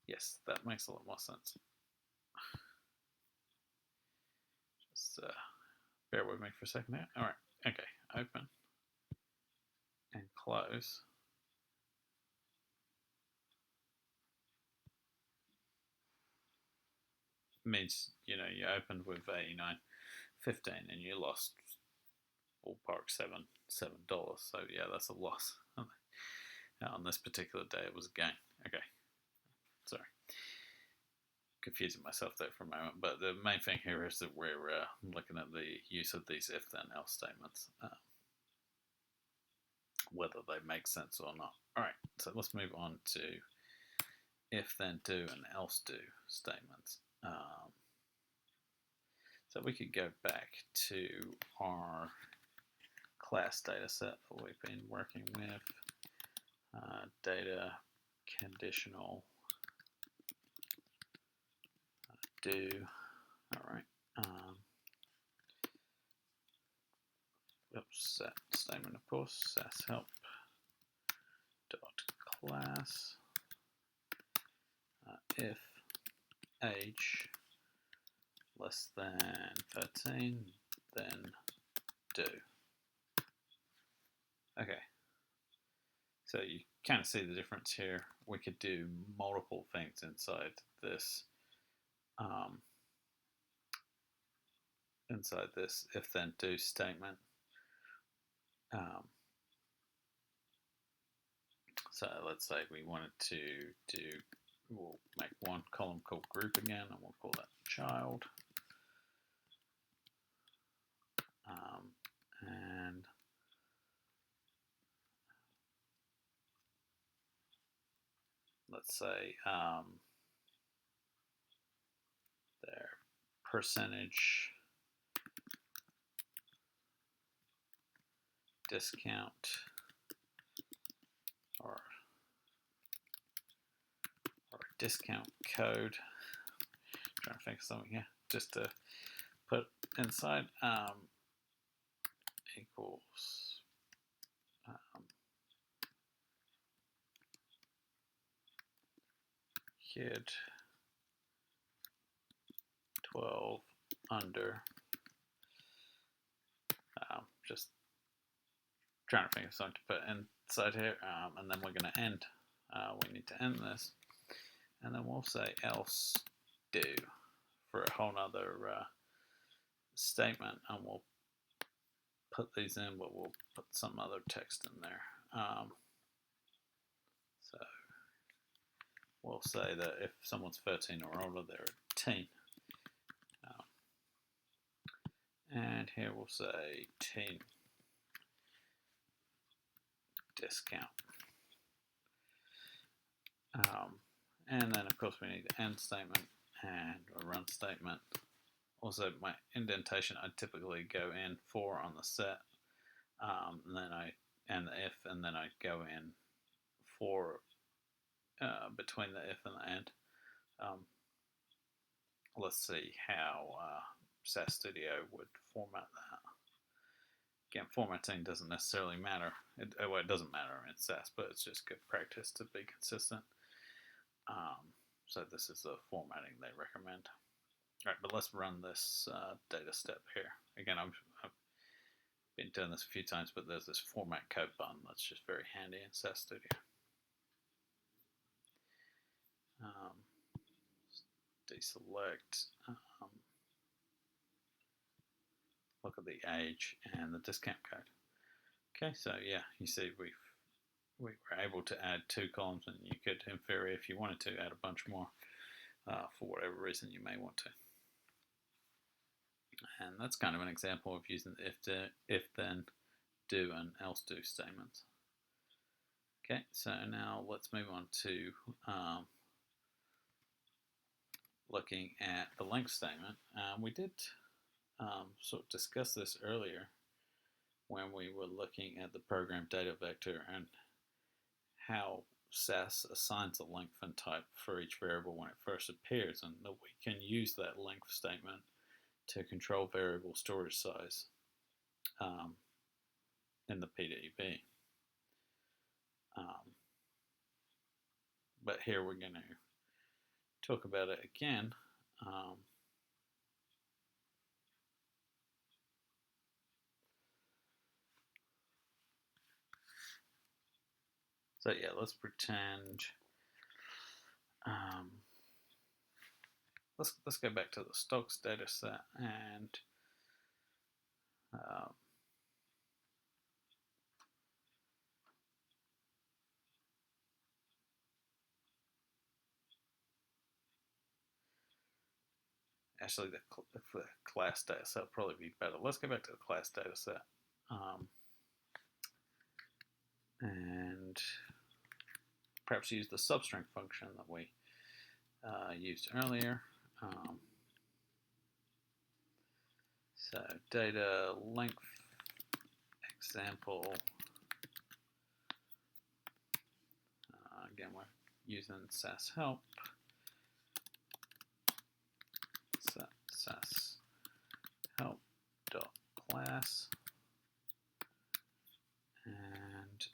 Yes, that makes a lot more sense. Just bear with me for a second here. All right, okay, open and close. Means, you know, you opened with 89.15 and you lost ballpark $7. So yeah, that's a loss. On this particular day, it was a gain. Okay, sorry, confusing myself there for a moment. But the main thing here is that we're looking at the use of these if then else statements, whether they make sense or not. All right, so let's move on to if then do and else do statements. So we could go back to our class data set that we've been working with, data conditional do. All right. Set statement, of course, SAS help dot class if age less than 13, then do. Okay, so you kind of see the difference here. We could do multiple things inside this if then do statement. So let's say we wanted to do, we'll make one column called group again, and we'll call that child. And let's say their percentage discount or discount code. I'm trying to think of something here just to put inside equals kid 12 under. Just trying to think of something to put inside here, and then we're going to end. We need to end this, and then we'll say else do for a whole nother statement, and we'll put these in, but we'll put some other text in there. So we'll say that if someone's 13 or older, they're a teen. And here we'll say teen discount. And then of course we need an end statement and a run statement. Also my indentation, I typically go in for on the set, and then and the if, and then I go in for between the if and the end. Let's see how SAS Studio would format that. Again, formatting doesn't necessarily matter. Well, it doesn't matter in SAS, but it's just good practice to be consistent. So this is the formatting they recommend. All right, but let's run this data step here. Again, I've been doing this a few times, but there's this format code button that's just very handy in SAS Studio. deselect, look at the age and the discount code. Okay, so yeah, you see we were able to add 2 columns, and you could, in theory, if you wanted to, add a bunch more for whatever reason you may want to. And that's kind of an example of using the if then, do, and else do statements. Okay, so now let's move on to looking at the length statement. We did sort of discuss this earlier when we were looking at the program data vector and how SAS assigns a length and type for each variable when it first appears, and that we can use that length statement to control variable storage size in the PDB. But here we're going to talk about it again. So yeah, let's pretend. Let's go back to the stocks data set and actually the class data set will probably be better. Let's go back to the class data set and perhaps use the substring function that we used earlier. So data length example. Again, we're using SAS help. SAS help dot class, and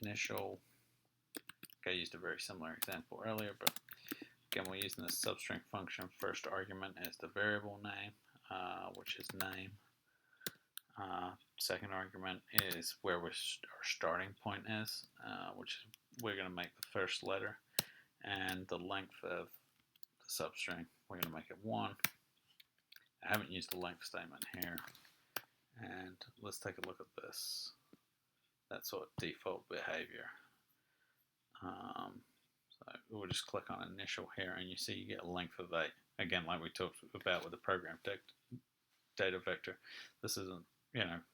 initial. I used a very similar example earlier, but again, we're using the substring function. First argument is the variable name, which is name. Second argument is where our starting point is, which we're going to make the first letter, and the length of the substring, we're going to make it 1. I haven't used the length statement here, and let's take a look at this. That's sort of default behavior. So we'll just click on initial here, and you see you get a length of 8. Again, like we talked about with the program data vector, this isn't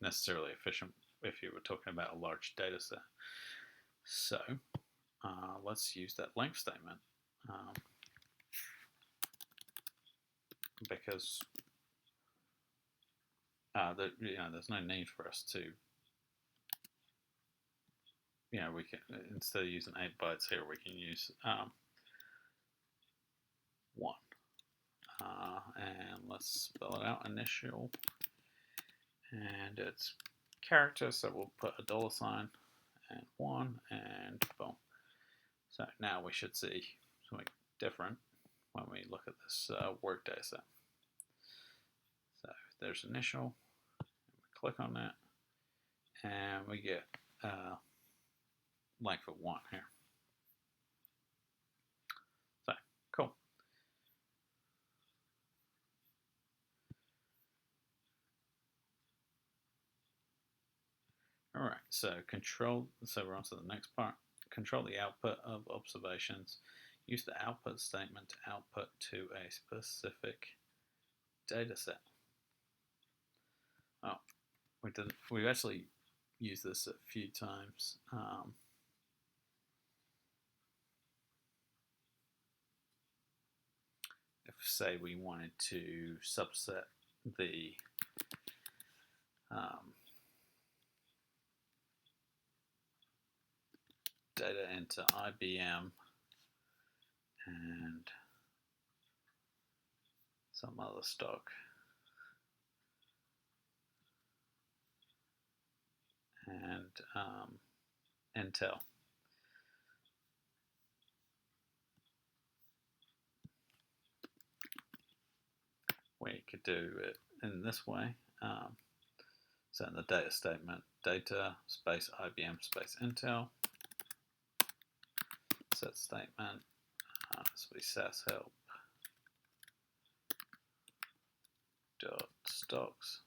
necessarily efficient if you were talking about a large data set. So let's use that length statement because there's no need for us to. We can, instead of using 8 bytes here, we can use 1. And let's spell it out, initial, and it's character, so we'll put a $sign and 1, and boom. So now we should see something different when we look at this work data set. So there's initial, we click on that, and we get length of 1 here. So, cool. Alright, so we're on to the next part. Control the output of observations. Use the output statement to output to a specific data set. Oh, we've actually used this a few times. If, say, we wanted to subset the data into IBM and some other stock, and Intel. We could do it in this way. So in the data statement, data space IBM space Intel, set statement. This will be SAS help dot stocks.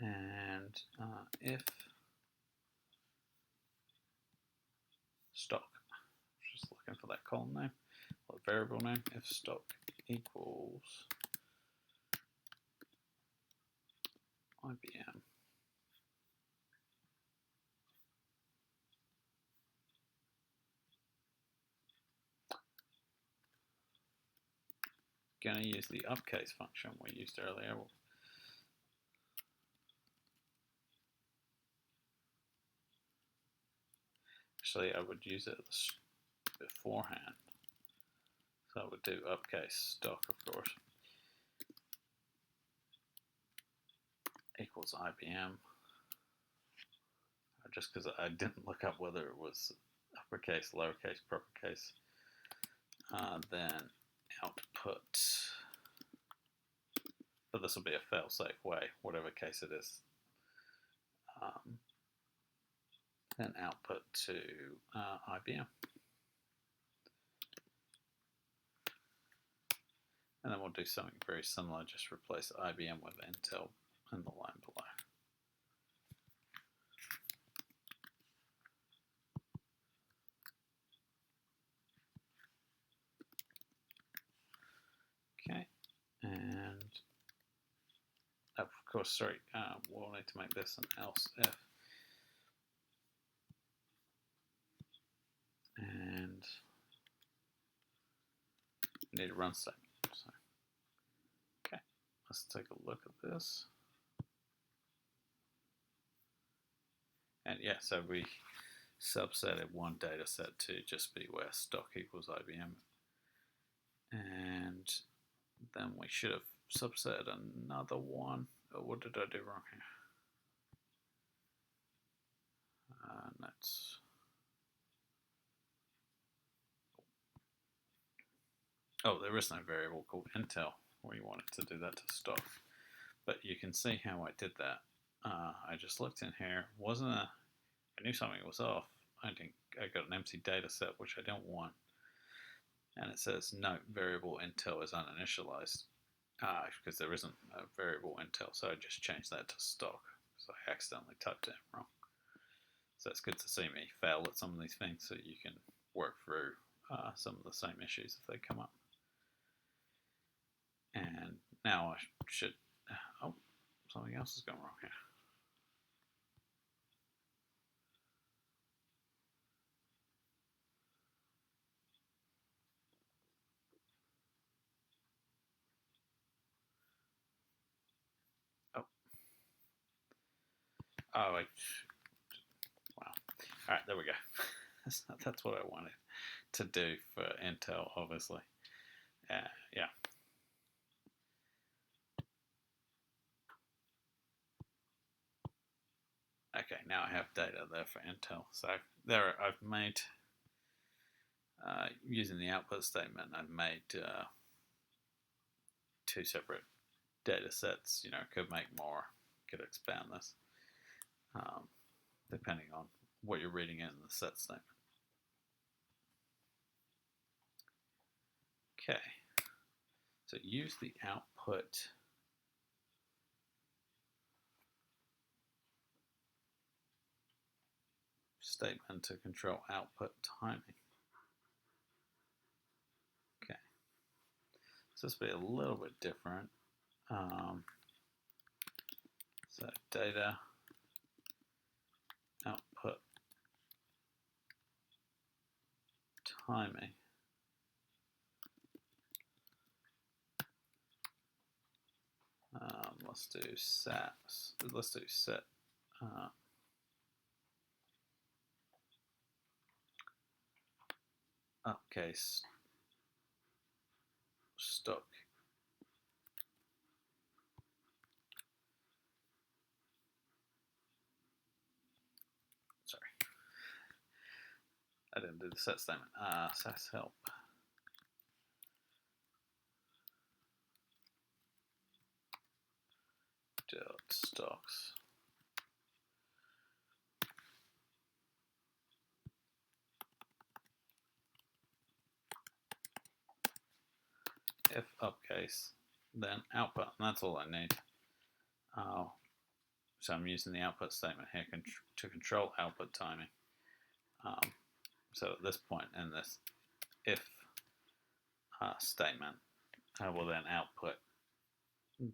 And if stock, just looking for that column name or variable name, if stock equals IBM, going to use the upcase function we used earlier. Actually, I would use it beforehand. So I would do upcase stock, of course, equals IBM. Just because I didn't look up whether it was uppercase, lowercase, propercase. Then output, but this will be a fail-safe way, whatever case it is. Then output to IBM. And then we'll do something very similar, just replace IBM with Intel in the line below. Okay, and of course, sorry, we'll need to make this an else if. And we need a run statement. So, okay, let's take a look at this. And yeah, so we subsetted one data set to just be where stock equals IBM. And then we should have subset another one. Oh, what did I do wrong here? Let's. Oh, there is no variable called Intel. We wanted to do that to stock. But you can see how I did that. I just looked in here. I knew something was off. I got an empty data set, which I don't want. And it says note variable Intel is uninitialized. Because there isn't a variable Intel, so I just changed that to stock. So I accidentally typed it wrong. So it's good to see me fail at some of these things so you can work through some of the same issues if they come up. And now I should, oh, something else is going wrong here. Oh, wow. All right, there we go. That's what I wanted to do for Intel, obviously. Yeah. Okay, now I have data there for Intel. So there I've made, using the output statement, I've made two separate data sets. You know, could make more, could expand this, depending on what you're reading in the set statement. Okay, so use the output statement to control output timing. Okay, so this will be a little bit different. So data output timing. Let's do SAS. Let's do set. Upcase stock. Sorry, I didn't do the set statement. SAS help. Dot stocks. if uppercase, then output, and that's all I need. So I'm using the output statement here to control output timing. So at this point in this if statement, I will then output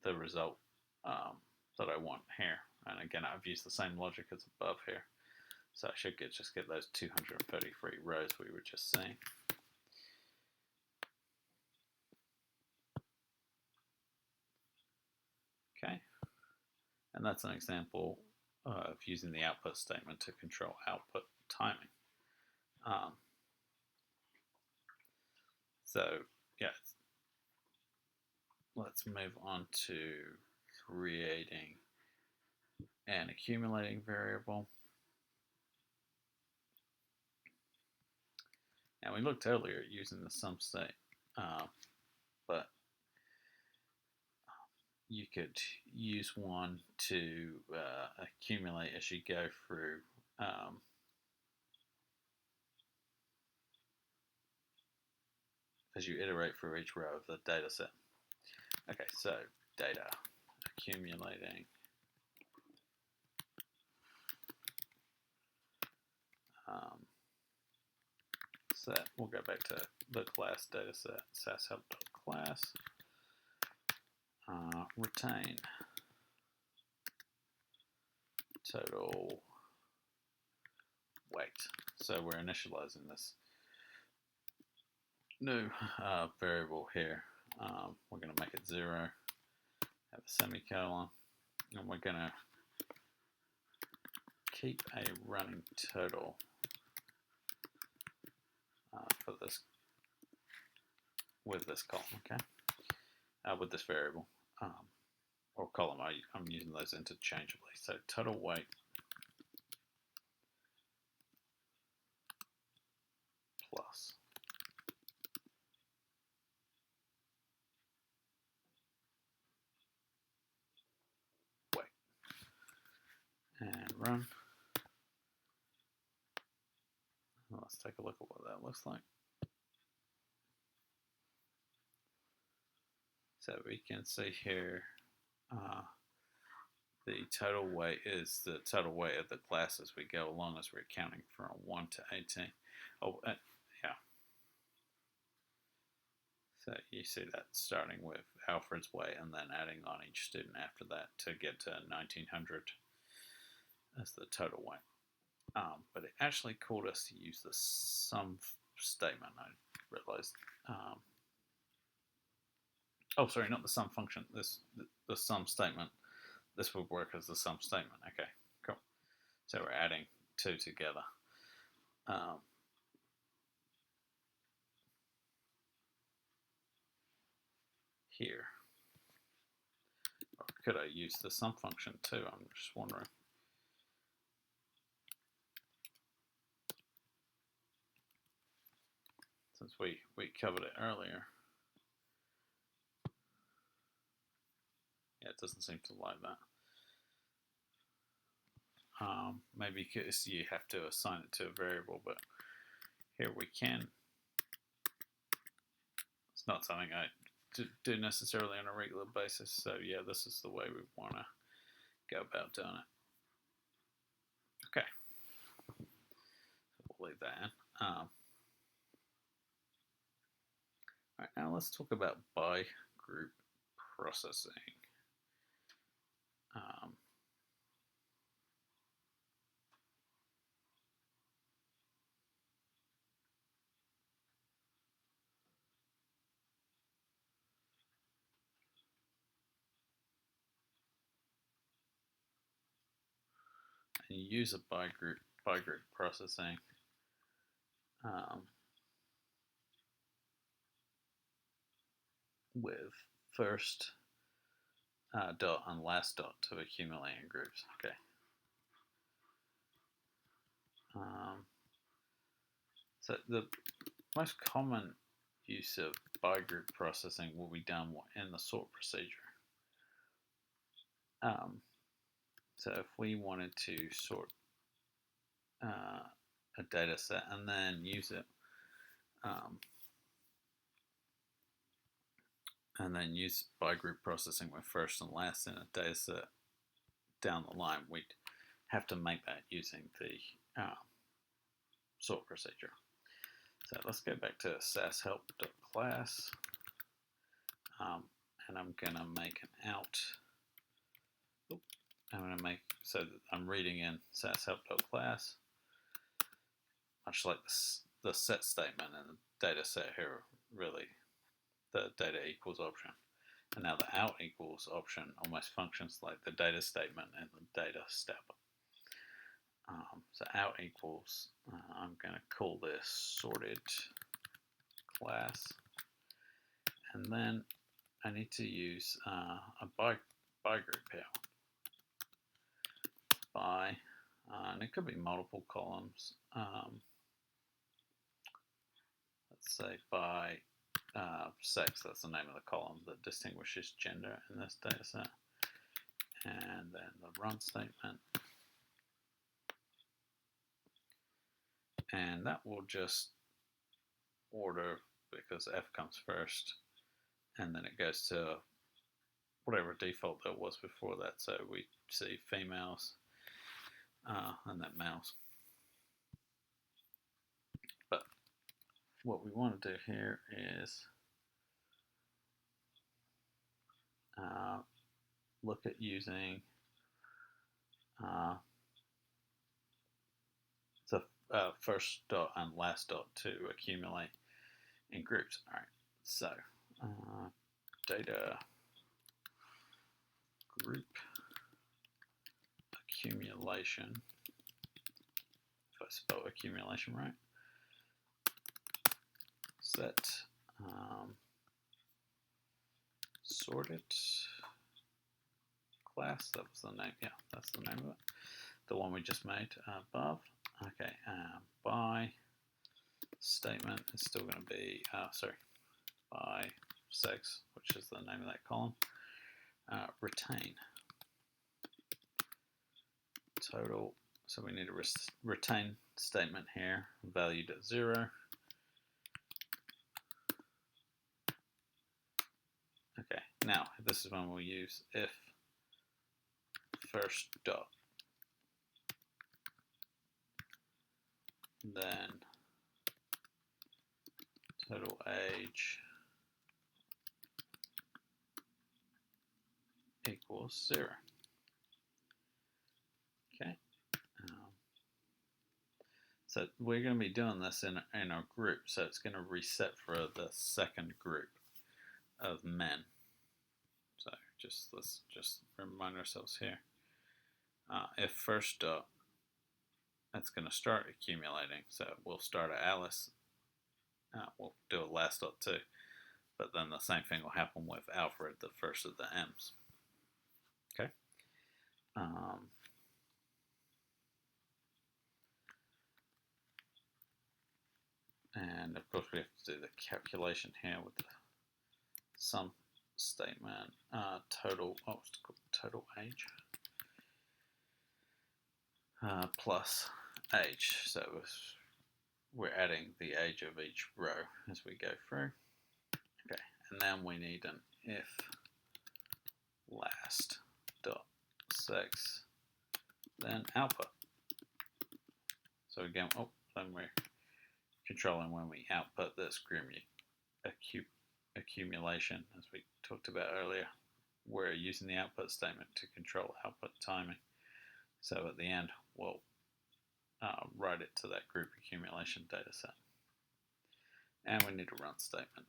the result that I want here. And again, I've used the same logic as above here. So I should just get those 233 rows we were just seeing. Okay, and that's an example of using the output statement to control output timing. So yeah, let's move on to creating an accumulating variable. Now we looked earlier at using the sum state, but you could use one to accumulate as you go through as you iterate through each row of the data set. Okay, so data accumulating set. We'll go back to the class data set, SAS-help.class. Retain total weight. So we're initializing this new variable here. We're going to make it 0, have a semicolon, and we're going to keep a running total for this with this column, okay? With this variable or column. I'm using those interchangeably. So total weight plus weight, and run. Let's take a look at what that looks like. So we can see here the total weight is the total weight of the class as we go along, as we're counting from 1 to 18. Oh, yeah. So you see that starting with Alfred's weight and then adding on each student after that to get to 1900 as the total weight. But it actually called us to use the sum statement, I realized. Oh, sorry, not the sum function. The sum statement. This would work as the sum statement. Okay, cool. So we're adding two together. Here. Or could I use the sum function too? I'm just wondering. Since we covered it earlier. Yeah, it doesn't seem to like that. Maybe because you have to assign it to a variable, but here we can. It's not something I do necessarily on a regular basis, so yeah, this is the way we want to go about doing it. Okay, we'll leave that in. All right, now let's talk about by-group processing. And you use a by-group processing with first dot and last dot to accumulate in groups. Okay. So the most common use of by-group processing will be done in the sort procedure. So if we wanted to sort a data set and then use it and then use by group processing with first and last in a data set down the line, we'd have to make that using the sort procedure. So let's go back to SAS-help.class, and I'm going to make an out. I'm going to make so that I'm reading in SAS-help.class, much like the set statement in the data set here, really the data equals option. And now the out equals option almost functions like the data statement and the data step. So out equals, I'm going to call this sorted class, and then I need to use a by group here. By, and it could be multiple columns. Let's say by sex, that's the name of the column that distinguishes gender in this data set. And then the run statement. And that will just order because F comes first, and then it goes to whatever default there was before that. So we see females and then males. But what we want to do here is look at using the first dot and last dot to accumulate in groups. All right, so data group accumulation, if I spell accumulation right, set sorted class, that was the name, yeah, that's the name of it, the one we just made above. Okay, by statement is still going to be, by sex, which is the name of that column, retain total, so we need a retain statement here, valued at 0. Okay, now this is when we'll use if first dot, then total age equals 0. Okay, so we're going to be doing this in our group, so it's going to reset for the second group of men. So let's just remind ourselves here. If first dot, that's going to start accumulating, so we'll start at Alice. We'll do a last dot too, but then the same thing will happen with Alfred, the first of the M's. Okay. And of course we have to do the calculation here with the sum statement, total age plus age. So we're adding the age of each row as we go through. Okay, and then we need an if last dot sex, then output. So again, then we're controlling when we output this group accumulation, as we talked about earlier. We're using the output statement to control output timing. So at the end, we'll write it to that group accumulation data set. And we need a run statement.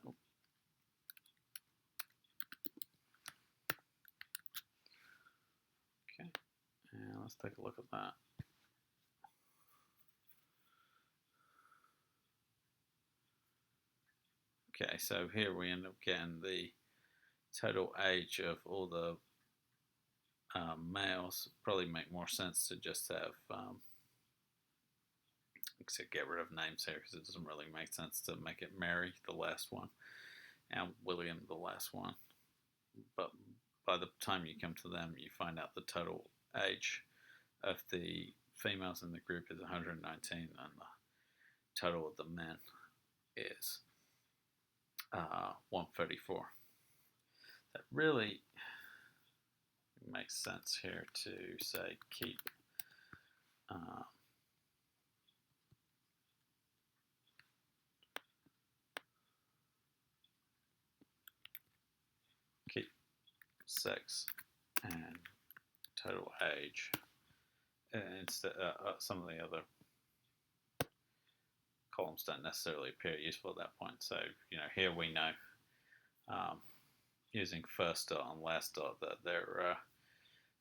Okay, and let's take a look at that. Okay, so here we end up getting the total age of all the males. Probably make more sense to just have, except get rid of names here because it doesn't really make sense to make it Mary, the last one, and William, the last one. But by the time you come to them, you find out the total age of the females in the group is 119, and the total of the men is 134. that really makes sense here to say keep keep sex and total age, and instead some of the other columns don't necessarily appear useful at that point. So here we know using first dot and last dot that their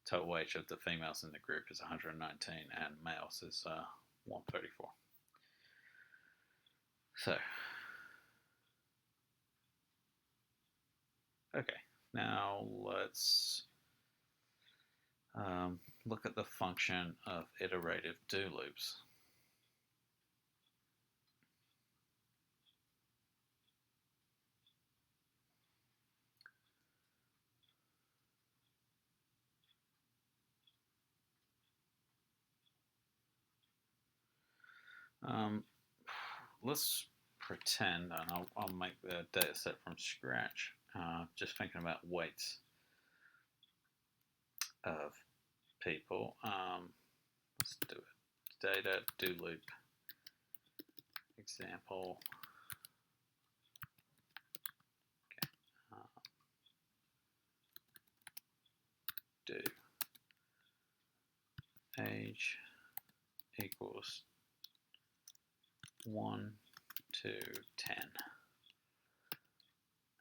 total age of the females in the group is 119 and males is 134. So, okay, now let's look at the function of iterative do loops. Let's pretend, and I'll make the data set from scratch, just thinking about weights of people. Let's do it. Data do loop example. Okay. Do age equals 1 to 10.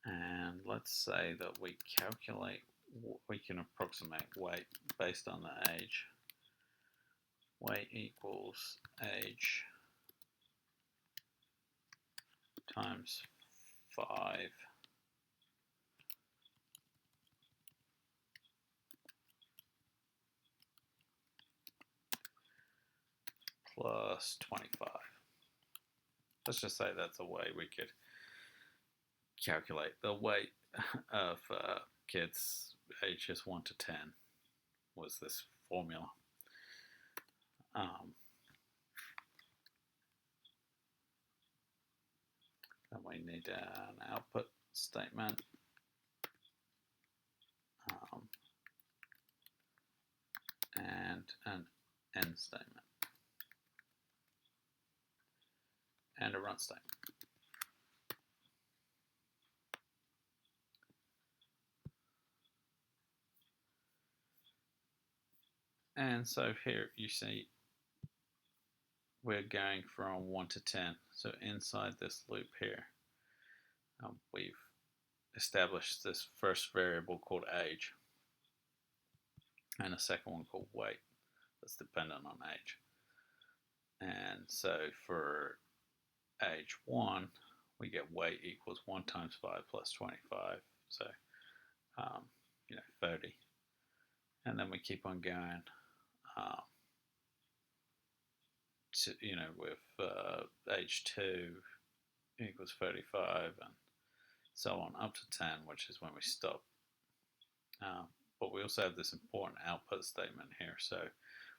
And let's say that we can approximate weight based on the age. Weight equals age times 5 plus 25. Let's just say that's a way we could calculate the weight of kids ages 1 to 10 was this formula. Then we need an output statement. And an end statement. And a run statement. And so here you see we're going from 1 to 10. So inside this loop here, we've established this first variable called age and a second one called weight that's dependent on age. And so for age 1, we get weight equals 1 times 5 plus 25, so 30. And then we keep on going to, with age 2 equals 35 and so on up to 10, which is when we stop. But we also have this important output statement here. So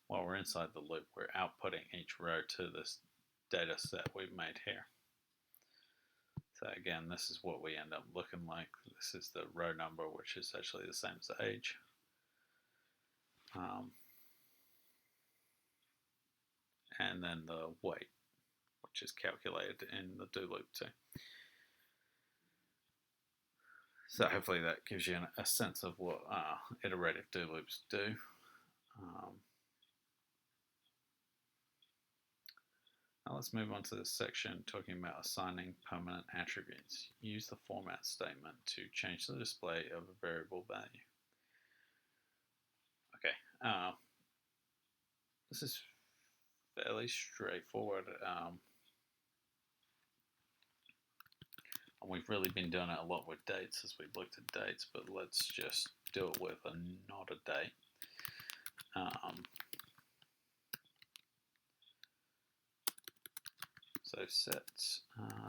while we're inside the loop, we're outputting each row to this data set we've made here. So again, this is what we end up looking like. This is the row number, which is actually the same as the age. And then the weight, which is calculated in the do loop too. So hopefully that gives you a sense of what iterative do loops do. Now let's move on to this section talking about assigning permanent attributes. Use the format statement to change the display of a variable value. Okay, this is fairly straightforward. And we've really been doing it a lot with dates as we've looked at dates, but let's just do it with a not a date. So set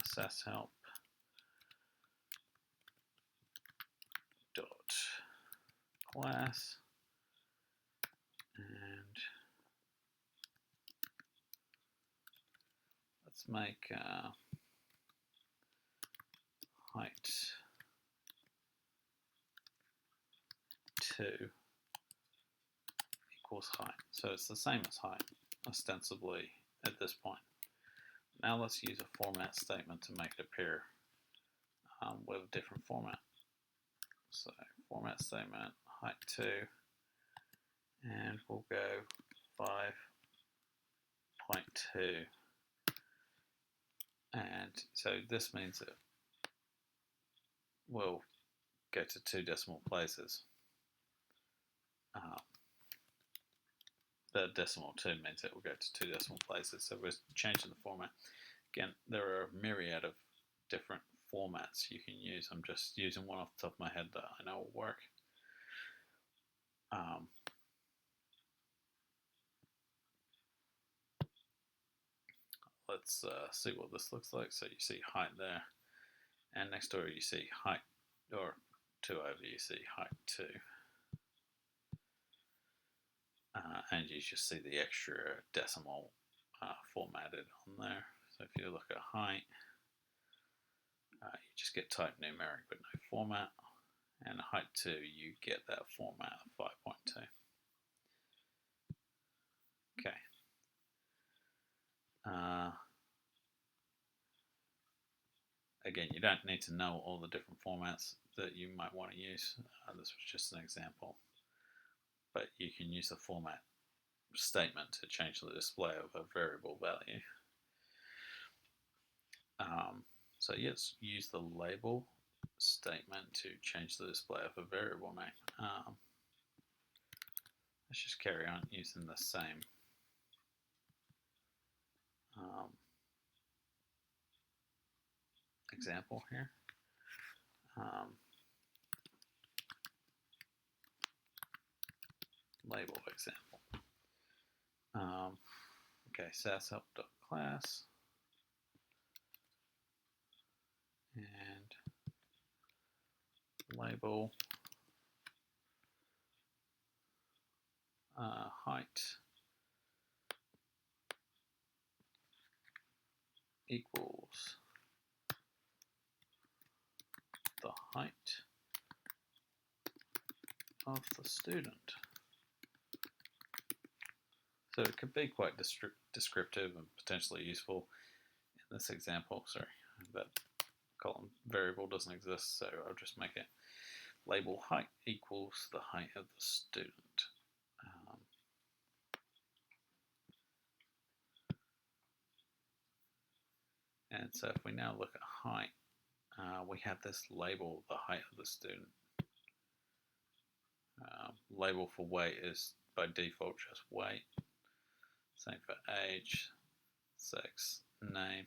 SAS help dot class and let's make height 2 equals height. So it's the same as height, ostensibly, at this point. Now let's use a format statement to make it appear with a different format. So format statement, height 2, and we'll go 5.2. And so this means that we'll go to 2 decimal places. The decimal 2 means it will go to 2 decimal places. So we're changing the format. Again, there are a myriad of different formats you can use. I'm just using one off the top of my head that I know will work. Let's see what this looks like. So you see height there, and next door you see height, or 2 over you see height 2. And you just see the extra decimal formatted on there. So if you look at height, you just get type numeric but no format, and height 2 you get that format of 5.2. Okay. Again, you don't need to know all the different formats that you might want to use. This was just an example. But you can use the format statement to change the display of a variable value. So yes, use the label statement to change the display of a variable name. Let's just carry on using the same example here. Label example. Okay, SAS-help.class, and label height equals the height of the student. So it could be quite descriptive and potentially useful. In this example, sorry, that column variable doesn't exist, so I'll just make it label height equals the height of the student. And so if we now look at height, we have this label, the height of the student. Label for weight is by default just weight. Same for age, sex, name.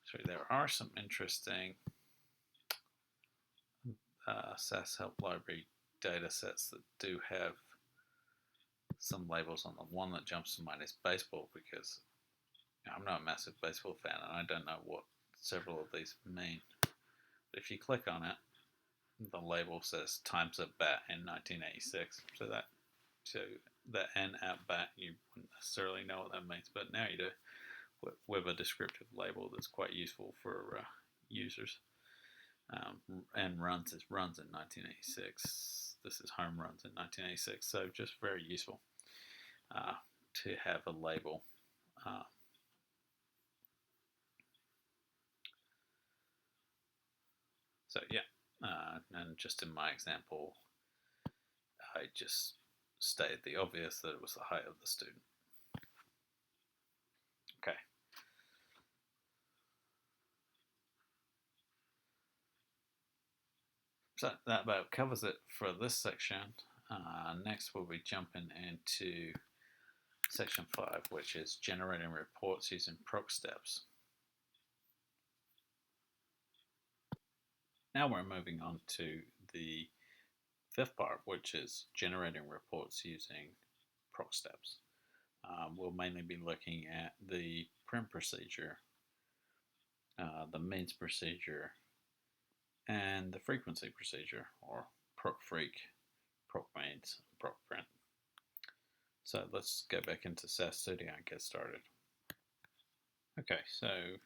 So there are some interesting SAS help library data sets that do have some labels on them. One that jumps to mind is baseball, because I'm not a massive baseball fan and I don't know what several of these mean. But if you click on it, the label says times at bat in 1986. So that N at bat, you wouldn't necessarily know what that means, but now you do, with a descriptive label that's quite useful for users. And runs is runs in 1986. This is home runs in 1986. So just very useful to have a label. So yeah, and just in my example, I just stated the obvious, that it was the height of the student. Okay. So that about covers it for this section. Next we'll be jumping into section 5, which is generating reports using proc steps. Now we're moving on to the 5th part, which is generating reports using proc steps. We'll mainly be looking at the prim procedure, the means procedure, and the frequency procedure, or proc freq, proc means, proc print. So let's go back into SAS Studio and get started. Okay, so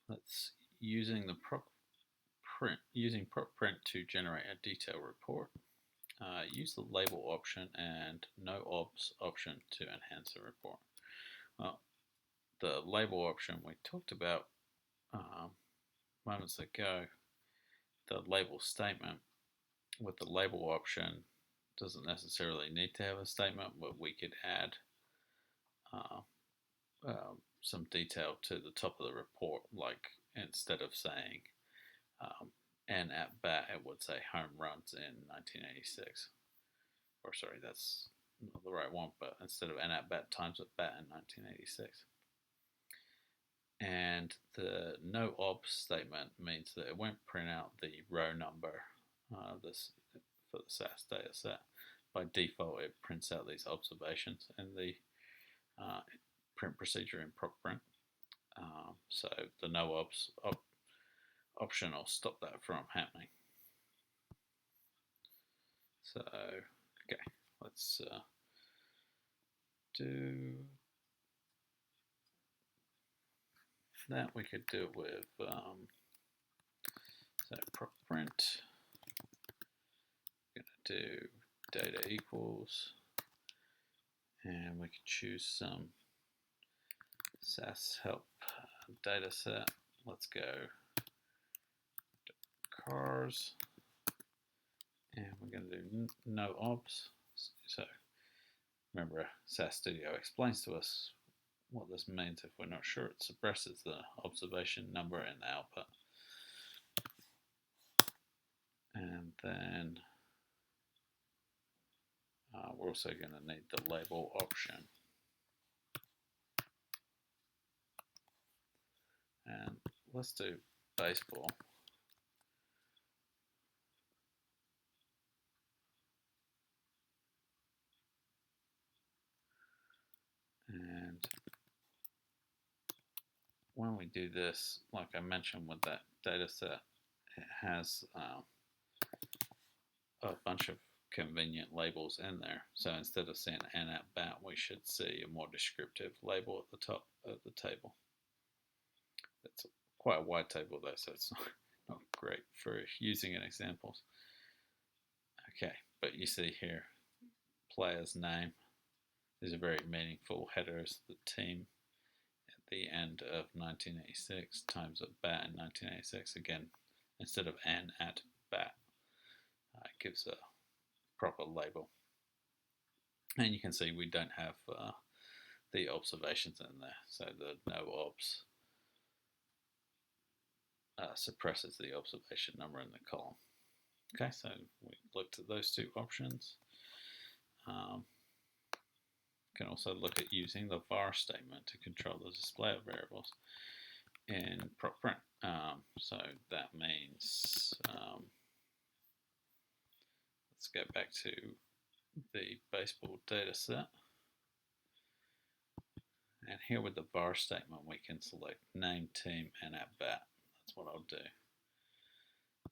let's, using the proc using print to generate a detailed report. Use the label option and no obs option to enhance the report. Well, the label option we talked about moments ago, the label statement with the label option doesn't necessarily need to have a statement, but we could add some detail to the top of the report, like instead of saying and at bat, it would say home runs in 1986. Or sorry, that's not the right one, but instead of n at bat times at bat in 1986. And the no obs statement means that it won't print out the row number for the SAS data set. By default, it prints out these observations in the print procedure in proc print. So the no obs option will stop that from happening. So, okay, let's do that. We could do it with so proc print. We're going to do data equals, and we could choose some SAS help data set. Let's go cars, and we're going to do no obs. So remember, SAS Studio explains to us what this means. If we're not sure, it suppresses the observation number in the output. And then we're also going to need the label option. And let's do baseball. And when we do this, like I mentioned with that data set, it has a bunch of convenient labels in there. So instead of saying n at bat, we should see a more descriptive label at the top of the table. It's quite a wide table though, so it's not great for using in examples. Okay, but you see here, player's name is a very meaningful headers. The team at the end of 1986 times at bat in 1986. Again, instead of n at bat, it gives a proper label. And you can see we don't have the observations in there, so the no obs suppresses the observation number in the column. Okay, so we looked at those two options. Can also look at using the var statement to control the display of variables in proc print. So that means let's go back to the baseball data set. And here with the var statement, we can select name, team, and at bat. That's what I'll do.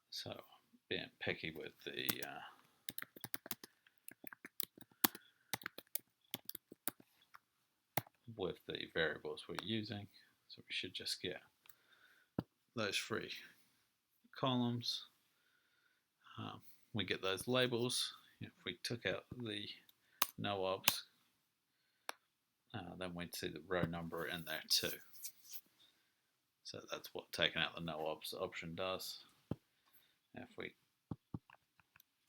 So being picky with the variables we're using. So we should just get those three columns. We get those labels. If we took out the no obs, then we'd see the row number in there too. So that's what taking out the no obs option does.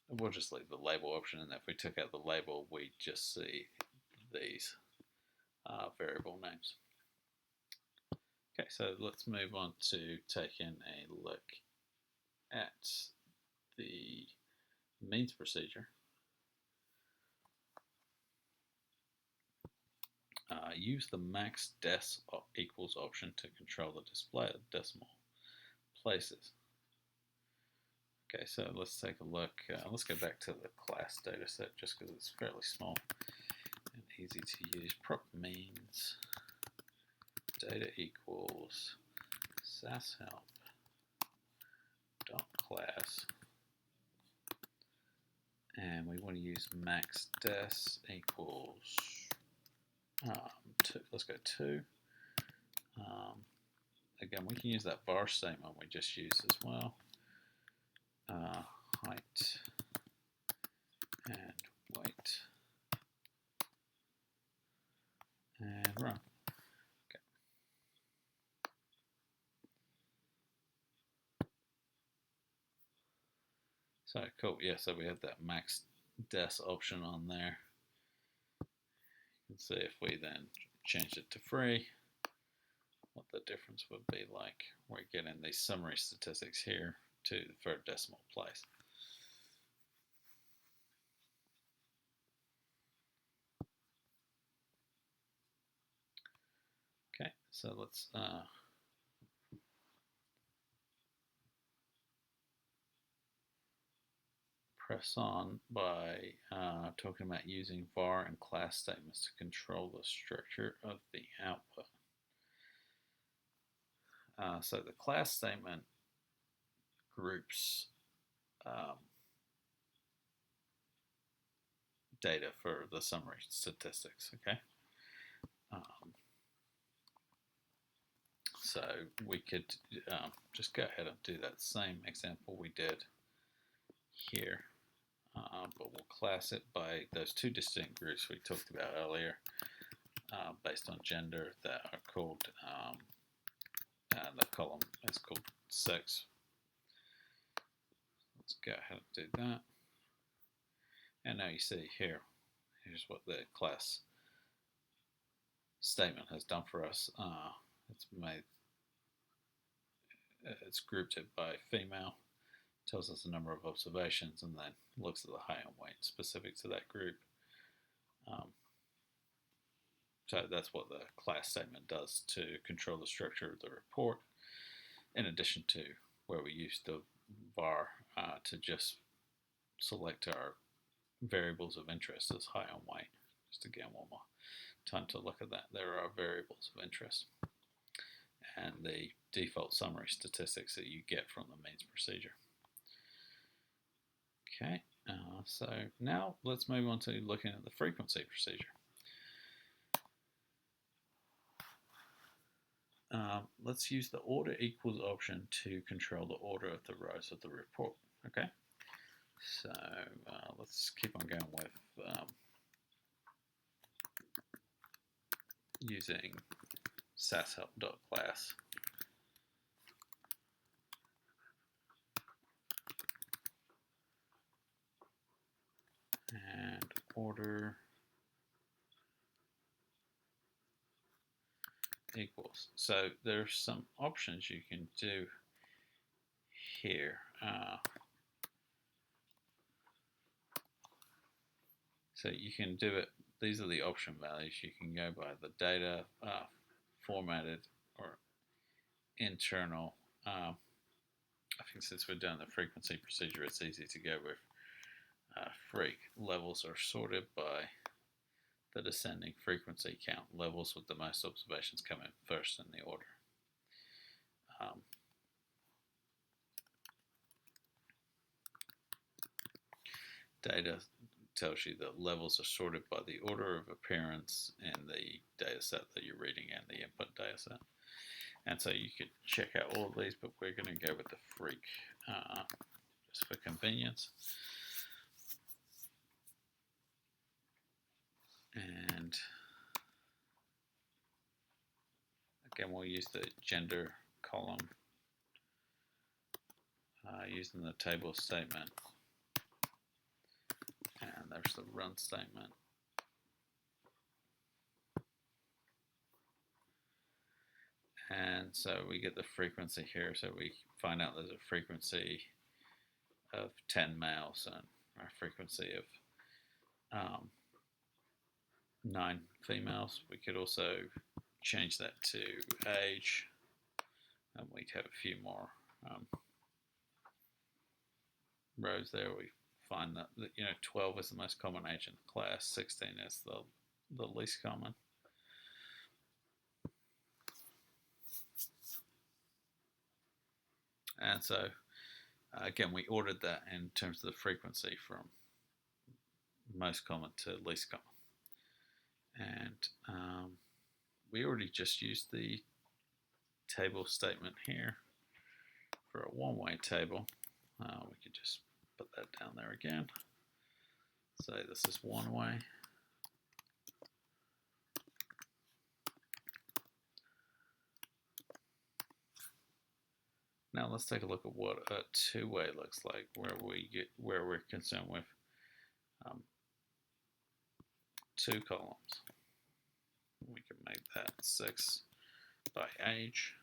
We'll just leave the label option, and if we took out the label, we just see these variable names. Okay, so let's move on to taking a look at the means procedure. Use the max des equals option to control the display of decimal places. Okay, so let's take a look. Let's go back to the class data set just because it's fairly small and easy to use. Prop means data equals SAS help dot class, and we want to use max des equals 2. Let's go 2. Again, we can use that var statement we just used as well. height and weight, and run. Okay. So cool, yeah, so we have that max des option on there. You can see if we then change it to free, what the difference would be like. We're getting these summary statistics here to the third decimal place. Okay, so let's press on by talking about using var and class statements to control the structure of the output. So the class statement groups data for the summary statistics, okay? So we could just go ahead and do that same example we did here, but we'll class it by those two distinct groups we talked about earlier based on gender that are called, the column is called sex. Let's go ahead and do that. And now you see here, here's what the class statement has done for us. It's grouped it by female, tells us the number of observations, and then looks at the height and weight specific to that group. So that's what the class statement does to control the structure of the report, in addition to where we use the var to just select our variables of interest as height and weight. Just again, one more time to look at that. There are variables of interest and the default summary statistics that you get from the means procedure. Okay, so now let's move on to looking at the frequency procedure. Let's use the order equals option to control the order of the rows of the report. Okay, so let's keep on going with using SAS-help.class. And order equals. So there's some options you can do here. So you can do it, these are the option values. You can go by the data, formatted, or internal. I think since we're doing the frequency procedure, it's easy to go with freq. Levels are sorted by the descending frequency count. Levels with the most observations come in first in the order. Data tells you that levels are sorted by the order of appearance in the data set that you're reading and the input data set. And so you could check out all of these, but we're going to go with the freq just for convenience. And again, we'll use the gender column using the table statement. And there's the run statement. And so we get the frequency here. So we find out there's a frequency of 10 males and a frequency of 9 females. We could also change that to age, and we'd have a few more rows there. We find that 12 is the most common age in the class, 16 is the least common. And so again, we ordered that in terms of the frequency from most common to least common. And we already just used the table statement here for a one-way table. We could just put that down there again. Say this is one way. Now let's take a look at what a two-way looks like, where we're concerned with two columns. We can make that 6 by age.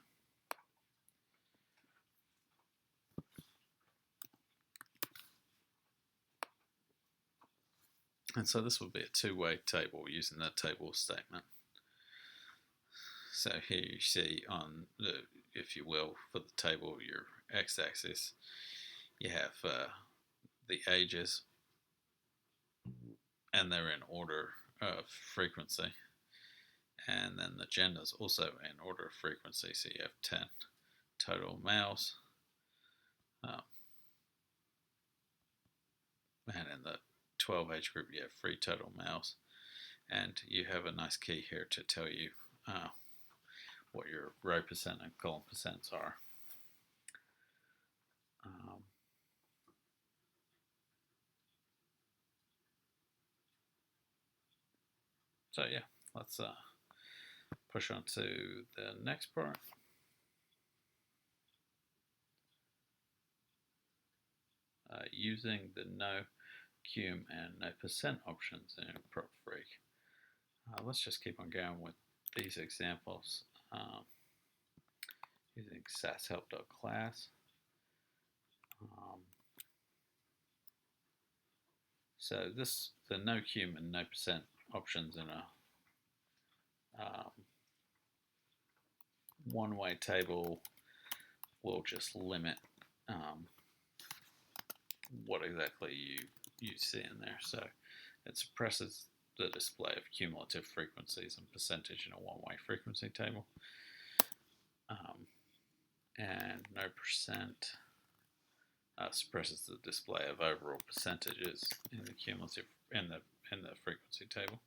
And so this would be a two-way table using that table statement. So here you see on the, if you will, for the table, your x-axis, you have the ages, and they're in order of frequency. And then the gender is also in order of frequency. So you have 10 total males. And in the 12 age group, you have 3 total males. And you have a nice key here to tell you what your row percent and column percents are. So yeah, let's push on to the next part. Using the no cum and no percent options in prop freak. Let's just keep on going with these examples. Using SAS-help.class. So the no cum and no percent options in a one-way table will just limit what exactly you see in there. So it suppresses the display of cumulative frequencies and percentage in a one-way frequency table. And no percent suppresses the display of overall percentages in the cumulative in the frequency table.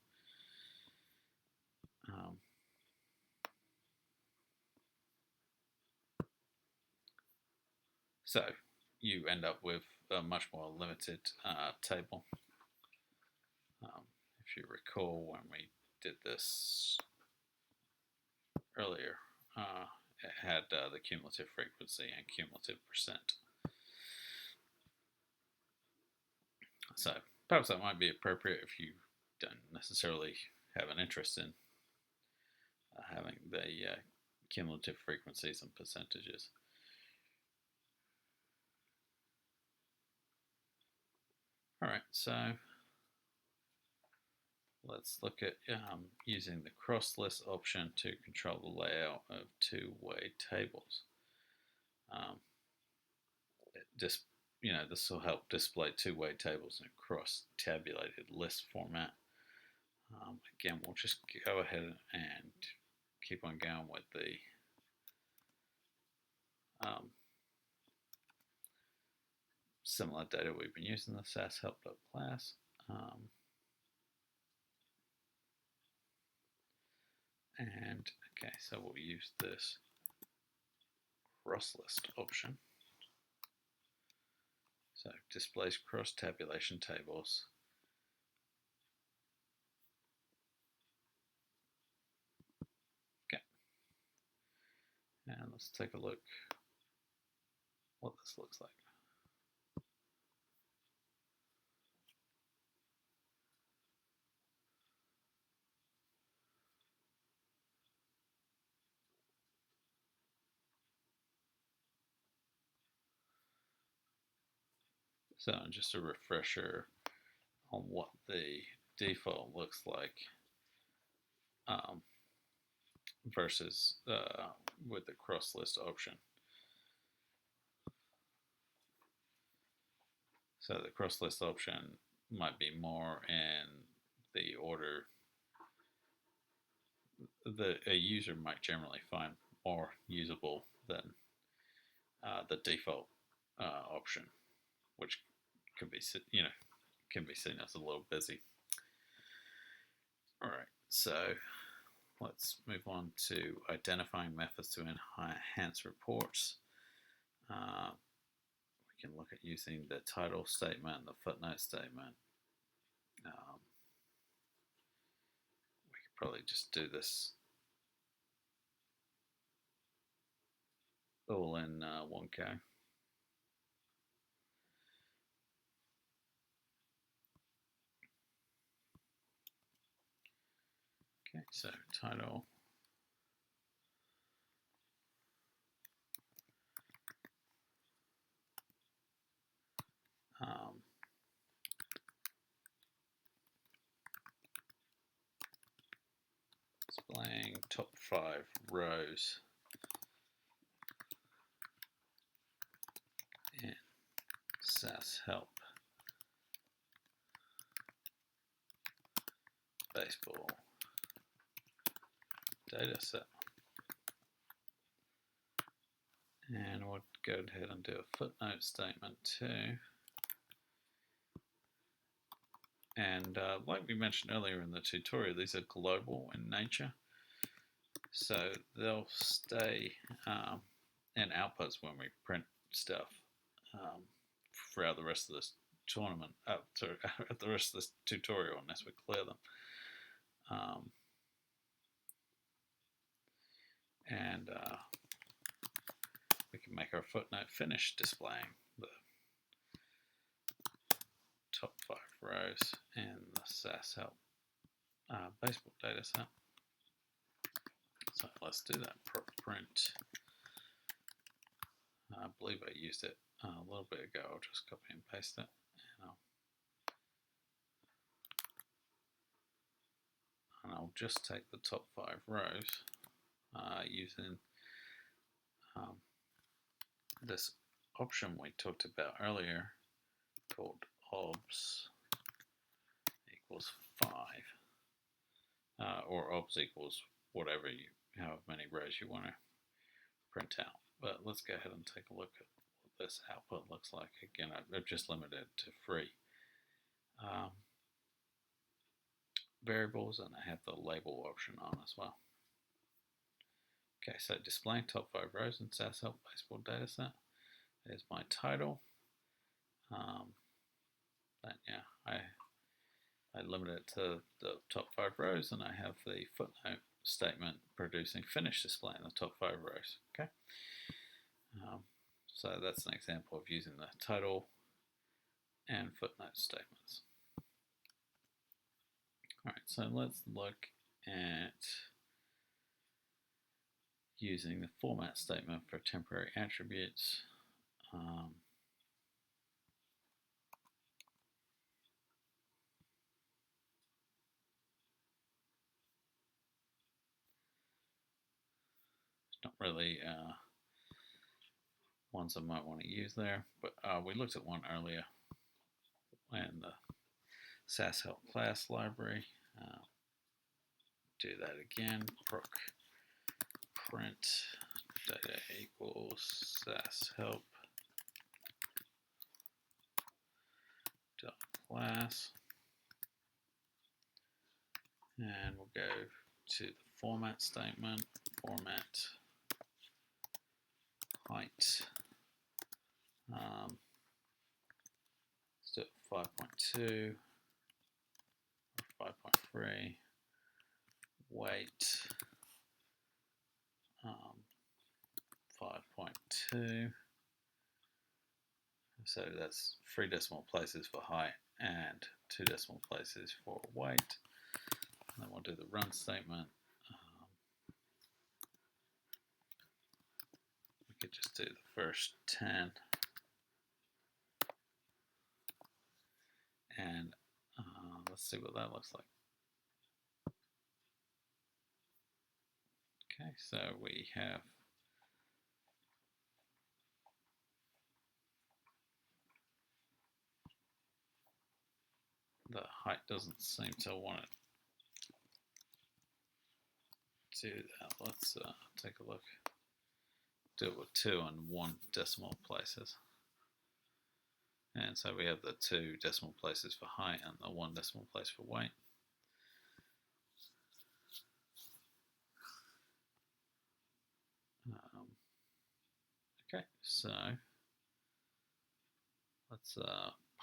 So you end up with a much more limited table. If you recall when we did this earlier, it had the cumulative frequency and cumulative percent. So perhaps that might be appropriate if you don't necessarily have an interest in having the cumulative frequencies and percentages. Alright, so let's look at using the cross list option to control the layout of two-way tables. This will help display two-way tables in a cross-tabulated list format. Again, we'll just go ahead and keep on going with the similar data we've been using, the SAS-help.class. And okay, so we'll use this cross list option. So displays cross tabulation tables. Okay. And let's take a look what this looks like. So just a refresher on what the default looks like versus with the cross list option. So the cross list option might be more in the order that a user might generally find more usable than the default option, which can be seen as a little busy. All right, so let's move on to identifying methods to enhance reports. We can look at using the title statement and the footnote statement. We could probably just do this all in one go. Okay, so title. Displaying top 5 rows in SAS help baseball data set. And we'll go ahead and do a footnote statement too. And like we mentioned earlier in the tutorial, these are global in nature. So they'll stay in outputs when we print stuff throughout the rest of this tournament, the rest of this tutorial, unless we clear them. And we can make our footnote finish displaying the top 5 rows in the SAS help baseball data set. So let's do that. Print. I believe I used it a little bit ago. I'll just copy and paste it. And I'll just take the top 5 rows using this option we talked about earlier called obs equals 5 or obs equals whatever however many rows you want to print out. But let's go ahead and take a look at what this output looks like. Again, I've just limited it to 3 variables, and I have the label option on as well. Okay, so displaying top 5 rows in SAS help baseball dataset. There's my title. I limit it to the top 5 rows, and I have the footnote statement producing finish display in the top 5 rows. Okay, so that's an example of using the title and footnote statements. All right, so let's look at using the format statement for temporary attributes. It's not really ones I might want to use there, but we looked at one earlier in the SAS help class library. Do that again. Proc print data equals SAS help dot class, and we'll go to the format statement. Format height. Let's do it 5.2 or 5.3. Weight 5.2. So that's 3 decimal places for height and 2 decimal places for weight. And then we'll do the run statement. We could just do the first 10. And let's see what that looks like. Okay, so we have the height doesn't seem to want to do that. Let's take a look. Do it with 2 and 1 decimal places. And so we have the 2 decimal places for height and the 1 decimal place for weight. Okay, so let's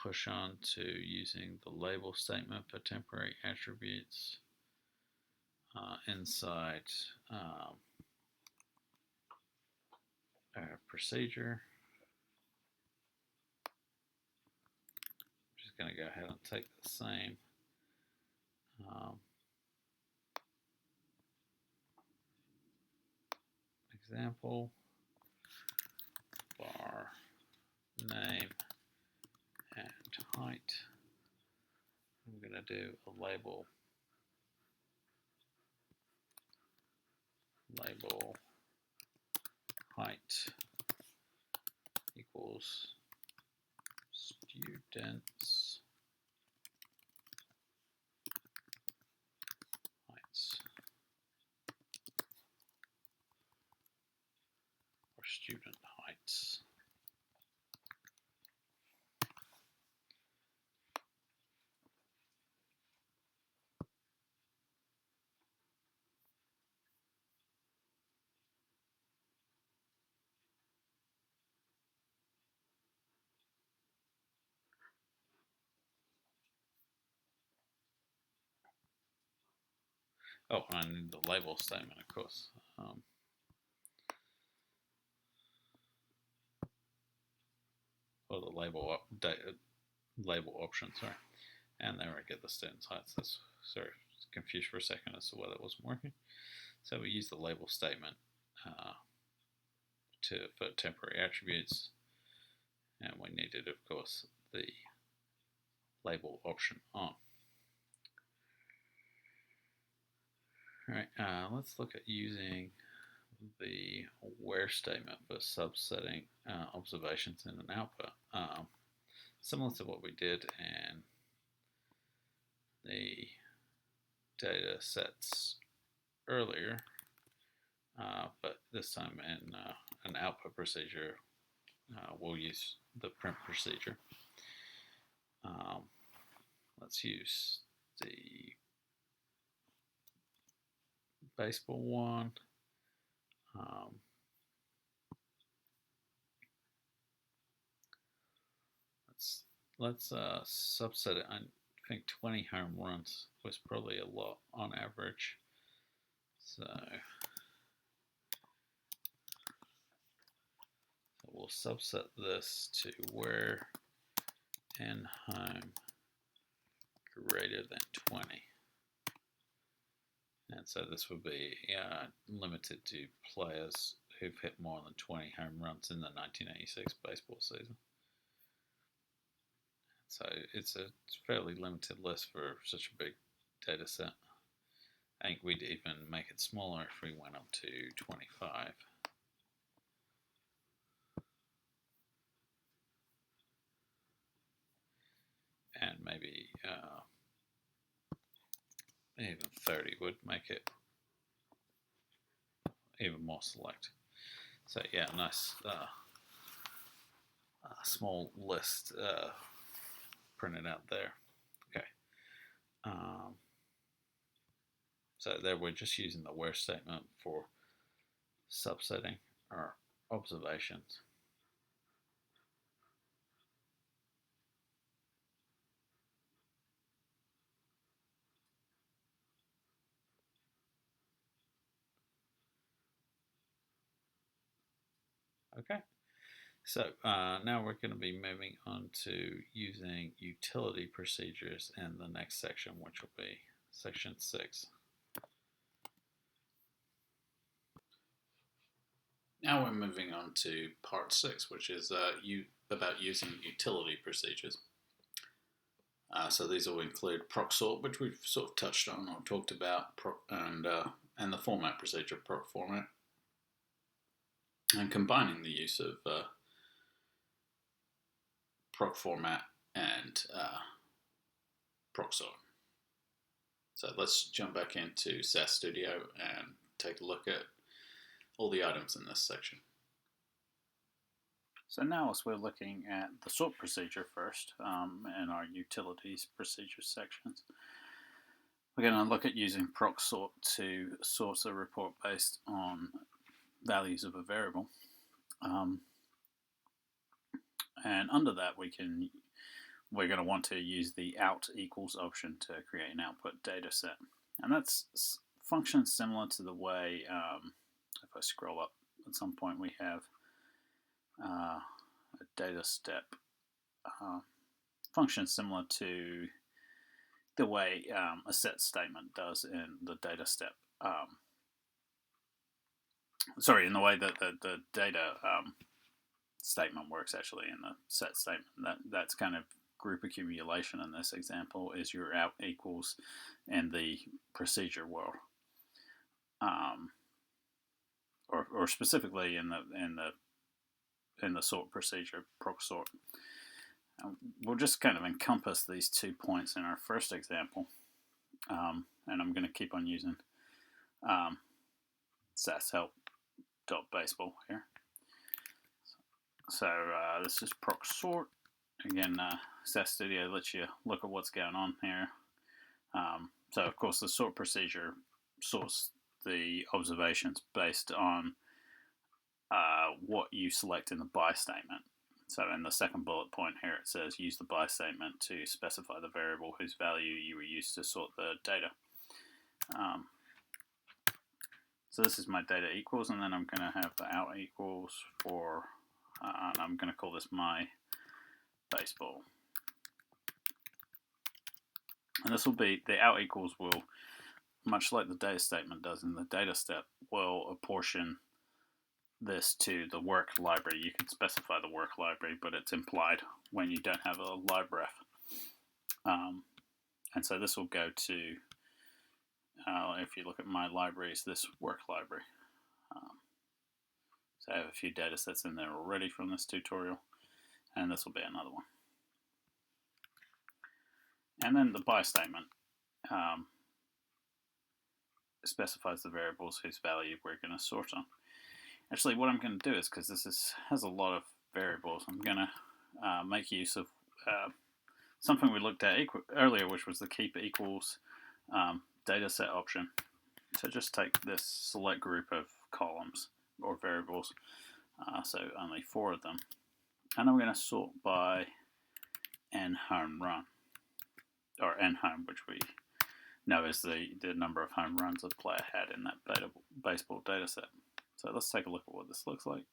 push on to using the label statement for temporary attributes inside our procedure. I'm just going to go ahead and take the same example, bar name and height. I'm going to do a label height equals students heights or student heights. Oh, I need the label statement, of course. Or the label option, sorry. And there I get the student's heights. That's, sorry, confused for a second as to why that wasn't working. So we use the label statement for temporary attributes, and we needed, of course, the label option on. Alright, let's look at using the where statement for subsetting observations in an output. Similar to what we did in the data sets earlier, but this time in an output procedure, we'll use the print procedure. Let's use the baseball one. Let's subset it. I think 20 home runs was probably a lot on average. So we'll subset this to where in home greater than 20. And so this would be limited to players who've hit more than 20 home runs in the 1986 baseball season. So it's a fairly limited list for such a big data set. I think we'd even make it smaller if we went up to 25. And maybe even 30 would make it even more select. So yeah, nice small list printed out there. Okay. So there we're just using the where statement for subsetting our observations. Okay, so now we're going to be moving on to using utility procedures in the next section, which will be section 6. Now we're moving on to part 6, which is about using utility procedures. So these will include proc sort, which we've sort of touched on or talked about, and the format procedure, proc format, and combining the use of proc format and proc sort. So let's jump back into SAS Studio and take a look at all the items in this section. So now as we're looking at the sort procedure first in our utilities procedure sections, we're going to look at using proc sort to source a report based on values of a variable. And under that, we're going to want to use the out equals option to create an output data set. And that's functions similar to the way, if I scroll up at some point, we have a data step function similar to the way a set statement does in the data step. In the way that the data statement works actually in the set statement. That's kind of group accumulation in this example is your out equals in the procedure world, or specifically in the sort procedure, proc sort. We'll just kind of encompass these 2 points in our first example, and I'm going to keep on using SAS-help.baseball here. So this is proc sort. Again, SAS Studio lets you look at what's going on here. So of course the sort procedure sorts the observations based on what you select in the by statement. So in the second bullet point here it says use the by statement to specify the variable whose value you were used to sort the data. So this is my data equals, and then I'm going to have the out equals for, and I'm going to call this my baseball. And this will be, the out equals will, much like the data statement does in the data step, will apportion this to the work library. You can specify the work library, but it's implied when you don't have a libref. And so this will go to, if you look at my libraries, this work library. So I have a few data sets in there already from this tutorial, and this will be another one. And then the by statement specifies the variables whose value we're going to sort on. Actually, what I'm going to do is, because this has a lot of variables, I'm going to make use of something we looked at earlier, which was the keep equals data set option. So just take this select group of columns or variables, so only 4 of them, and I'm going to sort by n home run, or n home, which we know is the number of home runs a player had in that baseball data set. So let's take a look at what this looks like.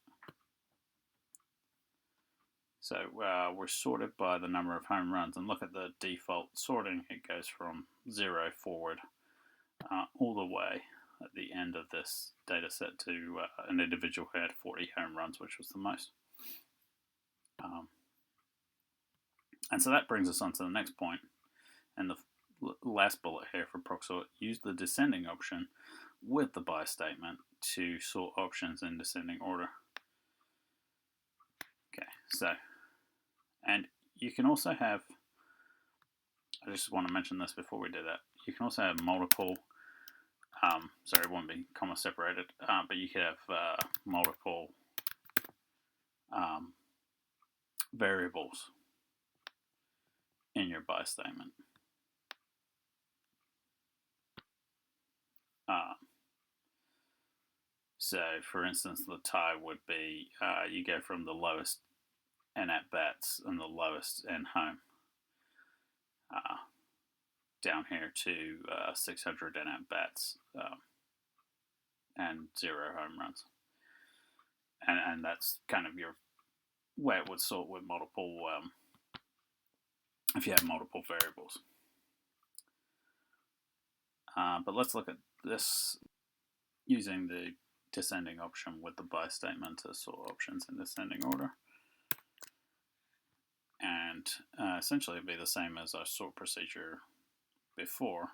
So we're sorted by the number of home runs, and look at the default sorting. It goes from 0 forward all the way at the end of this data set to an individual who had 40 home runs, which was the most. And so that brings us on to the next point, and the last bullet here for proc sort. Use the descending option with the by statement to sort options in descending order. Okay, so, and you can also have, I just want to mention this before we do that, you can also have multiple, sorry, it won't be comma separated, but you could have multiple variables in your by statement. So, for instance, the tie would be you go from the lowest n at bats and the lowest n home down here to 600 n at bats and 0 home runs, and that's kind of your way it would sort with multiple if you have multiple variables. But let's look at this using the descending option with the by statement to sort options in descending order. And essentially it'll be the same as our sort procedure before,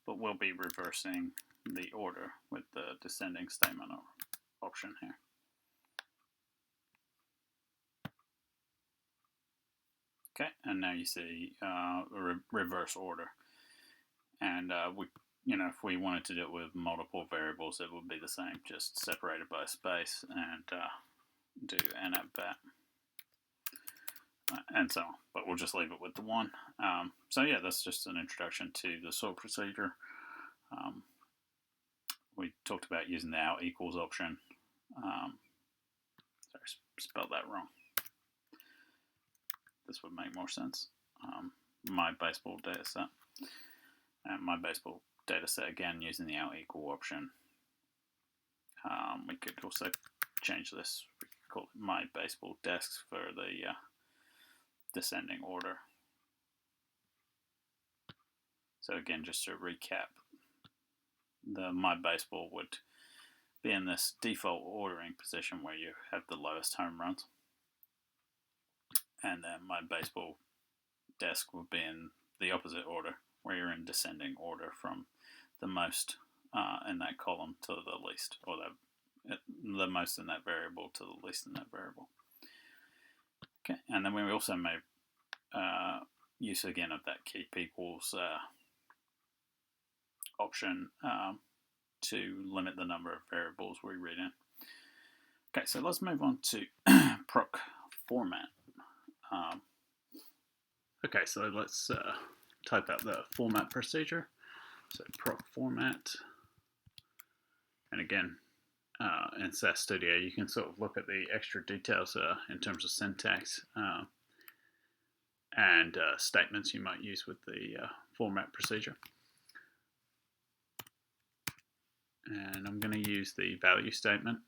but we'll be reversing the order with the descending statement option here. Okay, and now you see reverse order. And if we wanted to do it with multiple variables, it would be the same, just separated by space, and do n at bat, and so on. But we'll just leave it with the 1. So yeah, that's just an introduction to the sort procedure. We talked about using the out equals option. Sorry, spelled that wrong. this would make more sense. My baseball data set. And my baseball data set, again, using the out equal option. We could also change this. We could call it my baseball desks for the descending order. So again, just to recap, the my baseball would be in this default ordering position where you have the lowest home runs. And then my baseball desk would be in the opposite order, where you're in descending order from the most in that column to the least, or the most in that variable to the least in that variable. Okay, and then we also made use again of that keep equals option to limit the number of variables we read in. Okay, so let's move on to proc format. Okay, so let's type out the format procedure. So proc format, and again, in SAS Studio, you can sort of look at the extra details in terms of syntax and statements you might use with the format procedure. And I'm going to use the value statement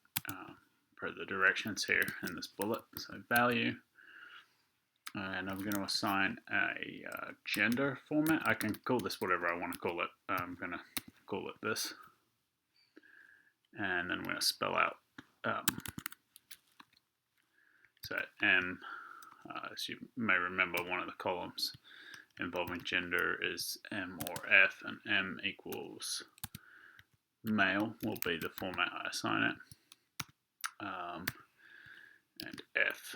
per the directions here in this bullet. So value, and I'm going to assign a gender format. I can call this whatever I want to call it. I'm going to call it this. And then I'm going to spell out, so M, as you may remember, one of the columns involving gender is M or F, and M equals male will be the format I assign it, and F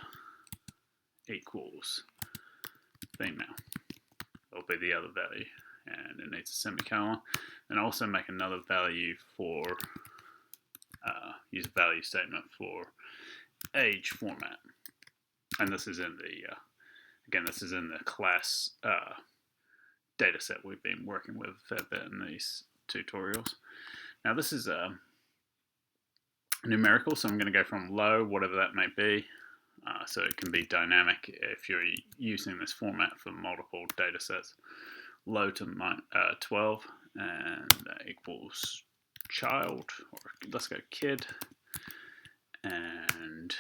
equals female will be the other value, and it needs a semicolon. And also make another value for use a value statement for age format, and this is in the again, this is in the class data set we've been working with a fair bit in these tutorials. Now this is numerical, so I'm going to go from low, whatever that may be, so it can be dynamic if you're using this format for multiple data sets. Low to 12, and that equals child, or let's go kid, and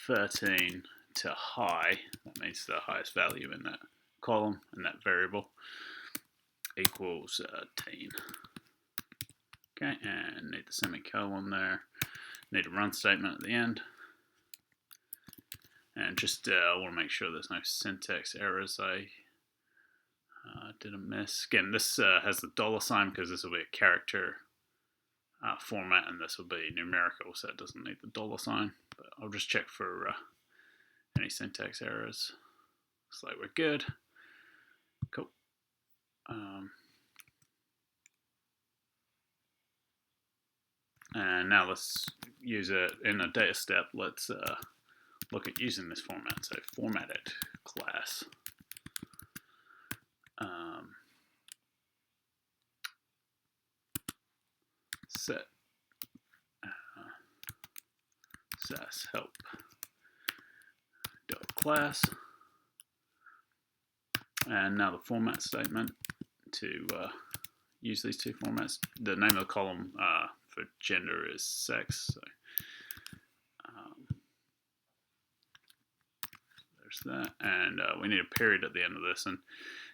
13 to high, that means the highest value in that column, in that variable, equals teen. Okay, and need the semicolon there, need a run statement at the end, and just I want to make sure there's no syntax errors I didn't miss. Again, this has the $sign because this will be a character format, and this will be numerical, so it doesn't need the $sign. But I'll just check for any syntax errors. Looks like we're good. Cool. And now let's use it in a data step. Let's look at using this format. So formatted class. Set SAS help class, and now the format statement to use these two formats. The name of the column for gender is sex, so there's that, and we need a period at the end of this. And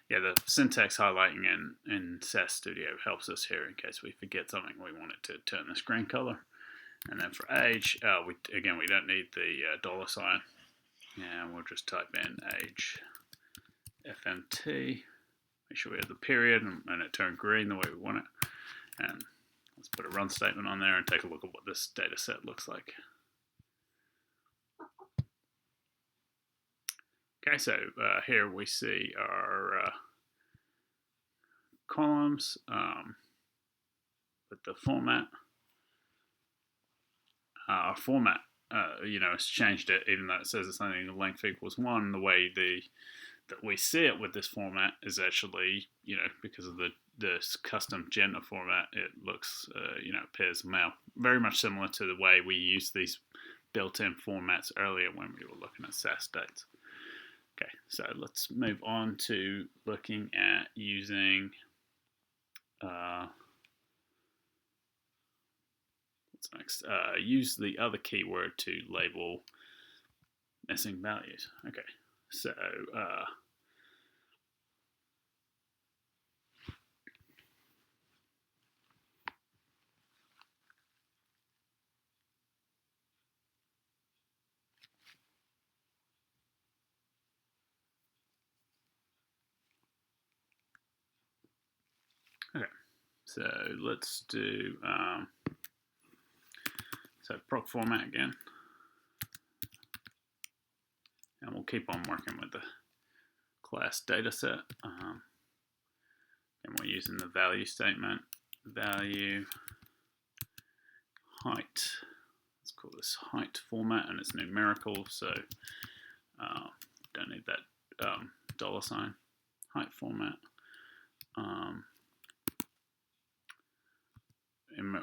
yeah, the syntax highlighting in SAS Studio helps us here in case we forget something. We want it to turn the screen color. And then for age, we don't need the $sign, and we'll just type in age FMT. Make sure we have the period and it turned green the way we want it. And let's put a run statement on there and take a look at what this data set looks like. Okay, so here we see our columns with the format. Our format, it's changed it, even though it says it's only the length equals 1. The way that we see it with this format is actually, because of this custom gender format, it looks, appears male. Very much similar to the way we used these built-in formats earlier when we were looking at SAS dates. Okay, so let's move on to looking at using what's next? Use the other keyword to label missing values. Okay, so okay, so let's do so proc format again, and we'll keep on working with the class data set. And we're using the value statement, value height. Let's call this height format, and it's numerical, so don't need that $sign. Height format.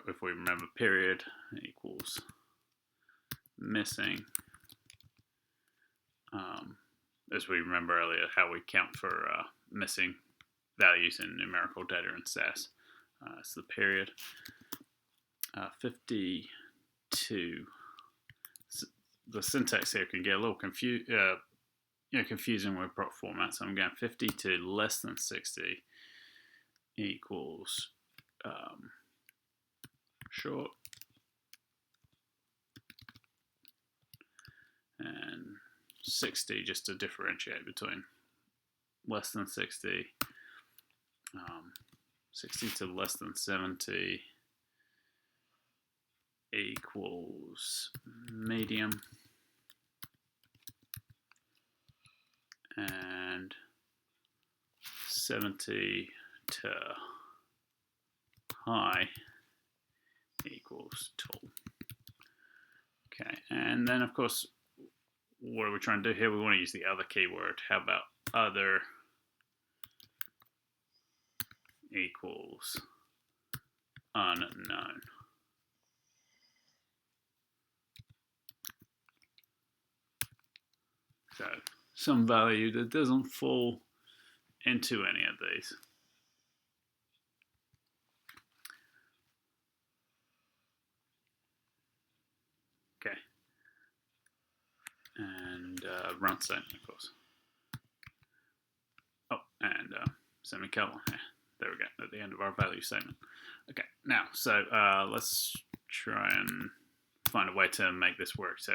If we remember, period equals missing. As we remember earlier, how we count for missing values in numerical data in SAS. It's the period. 52. The syntax here can get a little confusing with proc format, so I'm going 52 less than 60 equals short, and 60 just to differentiate between less than 60, 60 to less than 70 equals medium, and 70 to high equals tall. Okay, and then of course, what are we trying to do here? We want to use the other keyword. How about other equals unknown? So some value that doesn't fall into any of these. Okay. And run statement, of course. Oh, and semicolon. Yeah, there we go, at the end of our value statement. Okay, now, so let's try and find a way to make this work. So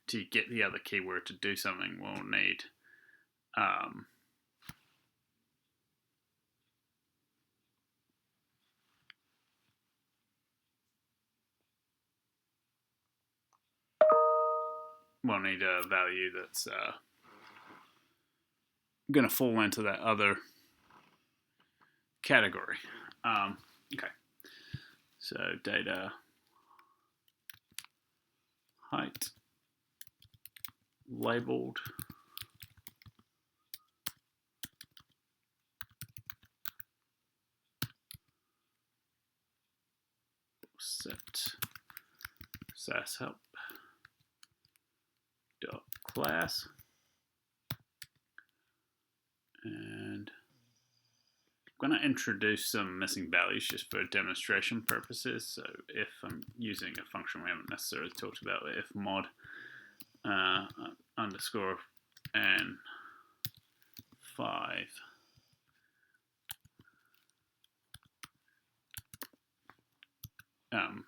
to get the other keyword to do something, we'll need a value that's going to fall into that other category. Okay, so data height labeled set SAS help dot class, and I'm going to introduce some missing values just for demonstration purposes. So if I'm using a function we haven't necessarily talked about, if mod underscore and 5 I'm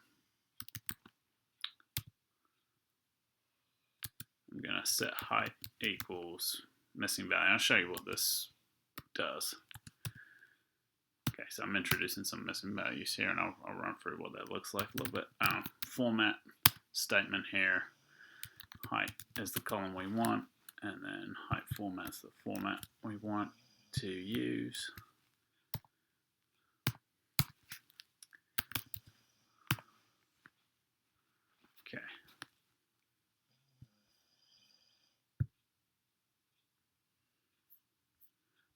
going to set height equals missing value. I'll show you what this does. Okay, so I'm introducing some missing values here, and I'll run through what that looks like a little bit. Format statement here, height is the column we want, and then height format is the format we want to use. Okay.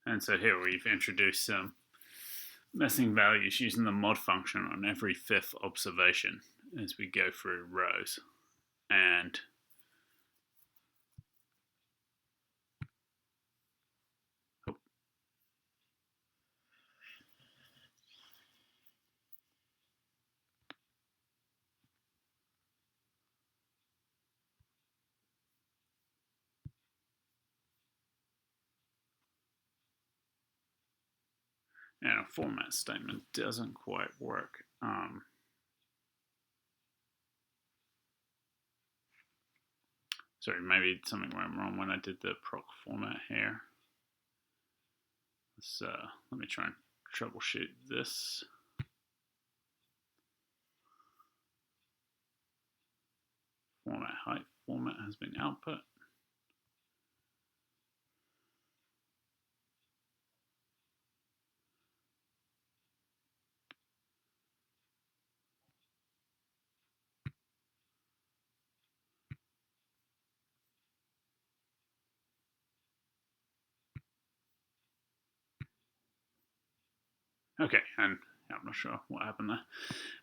And so here we've introduced some missing values using the mod function on every 5th observation as we go through rows. And and a format statement doesn't quite work. Sorry, maybe something went wrong when I did the proc format here. Let me try and troubleshoot this. Format height format has been output. Okay, and I'm not sure what happened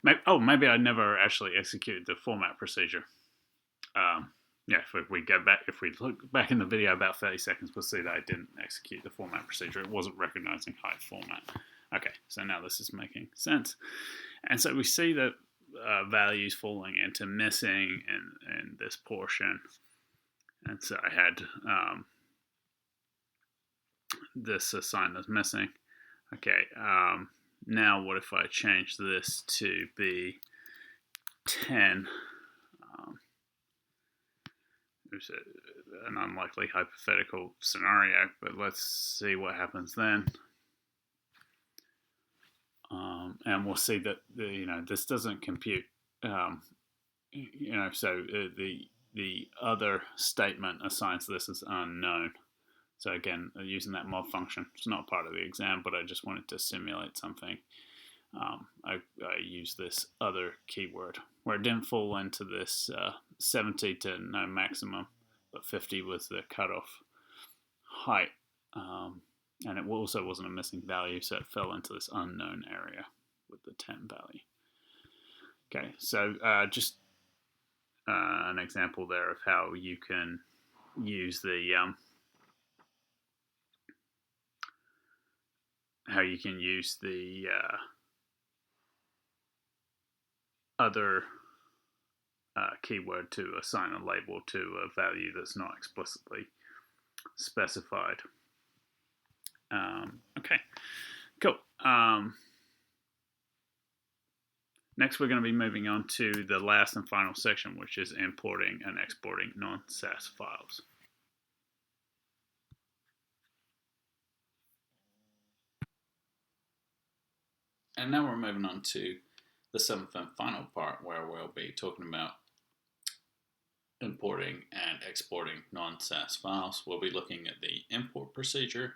there. Maybe I never actually executed the format procedure. Yeah, if we look back in the video about 30 seconds, we'll see that I didn't execute the format procedure. It wasn't recognizing height format. Okay, so now this is making sense. And so we see that values falling into missing in this portion. And so I had this assigned as missing. Okay, now what if I change this to be 10? There's an unlikely hypothetical scenario, but let's see what happens then. And we'll see that this doesn't compute. So the other statement assigns this as unknown. So again, using that mob function, it's not part of the exam, but I just wanted to simulate something. I used this other keyword where it didn't fall into this 70 to no maximum, but 50 was the cutoff height. And it also wasn't a missing value, so it fell into this unknown area with the 10 value. Okay, so just an example there of how you can use the other keyword to assign a label to a value that's not explicitly specified. Okay, cool. Next, we're going to be moving on to the last and final section, which is importing and exporting non-SAS files. And now we're moving on to the seventh and final part, where we'll be talking about importing and exporting non-SAS files. We'll be looking at the import procedure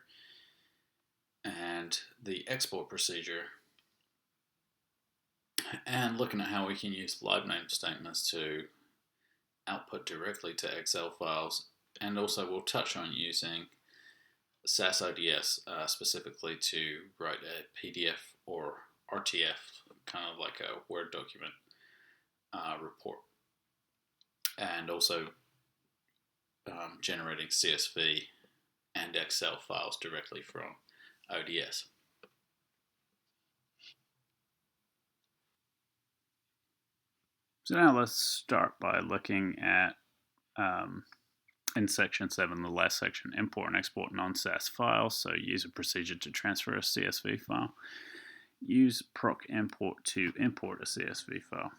and the export procedure, and looking at how we can use live name statements to output directly to Excel files, and also we'll touch on using SAS ODS specifically to write a PDF or RTF, kind of like a Word document report, and also generating CSV and Excel files directly from ODS. So now let's start by looking at, in section 7, the last section, import and export non-SAS files. So use a procedure to transfer a CSV file. Use proc import to import a CSV file.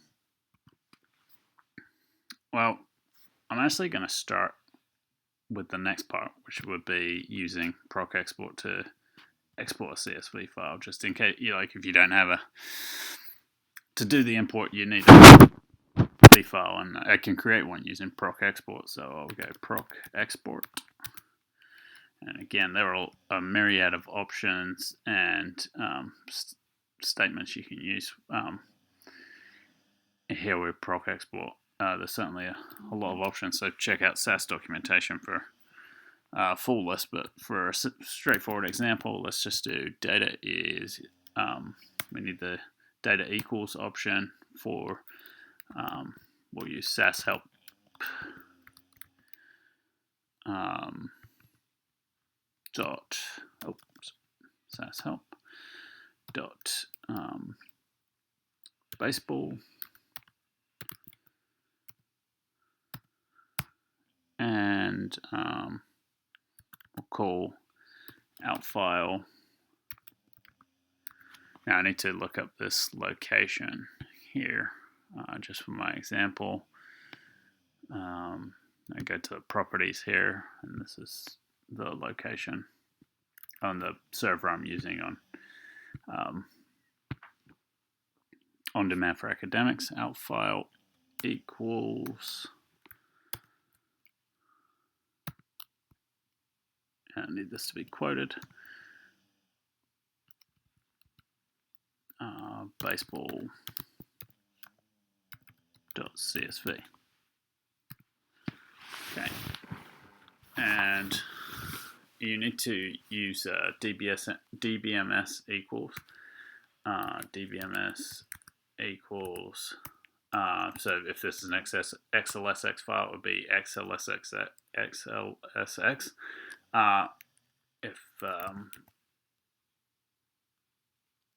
Well, I'm actually going to start with the next part, which would be using proc export to export a CSV file, just in case, if you don't have to do the import, you need a CSV file, and I can create one using proc export. So I'll go proc export, and again, there are a myriad of options and statements you can use here with proc export. There's certainly a lot of options, so check out SAS documentation for full list, but for a straightforward example, let's just do data is, we need the data equals option for, we'll use SAS help SAS help dot baseball, and we'll call out file Now I need to look up this location here, just for my example. I go to the properties here, and this is the location on the server I'm using on demand for academics. Out file equals, I need this to be quoted, baseball.csv. Okay, and you need to use dbms equals dbms equals. So if this is an XLSX file, it would be XLSX. If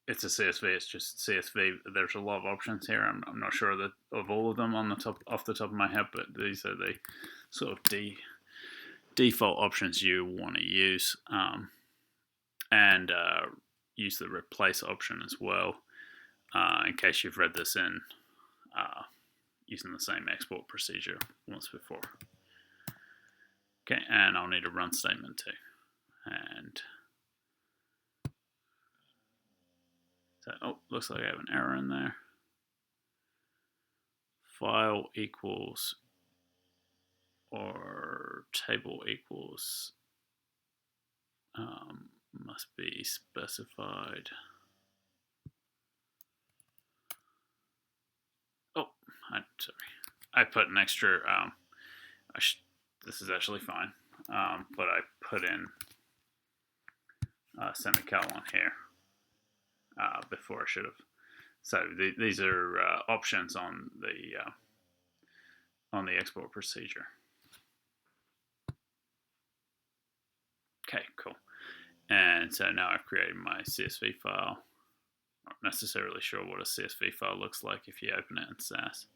it's a CSV, it's just CSV. There's a lot of options here. I'm not sure of all of them off the top of my head, but these are the sort of default options you want to use, and use the replace option as well, in case you've read this in using the same export procedure once before. Okay, and I'll need a run statement too. And so, looks like I have an error in there. File equals or table equals must be specified. Oh, I'm sorry. I put an extra. This is actually fine, but I put in a semicolon here before I should have. So these are options on the export procedure. Okay, cool. And so now I've created my CSV file. Not necessarily sure what a CSV file looks like if you open it in SAS.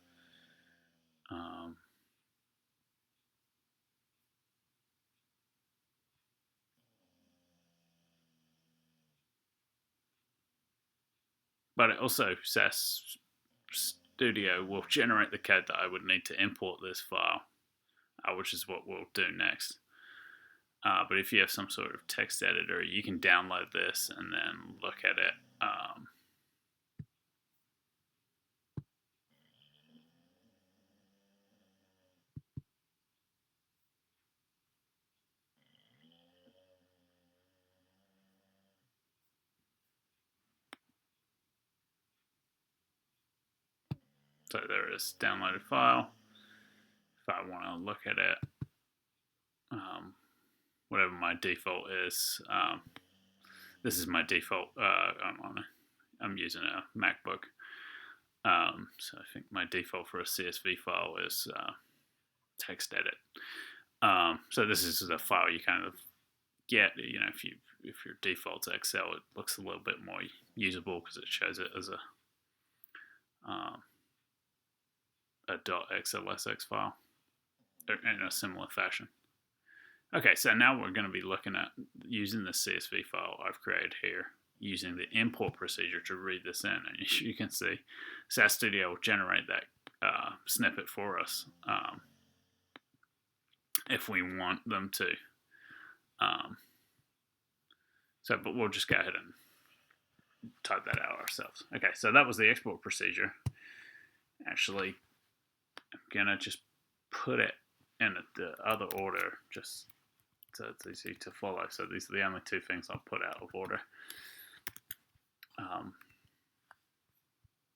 But it also, SAS Studio will generate the code that I would need to import this file, which is what we'll do next. But if you have some sort of text editor, you can download this and then look at it. So there is downloaded file. If I want to look at it, whatever my default is, this is my default. I'm using a MacBook, so I think my default for a CSV file is text edit. So this is the file you kind of get. You know, if your default's Excel, it looks a little bit more usable because it shows it as a .xlsx file in a similar fashion. Okay, so now we're going to be looking at using the CSV file I've created here, using the import procedure to read this in. And as you can see, SAS Studio will generate that snippet for us if we want them to. But we'll just go ahead and type that out ourselves. Okay, so that was the export procedure. Actually, I'm gonna just put it in the other order, just so it's easy to follow. So these are the only two things I'll put out of order.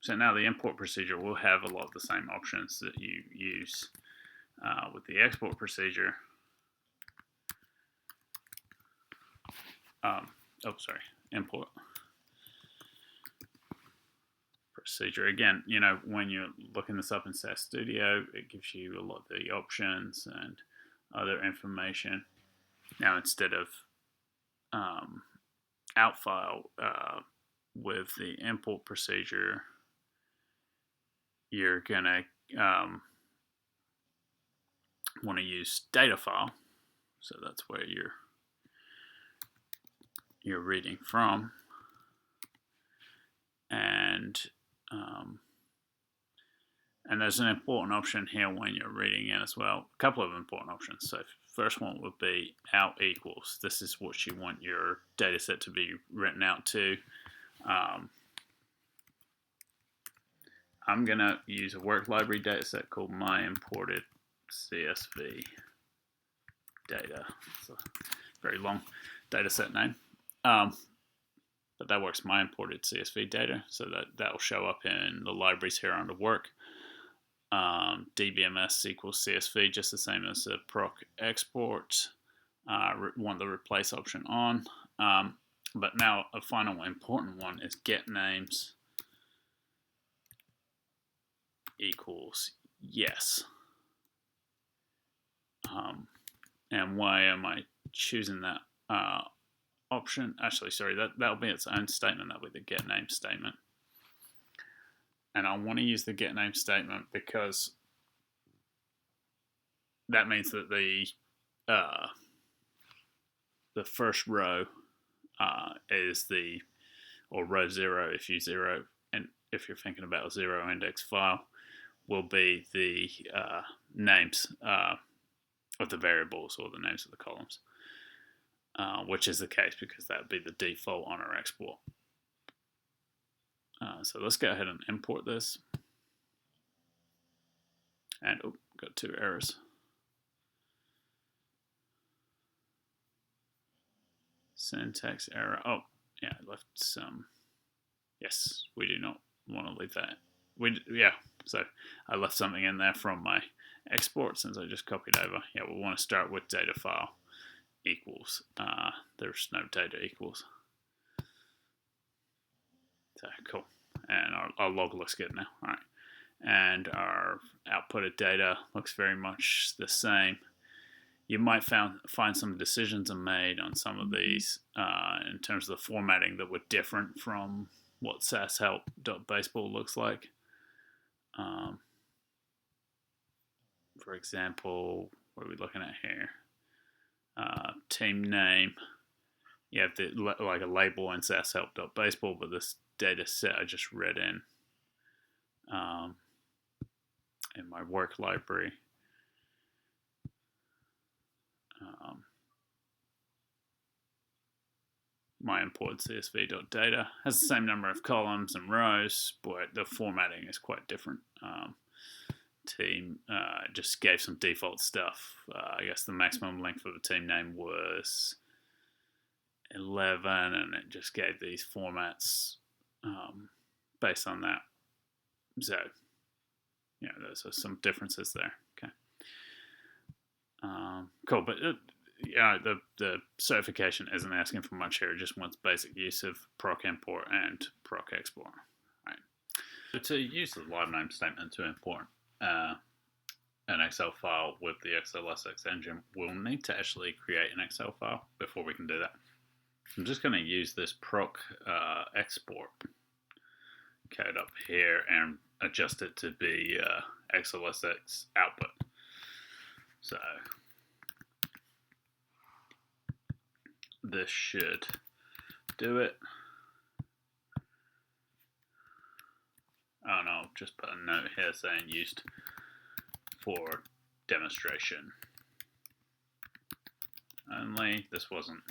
So now the import procedure will have a lot of the same options that you use with the export procedure. Import procedure. Again, you know, when you're looking this up in SAS Studio, it gives you a lot of the options and other information. Now, instead of out file with the import procedure, you're gonna want to use data file. So that's where you're reading from. and there's an important option here when you're reading in as well. A couple of important options. So first one would be out equals. This is what you want your data set to be written out to. I'm going to use a work library data set called my imported CSV data. It's a very long data set name. But that works, my imported CSV data. So that will show up in the libraries here under work. DBMS equals CSV, just the same as the proc export. Want the replace option on. But now a final important one is get names equals yes. And why am I choosing that option? Actually, sorry, that'll be its own statement. That'll be the get name statement. And I want to use the get name statement because that means that the first row is or row 0 if you zero, and if you're thinking about a 0 index file, will be the names of the variables or the names of the columns, which is the case because that would be the default on our export. So let's go ahead and import this. And got 2 errors. Syntax error. Oh, yeah, I left some. Yes, we do not want to leave that. So I left something in there from my export since I just copied over. Yeah, we want to start with data file equals. There's no data equals. So cool. And our log looks good now. All right. And our outputted data looks very much the same. You might find some decisions are made on some of these in terms of the formatting that were different from what SAS-help.baseball looks like. For example, what are we looking at here? Team name. You have like a label in SAS-help.baseball, but this data set I just read in my work library. My imported CSV.data has the same number of columns and rows, but the formatting is quite different. Team just gave some default stuff. I guess the maximum length for the team name was 11, and it just gave these formats based on that. So, yeah, there's some differences there. Okay. Cool, but the certification isn't asking for much here. It just wants basic use of proc import and proc export. Right. So to use the live name statement to import an Excel file with the XLSX engine, we'll need to actually create an Excel file before we can do that. I'm just going to use this proc export code up here and adjust it to be XLSX output. So this should do it. Oh no, just put a note here saying used for demonstration only. This wasn't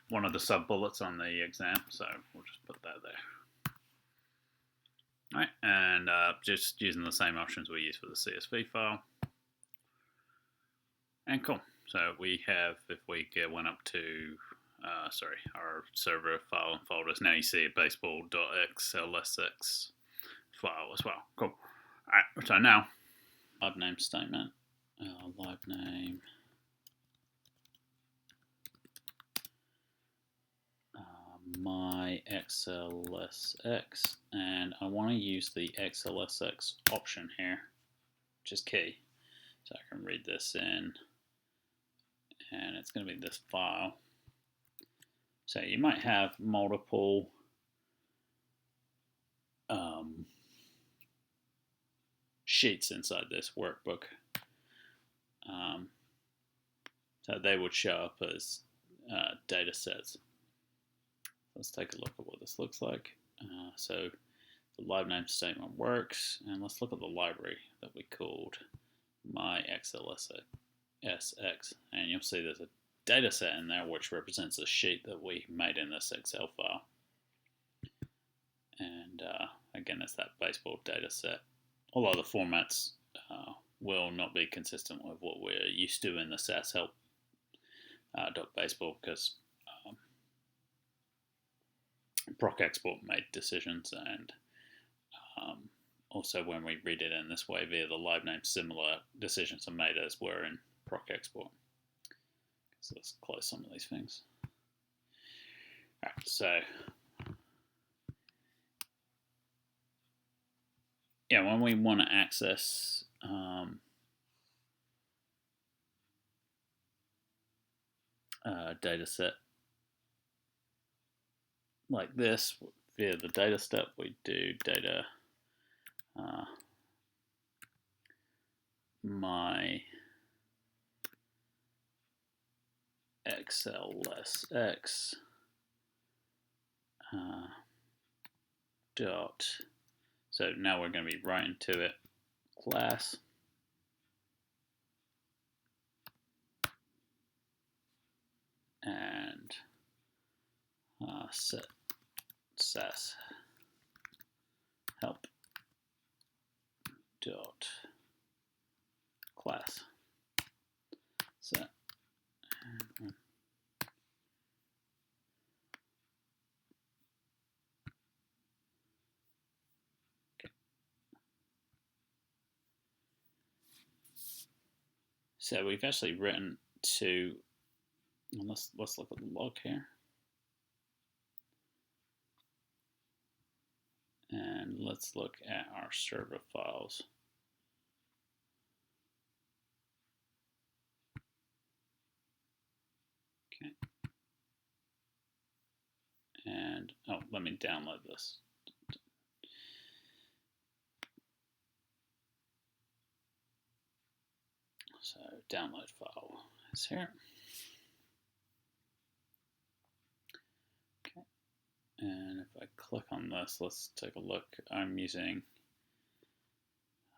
one of the sub bullets on the exam, so we'll just put that there. Alright, and just using the same options we use for the CSV file. And cool. So we have, if we went up to, our server file and folders, now you see a baseball.xlsx file as well. Cool. Alright, so now, live name statement, live name, my XLSX, and I want to use the XLSX option here, which is key. So I can read this in, and it's going to be this file. So you might have multiple sheets inside this workbook. So they would show up as data sets. Let's take a look at what this looks like. So the live name statement works, and let's look at the library that we called myXLSX, and you'll see there's a data set in there which represents a sheet that we made in this Excel file. And again, it's that baseball data set. Although the formats will not be consistent with what we're used to in the SAS help .baseball, because proc export made decisions, and also when we read it in this way via the live name, similar decisions are made as were in proc export. So let's close some of these things. All right, so yeah, when we want to access a data set like this via the data step, we do data my XLSX dot. So now we're going to be writing to it class and set SAS help dot class set. So we've actually written to, and let's look at the log here, and let's look at our server files. Okay, and oh, let me download this. So download file is here. Okay, and if I click on this, let's take a look. I'm using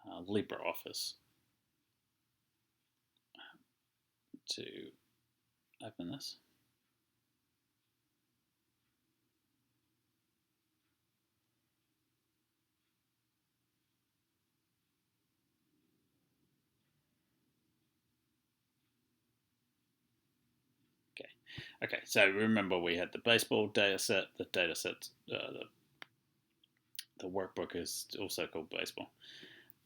LibreOffice to open this. Okay, so remember we had the baseball data set. The data set, the workbook is also called baseball,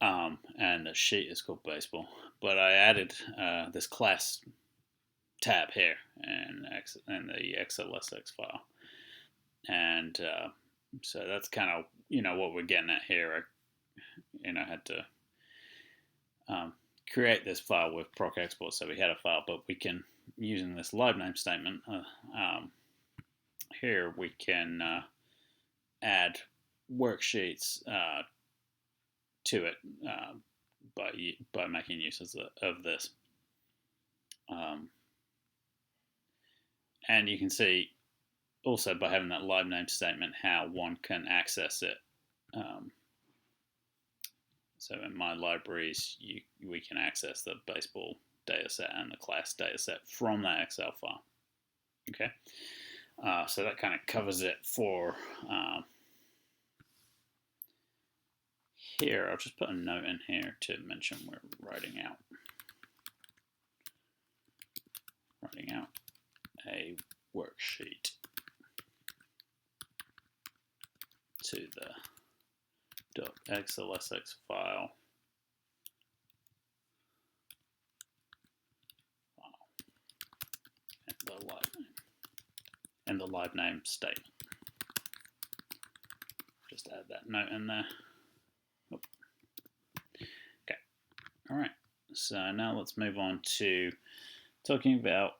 and the sheet is called baseball. But I added this class tab here in the XLSX file, and so that's kind of what we're getting at here. I had to create this file with proc export, so we had a file, but we can, using this live name statement here, we can add worksheets to it by making use of this. And you can see also by having that live name statement how one can access it. So in my libraries, we can access the baseball dataset and the class dataset from that Excel file. Okay, so that kind of covers it for here. I'll just put a note in here to mention we're writing out a worksheet to the .xlsx file and the live name statement. Just add that note in there. Okay, all right. So now let's move on to talking about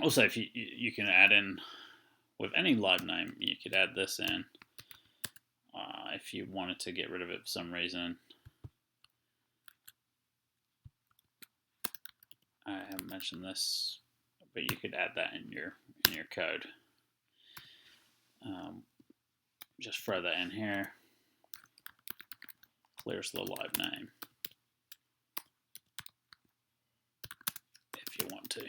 also, if you can add in with any live name, you could add this in if you wanted to get rid of it for some reason. I haven't mentioned this, but you could add that in your code. just throw that in here. Clears the live name if you want to.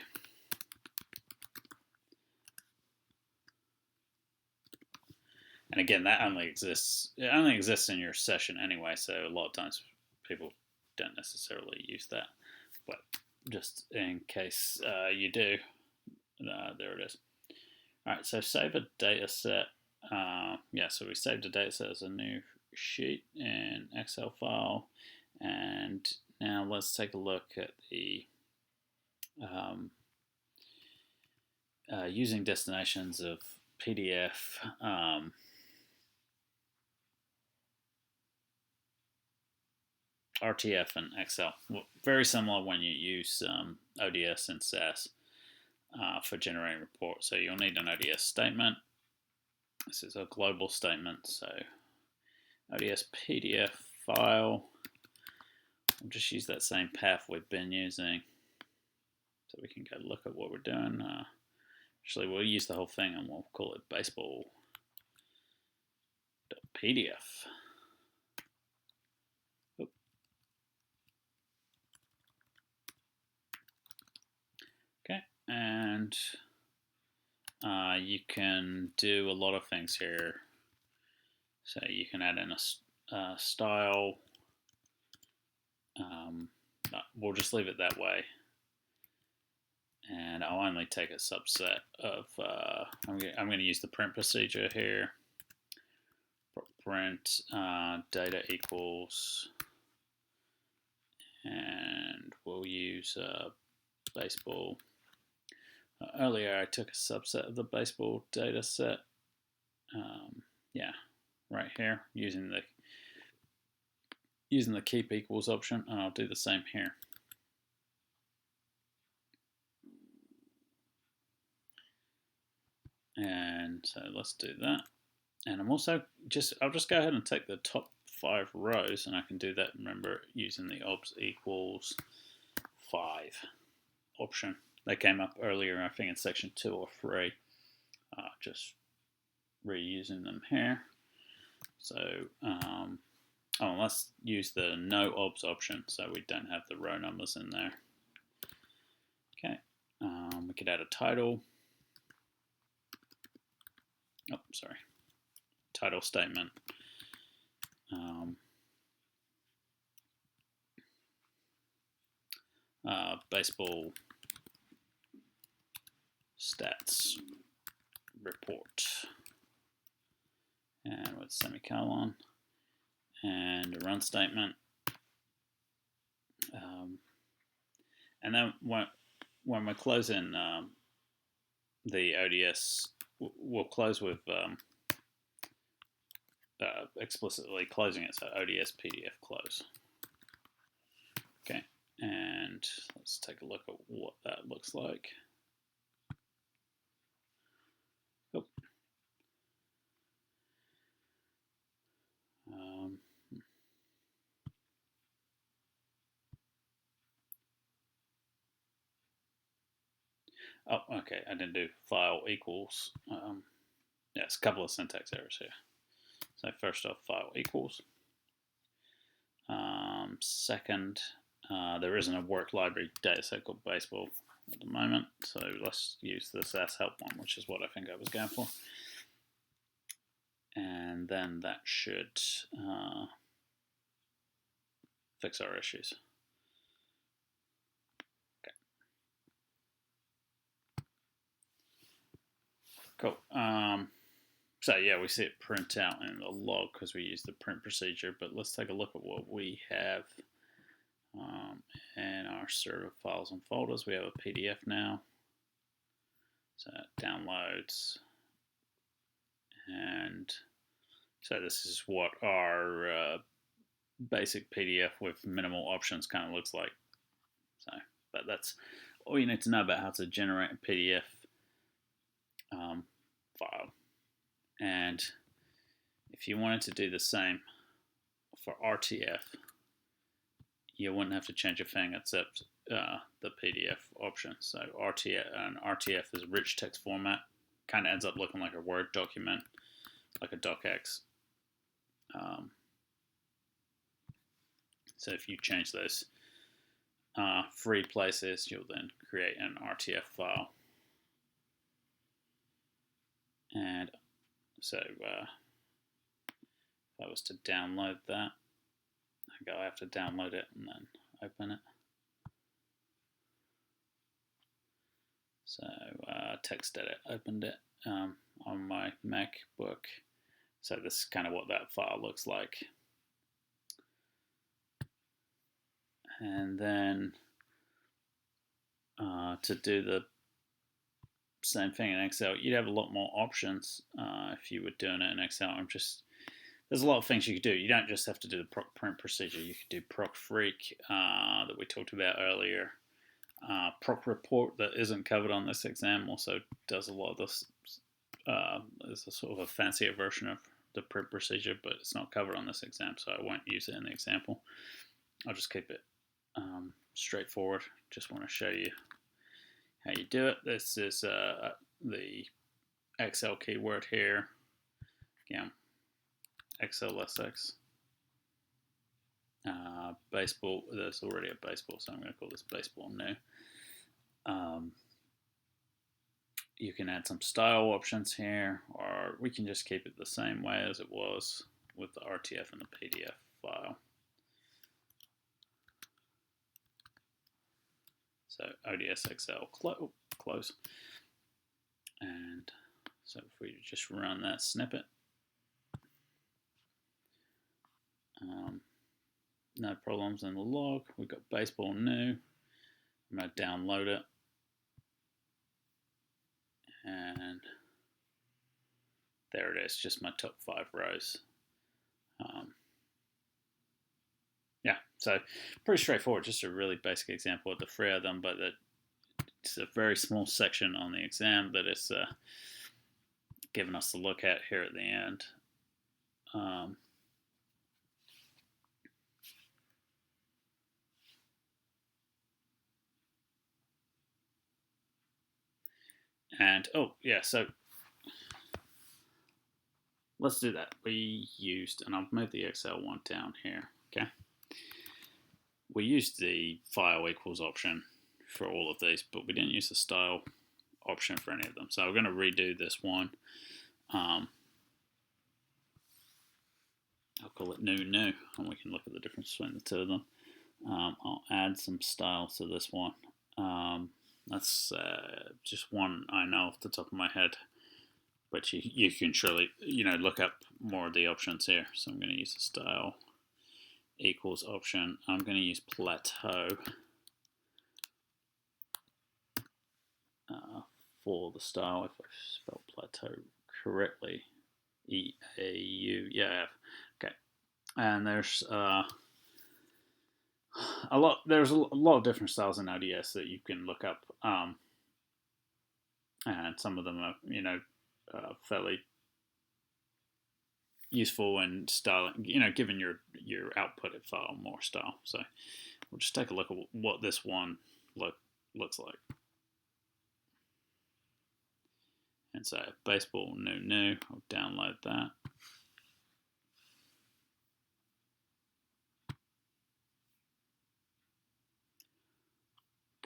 And again, that only exists in your session anyway, so a lot of times people don't necessarily use that. But just in case you do, there it is. All right, so save a data set. So we saved a data set as a new sheet in Excel file. And now let's take a look at the using destinations of PDF. RTF and Excel. Very similar when you use ODS and SAS for generating reports. So you'll need an ODS statement. This is a global statement. So ODS PDF file. We'll just use that same path we've been using. So we can go look at what we're doing. Actually, we'll use the whole thing and we'll call it baseball.pdf. Okay, and you can do a lot of things here. So you can add in a style. We'll just leave it that way. And I'll only take a subset of, I'm going to use the print procedure here. Print data equals, and we'll use baseball. Earlier I took a subset of the baseball data set. Right here, using the keep equals option, and I'll do the same here. And so let's do that. And I'm also I'll just go ahead and take the top 5 rows, and I can do that, remember, using the obs equals 5 option. They came up earlier, I think in section 2 or 3. Just reusing them here. So let's use the no obs option so we don't have the row numbers in there. Okay, we could add a title. Title statement. Baseball stats report, and with semicolon, and a run statement. And then when we're closing the ODS, we'll close with explicitly closing it, so ODS PDF close. Okay, and let's take a look at what that looks like. Okay, I didn't do file equals. Yes, a couple of syntax errors here. So first off, file equals. Second, there isn't a work library dataset called baseball at the moment, so let's use the SAS help one, which is what I think I was going for. And then that should fix our issues. Okay. Cool. So yeah, we see it print out in the log because we use the print procedure, but let's take a look at what we have in our server files and folders. We have a PDF now. So it downloads. And so this is what our basic PDF with minimal options kind of looks like. So, but that's all you need to know about how to generate a PDF file. And if you wanted to do the same for RTF, you wouldn't have to change a thing except the PDF option. So RTF is rich text format. Kind of ends up looking like a Word document. like a docx. So if you change those free places, you'll then create an RTF file. And so if I was to download that, I have to download it and then open it. So text edit, opened it on my MacBook. So this is kind of what that file looks like. And then to do the same thing in Excel, you'd have a lot more options if you were doing it in Excel. There's a lot of things you could do. You don't just have to do the proc print procedure. You could do proc freak that we talked about earlier. Proc report that isn't covered on this exam also does a lot of this. It's a sort of a fancier version of the print procedure, but it's not covered on this exam, so I won't use it in the example. I'll just keep it straightforward. Just want to show you how you do it. This is the Excel keyword here. Again, XLSX. Baseball, there's already a baseball, so I'm going to call this baseball new. You can add some style options here, or we can just keep it the same way as it was with the RTF and the PDF file. So ODS Excel close. And so if we just run that snippet, no problems in the log. We've got baseball new. I'm going to download it. And there it is, just my top 5 rows. Yeah, so pretty straightforward, just a really basic example of the 3 of them, but it's a very small section on the exam that it's giving us to look at here at the end. And, oh, yeah, so let's do that. We used, and I've moved the Excel one down here, okay? We used the file equals option for all of these, but we didn't use the style option for any of them. So we're going to redo this one. I'll call it new, and we can look at the difference between the 2 of them. I'll add some styles to this one. That's just one I know off the top of my head, but you can surely look up more of the options here. So I'm going to use the style equals option. I'm going to use plateau for the style. If I spelled plateau correctly, EAU, yeah, okay. And there's there's a lot of different styles in ODS that you can look up, and some of them are fairly useful in styling, giving your outputted file more style. So we'll just take a look at what this one looks like. And so baseball new, I'll download that.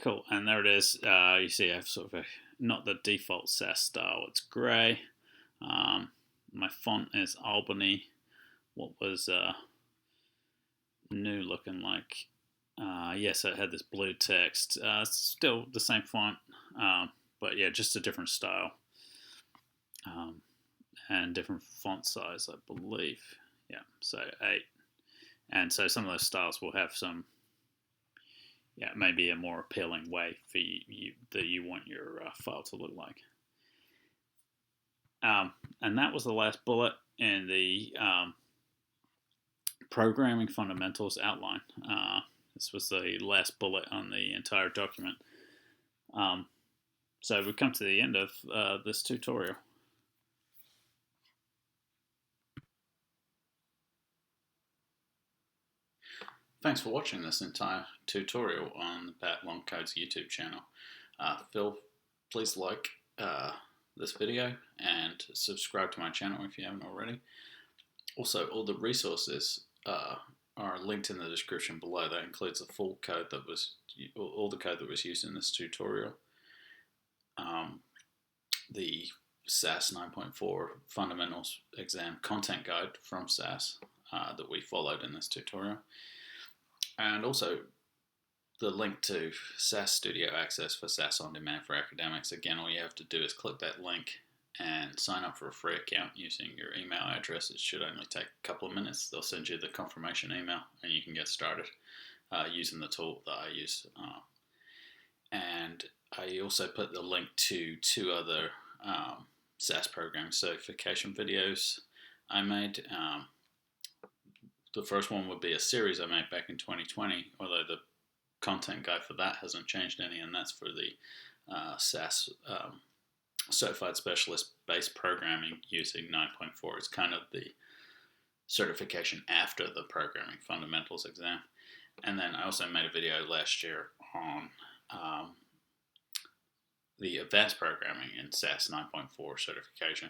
Cool, and there it is. You see I have sort of not the default SAS style, it's grey. My font is Albany. What was new looking like? Yes, it had this blue text. Still the same font, but yeah, just a different style. And different font size, I believe. Yeah, so 8. And so some of those styles will have some, maybe a more appealing way for you that you want your file to look like. And that was the last bullet in the programming fundamentals outline. This was the last bullet on the entire document. So we've come to the end of this tutorial. Thanks for watching this entire tutorial on the Pat Long Codes YouTube channel. Phil, please like, this video and subscribe to my channel if you haven't already. Also, all the resources are linked in the description below. That includes the full code that was, all the code that was used in this tutorial, the SAS 9.4 Fundamentals Exam Content Guide from SAS that we followed in this tutorial, and also the link to SAS Studio Access for SAS On Demand for Academics. Again, all you have to do is click that link and sign up for a free account using your email address. It should only take a couple of minutes. They'll send you the confirmation email and you can get started using the tool that I use. And I also put the link to 2 other SAS program certification videos I made. The first one would be a series I made back in 2020, although the content guide for that hasn't changed any, and that's for the SAS Certified Specialist Based Programming using 9.4. It's kind of the certification after the Programming Fundamentals exam. And then I also made a video last year on the Advanced Programming in SAS 9.4 certification,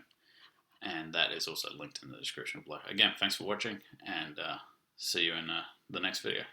and that is also linked in the description below. Again, thanks for watching, and see you in the next video.